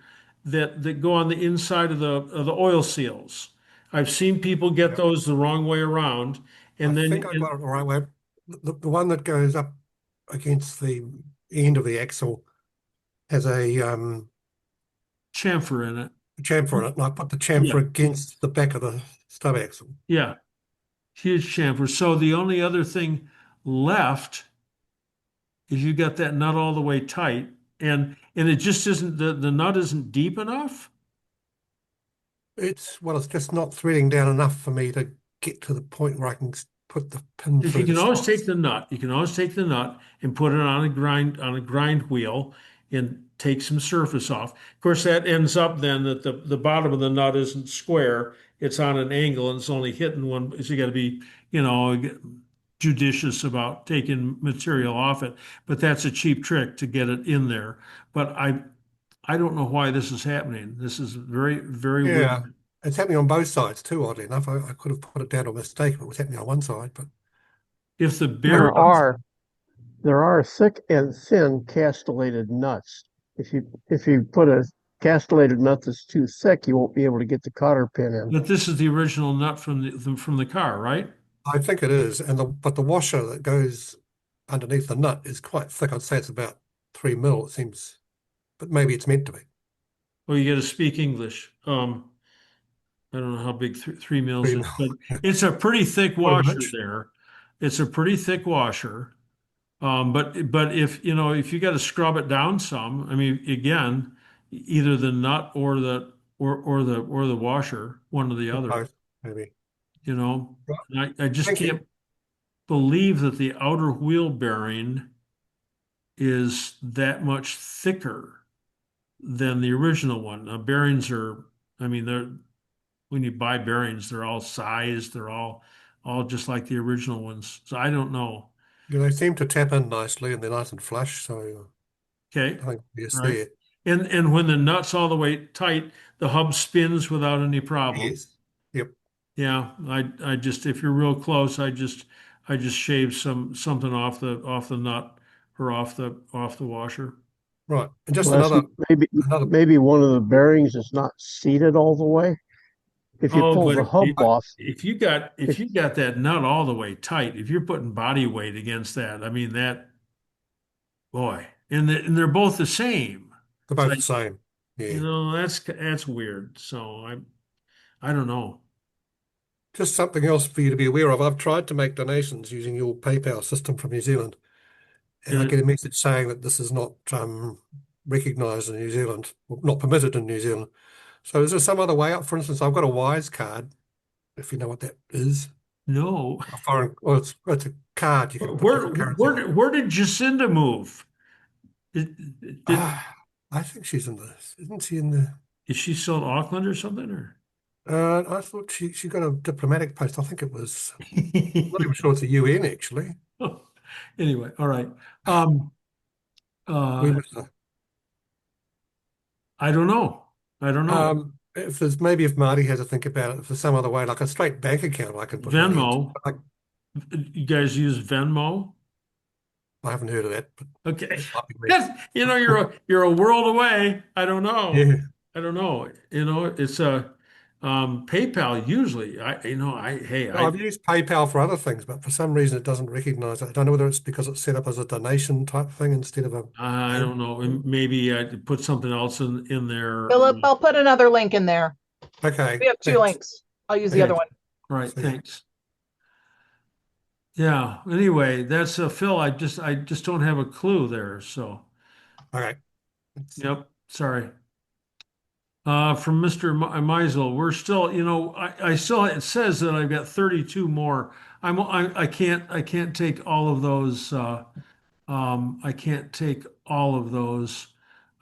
that go on the inside of the oil seals. I've seen people get Yep. those the wrong way around, I and then think I got it the right way. The one that goes up against the end of the axle has a chamfer in it. chamfer in it, and I put the Yeah, chamfer against the back of the stub axle. yeah, huge chamfer. So the only other thing left is you got that nut all the way tight, and it just isn't the nut isn't deep enough. It's just not threading down enough for me to get to the point where I can put the pin If through you the can always slots. take the nut, you can always take the nut and put it on a grind wheel and take some surface off. Of course, that ends up then that the bottom of the nut isn't square; it's on an angle and it's only hitting one. So you got to be, judicious about taking material off it. But that's a cheap trick to get it in there. But I don't know why this is happening. This is very, very Yeah, weird. it's happening on both sides too, oddly enough. I could have put it down on mistake if it was happening on one side, but If the There bearings, are there are thick and thin castellated nuts. If you put a castellated nut that's too thick, you won't be able to get the cotter pin in. but this is the original nut from the car, right? I think it is. But the washer that goes underneath the nut is quite thick. I'd say it's about 3 mil, it seems, but maybe it's meant to be. Well, you got to speak English. I don't know how big 3 mils Three is, mil. but it's a pretty thick Not washer much. there. It's a pretty thick washer. But if you got to scrub it down some, I mean, again, either the nut or the washer, one or the other, Both, maybe. you know. Right. And I just Thank you. can't believe that the outer wheel bearing is that much thicker than the original one. Now, bearings are, I mean, when you buy bearings, they're all sized, they're all just like the original ones. So I don't know. Yeah, they seem to tap in nicely and they're nice and flush, so Okay. I think yes, Right. there. And when the nut's all the way tight, the hub spins without any problem. Yes. Yep. Yeah, I just if you're real close, I just shave something off the nut or off the washer. Right. And just Well, maybe one of the bearings is not seated all the way. If you Oh, pull but the hub off, if you got that nut all the way tight, if you're putting body weight against that, I mean that boy, and they're both the same. They're It's both like, the same. Yeah. that's weird. So I don't know. Just something else for you to be aware of. I've tried to make donations using your PayPal system from New Zealand, and I And get a message saying that this is not recognised in New Zealand, or not permitted in New Zealand. So is there some other way up? For instance, I've got a Wise card, if you know what that is. No. A foreign, well, it's a card you can put Where different currency where on. did where did Jacinda move? I think she's in isn't she in the? Is she still in Auckland or something? Or I thought she got a diplomatic post. I think it was. I'm not even sure it's the UN actually. anyway, all right. Um, We uh, must. I don't know. I don't know. If Marty has to think about it, if there's some other way, like a straight bank account, I can put money into. Venmo. You guys use Venmo? I haven't heard of that, but Okay. You're a world away. I don't know. yeah. I don't know. It's a PayPal usually. I've used PayPal for other things, but for some reason it doesn't recognize it. I don't know whether it's because it's set up as a donation type thing instead of a. I don't know. Maybe I put something else in there. Philip, I'll put another link in there. Okay. We have two links. I'll use the other one. Right. Thanks. Yeah. Anyway, that's Phil. I just don't have a clue there. So. All right. Yep. Sorry. From Mr. Meisel, we're still, I still, it says that I've got 32 more. I can't take all of those. I can't take all of those.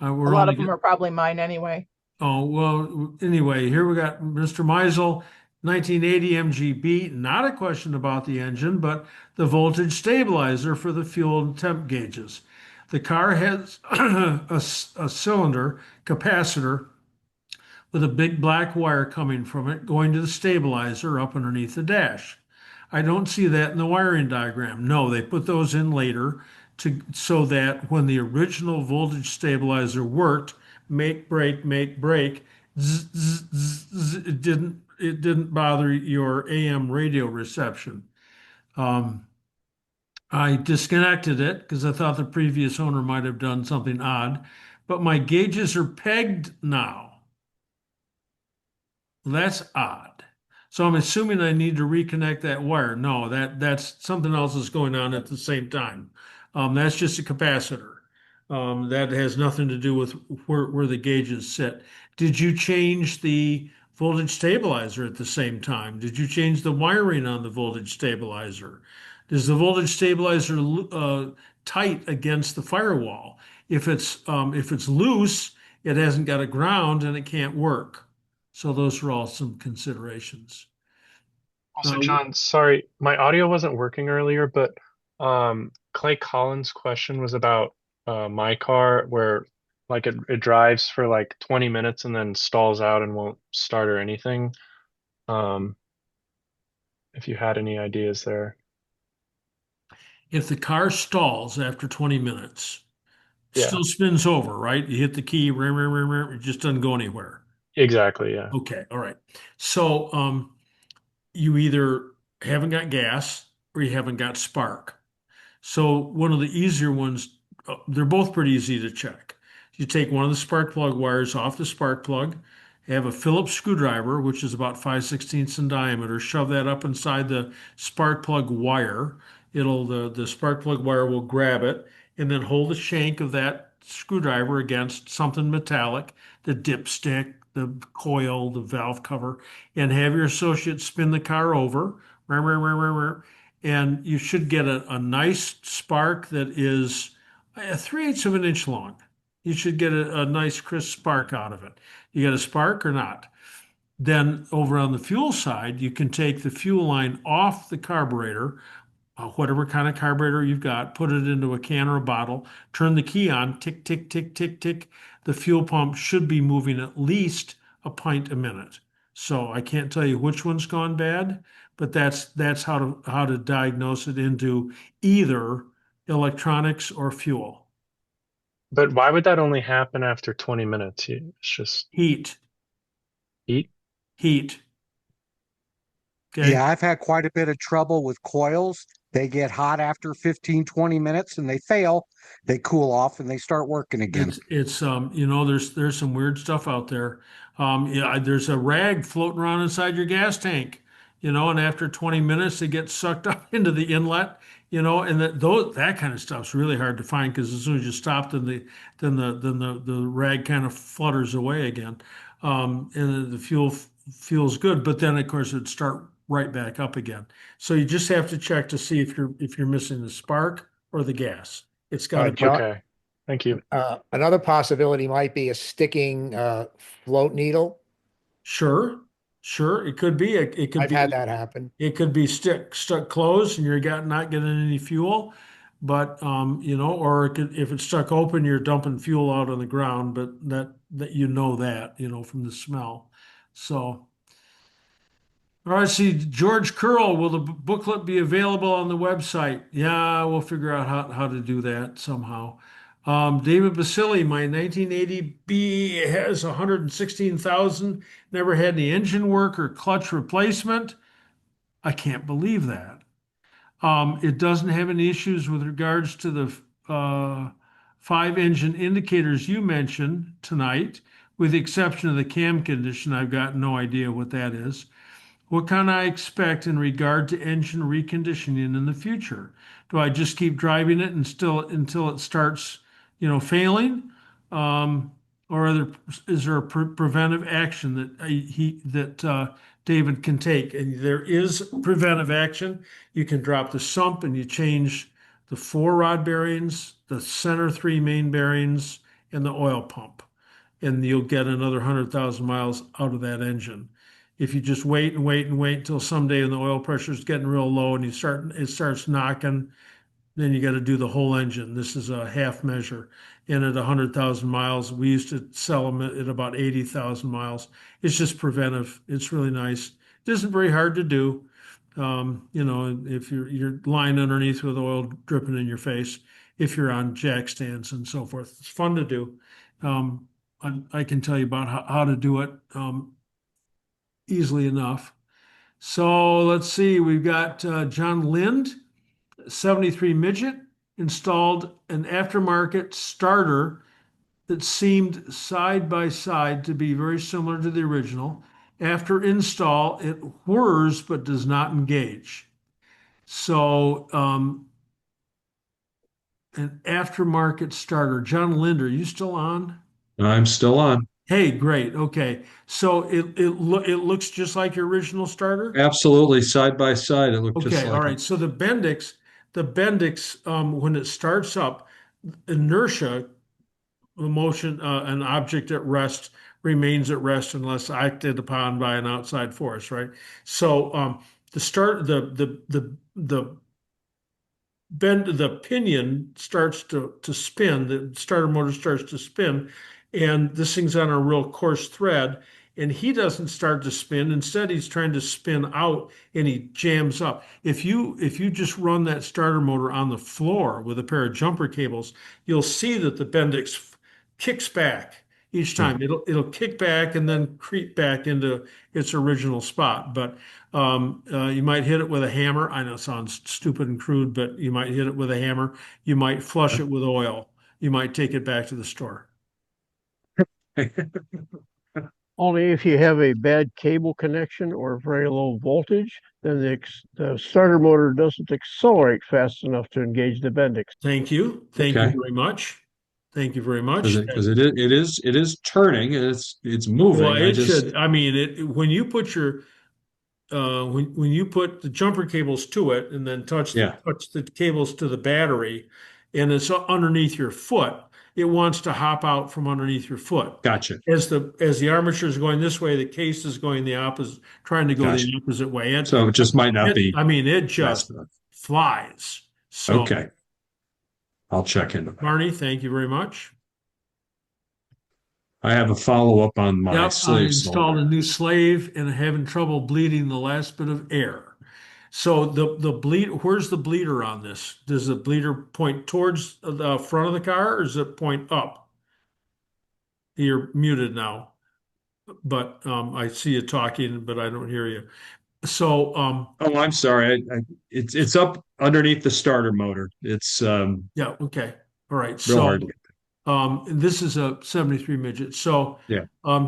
A lot of them are probably mine anyway. Oh, well, anyway, here we got Mr. Meisel, 1980 MGB, not a question about the engine, but the voltage stabilizer for the fuel and temp gauges. The car has a cylinder capacitor with a big black wire coming from it going to the stabilizer up underneath the dash. I don't see that in the wiring diagram. No, they put those in later so that when the original voltage stabilizer worked, make break, it didn't bother your AM radio reception. I disconnected it because I thought the previous owner might have done something odd, but my gauges are pegged now. That's odd. So I'm assuming I need to reconnect that wire. No, that's something else is going on at the same time. That's just a capacitor. That has nothing to do with where the gauges sit. Did you change the voltage stabilizer at the same time? Did you change the wiring on the voltage stabilizer? Is the voltage stabilizer tight against the firewall? If it's loose, it hasn't got a ground and it can't work. So those are all some considerations. Also, John, sorry, my audio wasn't working earlier, but Clay Collins' question was about my car, where like it drives for like 20 minutes and then stalls out and won't start or anything. If you had any ideas there. If the car stalls after 20 minutes, Yeah. still spins over, right? You hit the key, it just doesn't go anywhere. Exactly, yeah. Okay, all right. So you either haven't got gas or you haven't got spark. So one of the easier ones, they're both pretty easy to check. You take one of the spark plug wires off the spark plug, have a Phillips screwdriver, which is about 5/16 in diameter, shove that up inside the spark plug wire. The spark plug wire will grab it, and then hold the shank of that screwdriver against something metallic, the dipstick, the coil, the valve cover, and have your associate spin the car over, and you should get a nice spark that is 3/8 of an inch long. You should get a nice crisp spark out of it. You got a spark or not? Then over on the fuel side, you can take the fuel line off the carburetor, whatever kind of carburetor you've got, put it into a can or a bottle, turn the key on, tick, tick, tick, tick, tick. The fuel pump should be moving at least a pint a minute. So I can't tell you which one's gone bad, but that's how to diagnose it into either electronics or fuel. But why would that only happen after 20 minutes? It's just heat. Heat? Heat. Okay. Yeah, I've had quite a bit of trouble with coils. They get hot after 15, 20 minutes and they fail. They cool off and they start working again. It's there's some weird stuff out there. Yeah, there's a rag floating around inside your gas tank, and after 20 minutes it gets sucked up into the inlet, and that kind of stuff's really hard to find because as soon as you stop, then the rag kind of flutters away again, and the fuel feels good, but then of course it'd start right back up again. So you just have to check to see if you're missing the spark or the gas. It's got to be okay. Thank you. Another possibility might be a sticking float needle. Sure. It could be. I've had that happen. It could be stuck closed, and you're not getting any fuel. But or if it's stuck open, you're dumping fuel out on the ground. But that from the smell. So. All right, see, George Curl, will the booklet be available on the website? Yeah, we'll figure out how to do that somehow. David Basili, my 1980B has 116,000, never had any engine work or clutch replacement. I can't believe that. It doesn't have any issues with regards to the 5 engine indicators you mentioned tonight, with the exception of the cam condition. I've got no idea what that is. What can I expect in regard to engine reconditioning in the future? Do I just keep driving it until it starts, failing? Or is there a preventive action that David can take? And there is preventive action. You can drop the sump and you change the 4 rod bearings, the center 3 main bearings, and the oil pump, and you'll get another 100,000 miles out of that engine. If you just wait until someday when the oil pressure is getting real low and it starts knocking, Then you got to do the whole engine. This is a half measure. And at 100,000 miles, we used to sell them at about 80,000 miles. It's just preventive. It's really nice. It isn't very hard to do. You know, if you're lying underneath with oil dripping in your face, if you're on jack stands and so forth, it's fun to do. I can tell you about how to do it easily enough. So let's see, we've got John Lind, 73 midget, installed an aftermarket starter that seemed side by side to be very similar to the original. After install, it whirs but does not engage. So, an aftermarket starter. John Linder, are you still on? I'm still on. Hey, great. Okay. So it looks just like your original starter? Absolutely, side by side, it looked just Okay, like all right. So the Bendix, when it starts up, inertia, motion, an object at rest remains at rest unless acted upon by an outside force, right? So the pinion starts to spin, the starter motor starts to spin, and this thing's on a real coarse thread, and he doesn't start to spin. Instead, he's trying to spin out and he jams up. If you just run that starter motor on the floor with a pair of jumper cables, you'll see that the Bendix kicks back each time. It'll kick back and then creep back into its original spot. But you might hit it with a hammer. I know it sounds stupid and crude, but you might hit it with a hammer. You might flush it with oil. You might take it back to the store. Only if you have a bad cable connection or very low voltage, then the starter motor doesn't accelerate fast enough to engage the Bendix. Thank you. Thank you very much. Thank you very much. Because it is turning, it's moving. Well, it should. I mean, when you put your when you put the jumper cables to it and then touch the cables to the battery, and it's underneath your foot, it wants to hop out from underneath your foot. Gotcha. As the armature is going this way, the case is going the opposite, trying to go the opposite way. So it just might not be. I mean, it just flies. So, okay. I'll check into that. Barney, thank you very much. I have a follow-up on my I slave installed a new slave and having trouble bleeding the last bit of air. So the bleed, where's the bleeder on this? Does the bleeder point towards the front of the car or does it point up? You're muted now, but I see you talking, but I don't hear you. So oh, I'm sorry. It's up underneath the starter motor. It's yeah, okay. All right. Real So hard to get. This is a 73 midget. So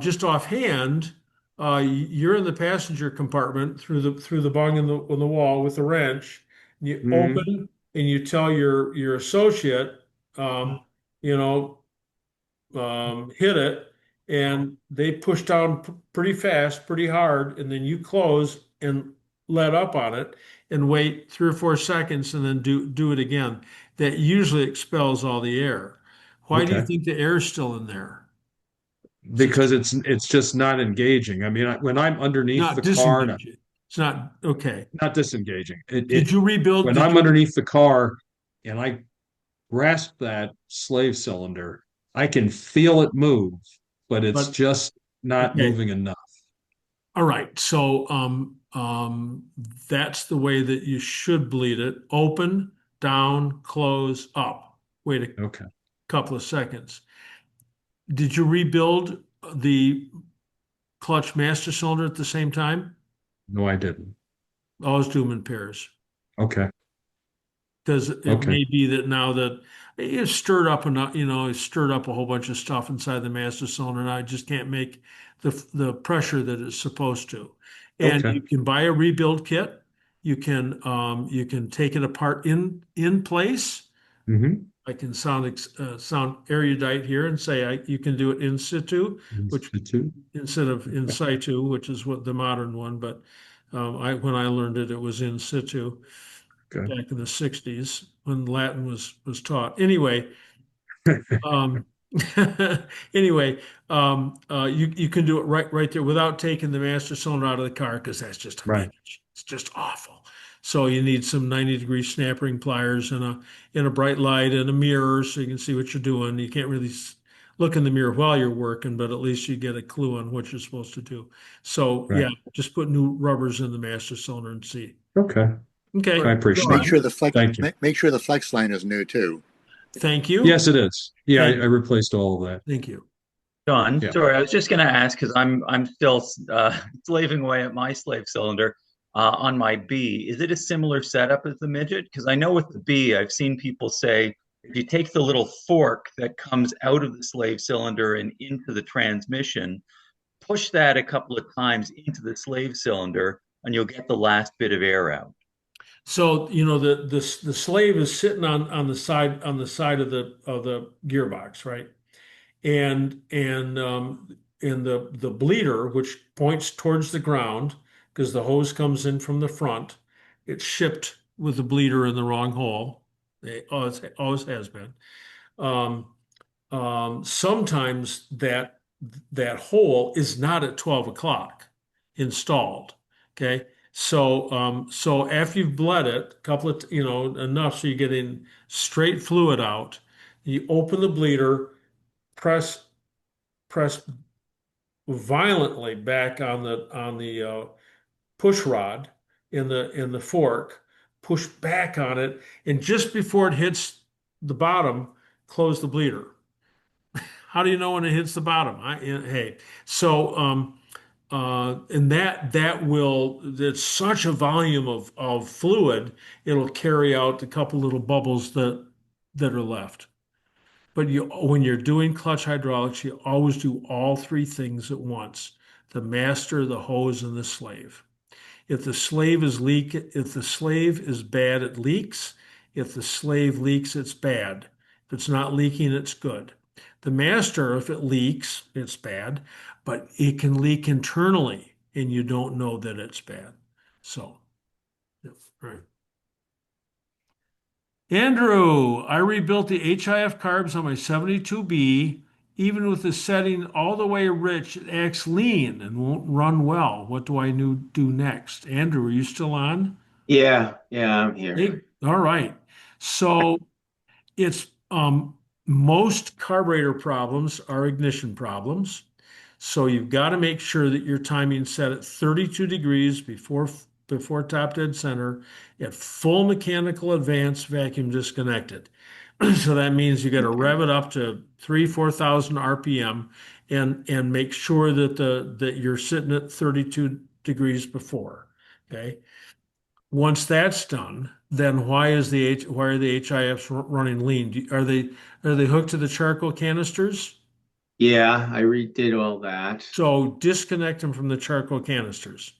just offhand, you're in the passenger compartment through the bung in the wall with the wrench. And you open and you tell your associate, hit it, and they push down pretty fast, pretty hard, and then you close and let up on it and wait 3 or 4 seconds and then do it again. That usually expels all the air. Why do you think the air is still in there? Because it's just not engaging. I mean, when I'm underneath the car, it's not okay. Not disengaging. Did you rebuild? When I'm underneath the car and I grasp that slave cylinder, I can feel it move, but it's just not moving enough. All right. So that's the way that you should bleed it. Open, down, close, up. Wait a couple of seconds. Did you rebuild the clutch master cylinder at the same time? No, I didn't. Always do them in pairs. Okay. Because it may be that now that it's stirred up enough, it's stirred up a whole bunch of stuff inside the master cylinder, and I just can't make the pressure that it's supposed to. And you can buy a rebuild kit. You can take it apart in place. Mm-hmm. I can sound erudite here and say you can do it in situ, instead of in situ, which is what the modern one. But when I learned it, it was in situ back in the 60s when Latin was taught. Anyway, you can do it right there without taking the master cylinder out of the car because that's just it's just awful. So you need some 90-degree snap ring pliers and a bright light and a mirror so you can see what you're doing. You can't really look in the mirror while you're working, but at least you get a clue on what you're supposed to do. So Right. yeah, just put new rubbers in the master cylinder and see. Okay. Okay. I appreciate Make it. sure the flex. Thank you. Make sure the flex line is new too. Thank you. Yes, it is. Yeah, I Thank you. replaced all of that. Thank you. John, Yeah. sorry, I was just going to ask because I'm still slaving away at my slave cylinder on my B. Is it a similar setup as the midget? Because I know with the B, I've seen people say if you take the little fork that comes out of the slave cylinder and into the transmission, push that a couple of times into the slave cylinder, and you'll get the last bit of air out. So you know the slave is sitting on the side of the gearbox, right? And the bleeder, which points towards the ground because the hose comes in from the front, it's shipped with the bleeder in the wrong hole. It always has been. Sometimes that hole is not at 12 o'clock installed. Okay. So after you've bled it, a couple of, enough so you're getting straight fluid out, you open the bleeder, press violently back on the push rod in the fork, push back on it, and just before it hits the bottom, close the bleeder. How do you know when it hits the bottom? And that's such a volume of fluid, it'll carry out a couple little bubbles that are left. But when you're doing clutch hydraulics, you always do all three things at once: the master, the hose, and the slave. If the slave is bad, it leaks. If the slave leaks, it's bad. If it's not leaking, it's good. The master, if it leaks, it's bad, but it can leak internally and you don't know that it's bad. So, yeah, right. Andrew, I rebuilt the HIF carbs on my 72B. Even with the setting all the way rich, it acts lean and won't run well. What do I do next? Andrew, are you still on? Yeah, I'm here. Hey, all right. So it's most carburetor problems are ignition problems. So you've got to make sure that your timing's set at 32 degrees before top dead center at full mechanical advance vacuum disconnected. So that means you got to rev it up to 4,000 RPM and make sure that you're sitting at 32 degrees before. Okay. Once that's done, then why are the HIFs running lean? Are they hooked to the charcoal canisters? Yeah, I redid all that. So disconnect them from the charcoal canisters.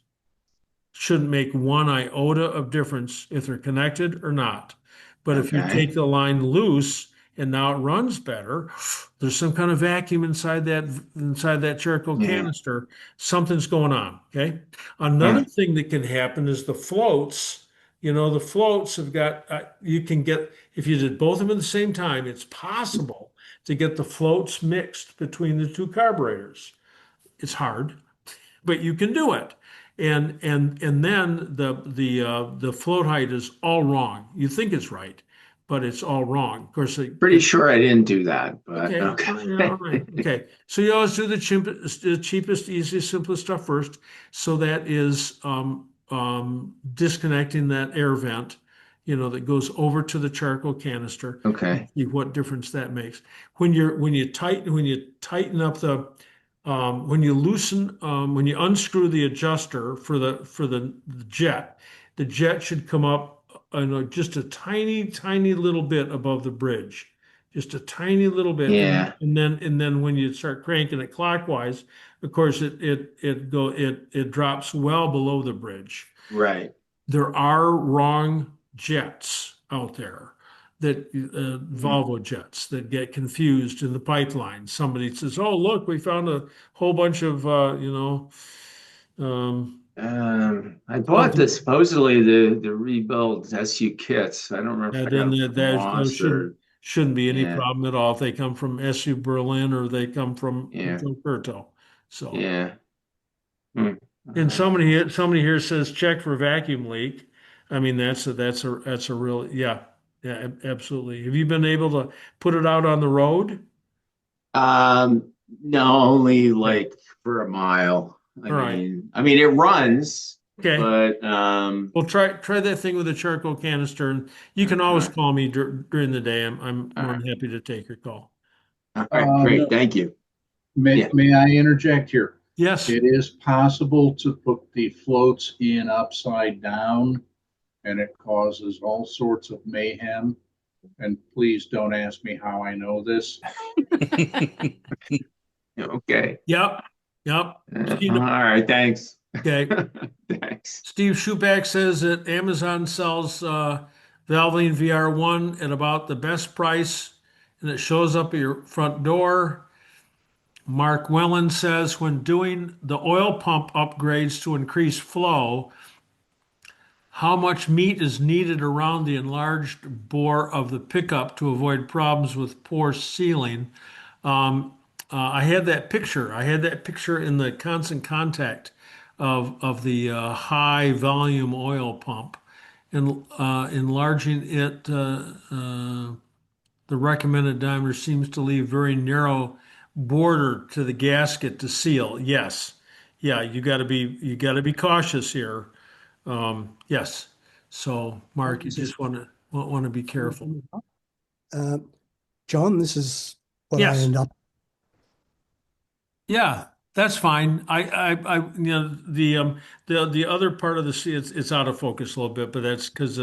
Shouldn't make one iota of difference if they're connected or not. But if you take the line loose and now it runs better, there's some kind of vacuum inside that charcoal canister. Something's going on. Okay. Another thing that can happen is the floats. The floats have got, you can get, if you did both of them at the same time, it's possible to get the floats mixed between the two carburetors. It's hard, but you can do it. And then the float height is all wrong. You think it's right, but it's all wrong. Of course, pretty sure I didn't do that, but okay. All right. Okay. So you always do the cheapest, easiest, simplest stuff first. So that is disconnecting that air vent, that goes over to the charcoal canister. Okay. See what difference that makes. When you tighten up when you unscrew the adjuster for the jet, the jet should come up just a tiny little bit above the bridge, just a tiny little bit. Yeah. And then when you start cranking it clockwise, of course it drops well below the bridge. Right. There are wrong jets out there that Volvo jets that get confused in the pipeline. Somebody says, "Oh, look, we found a whole bunch of I bought supposedly the rebuilt SU kits. I don't remember if I got them from Ross or shouldn't be any problem at all if they come from SU Berlin or they come from Joe Curto." So yeah. And somebody here says check for vacuum leak. I mean, that's a real, yeah, yeah, absolutely. Have you been able to put it out on the road? No, only Okay. like for a mile. All right. I mean, it runs, Okay. but Well, try that thing with a charcoal canister, and you can always call me during the day. I'm all more right, than happy to take your call. all right, great, thank you. Yeah. May I interject here? Yes. It is possible to put the floats in upside down, and it causes all sorts of mayhem. And please don't ask me how I know this. Okay. Yep. Yep. All right, thanks. Okay. Thanks. Steve Schuback says that Amazon sells Valvoline VR1 at about the best price, and it shows up at your front door. Mark Wellen says when doing the oil pump upgrades to increase flow, how much meat is needed around the enlarged bore of the pickup to avoid problems with poor sealing? I had that picture. I had that picture in the constant contact of the high volume oil pump, and enlarging it. The recommended diameter seems to leave very narrow border to the gasket to seal. Yes, yeah, you got to be cautious here. Yes. So, Mark, you just want to be careful. John, this is what I Yes. end up. Yeah, that's fine. The other part of the sea, it's out of focus a little bit, but that's because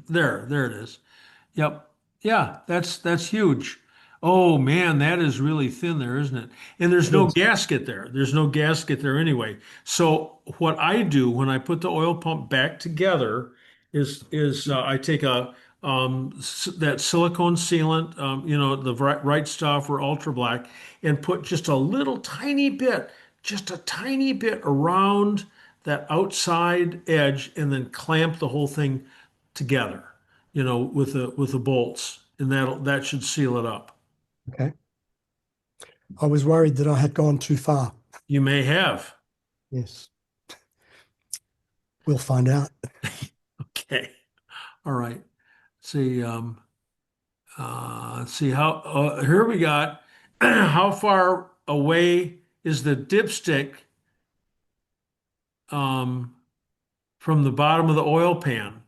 there it is. Yep. Yeah, that's huge. Oh man, that is really thin there, isn't it? And there's no gasket there. There's no gasket there anyway. So what I do when I put the oil pump back together is I take that silicone sealant, the right stuff or ultra black, and put just a little tiny bit, just a tiny bit around that outside edge, and then clamp the whole thing together, with the bolts, and that should seal it up. Okay. I was worried that I had gone too far. You may have. Yes. We'll find out. Okay. All right. See, see how here we got how far away is the dipstick from the bottom of the oil pan?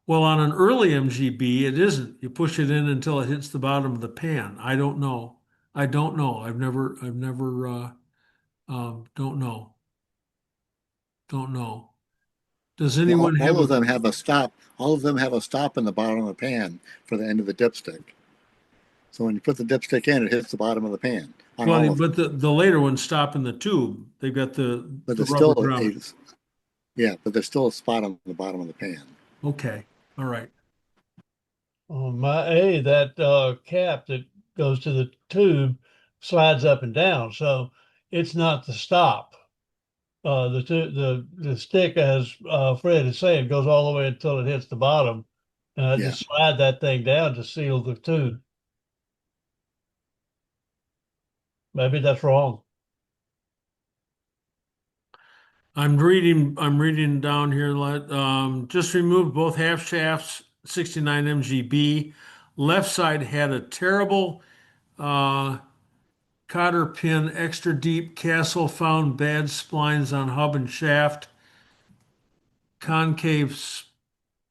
Well, on an early MGB, it isn't. You push it in until it hits the bottom of the pan. I don't know. I don't know. I've never, don't know. Don't know. Does Well, anyone have all of them have a stop. All of them have a stop in the bottom of the pan for the end of the dipstick. So when you put the dipstick in, it hits the bottom of the pan. Well, but the later ones stop in the tube. They've got the there's rubber still ground. but there's still a spot on the bottom of the pan. Okay. All right. On my A, that cap that goes to the tube slides up and down, so it's not the stop. The stick, as Fred is saying, goes all the way until it hits the bottom, and I just slide that thing down to seal the tube. Maybe that's wrong. I'm reading down here. Just removed both half shafts, 69 MGB. Left side had a terrible cotter pin, extra deep. Castle found bad splines on hub and shaft. Concave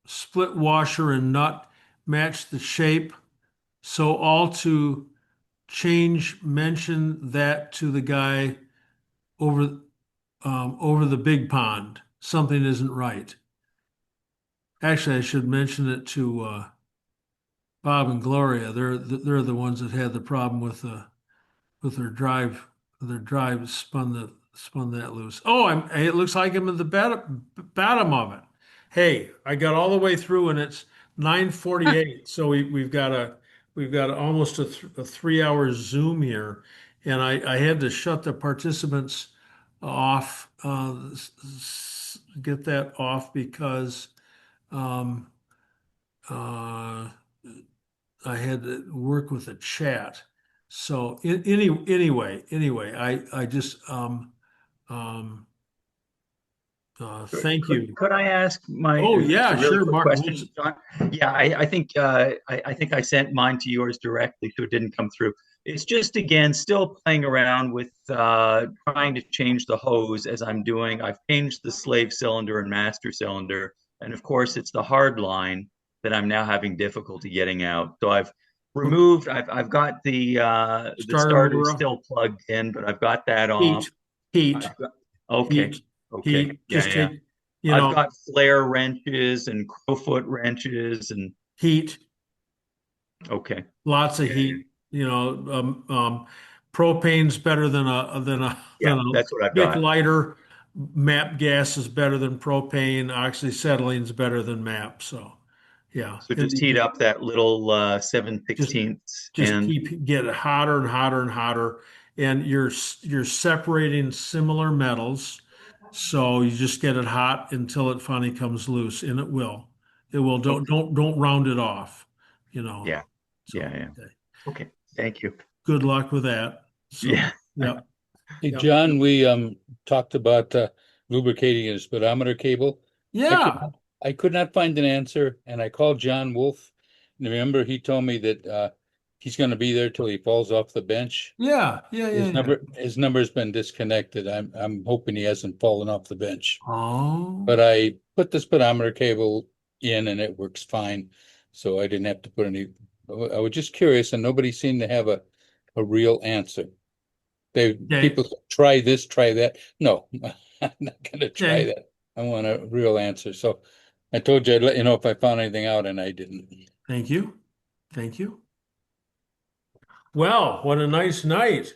split washer and nut matched the shape. So all to change, mention that to the guy over the big pond. Something isn't right. Actually, I should mention it to Bob and Gloria. They're the ones that had the problem with their drive. Their drive spun that loose. Oh, it looks like I'm at the bottom of it. Hey, I got all the way through, and it's 9:48. So we've got almost a 3 hour Zoom here, and I had to shut the participants off, get that off because I had to work with the chat. So anyway, I just Thank you. Could I ask my Oh yeah, just a really sure, quick Mark. question, John? Yeah, I think I think I sent mine to yours directly, so it didn't come through. It's just again still playing around with trying to change the hose as I'm doing. I've changed the slave cylinder and master cylinder, and of course it's the hard line that I'm now having difficulty getting out. So I've removed. I've got the starter still plugged in, but I've got that off. Heat. Okay. Heat. Okay. Heat. Just Yeah. take, you know, I've got flare wrenches and crowfoot wrenches and heat. Okay. Lots of heat. You know, propane's better than Yeah, than a that's what I've big got. lighter. MAP gas is better than propane. Oxyacetylene better than MAP. So, yeah. So just heat up that little 7/16 Just and get it hotter and hotter and hotter, and you're separating similar metals, so you just get it hot until it finally comes loose, and it will. Don't round it off, you know. Yeah. So, yeah. Okay. Thank you. Good luck with that. So, Yeah. yeah. Hey, Yep. John, we talked about lubricating a speedometer cable. Yeah. I could not find an answer, and I called John Wolf. And remember, he told me that he's going to be there till he falls off the bench. Yeah. His number's been disconnected. I'm hoping he hasn't fallen off the bench. Oh. But I put the speedometer cable in, and it works fine, so I didn't have to put any. I was just curious, and nobody seemed to have a real answer. People try this, try that. No, I'm not going to try that. I want a real answer. So I told you I'd let you know if I found anything out, and I didn't. Thank you. Thank you. Well, what a nice night.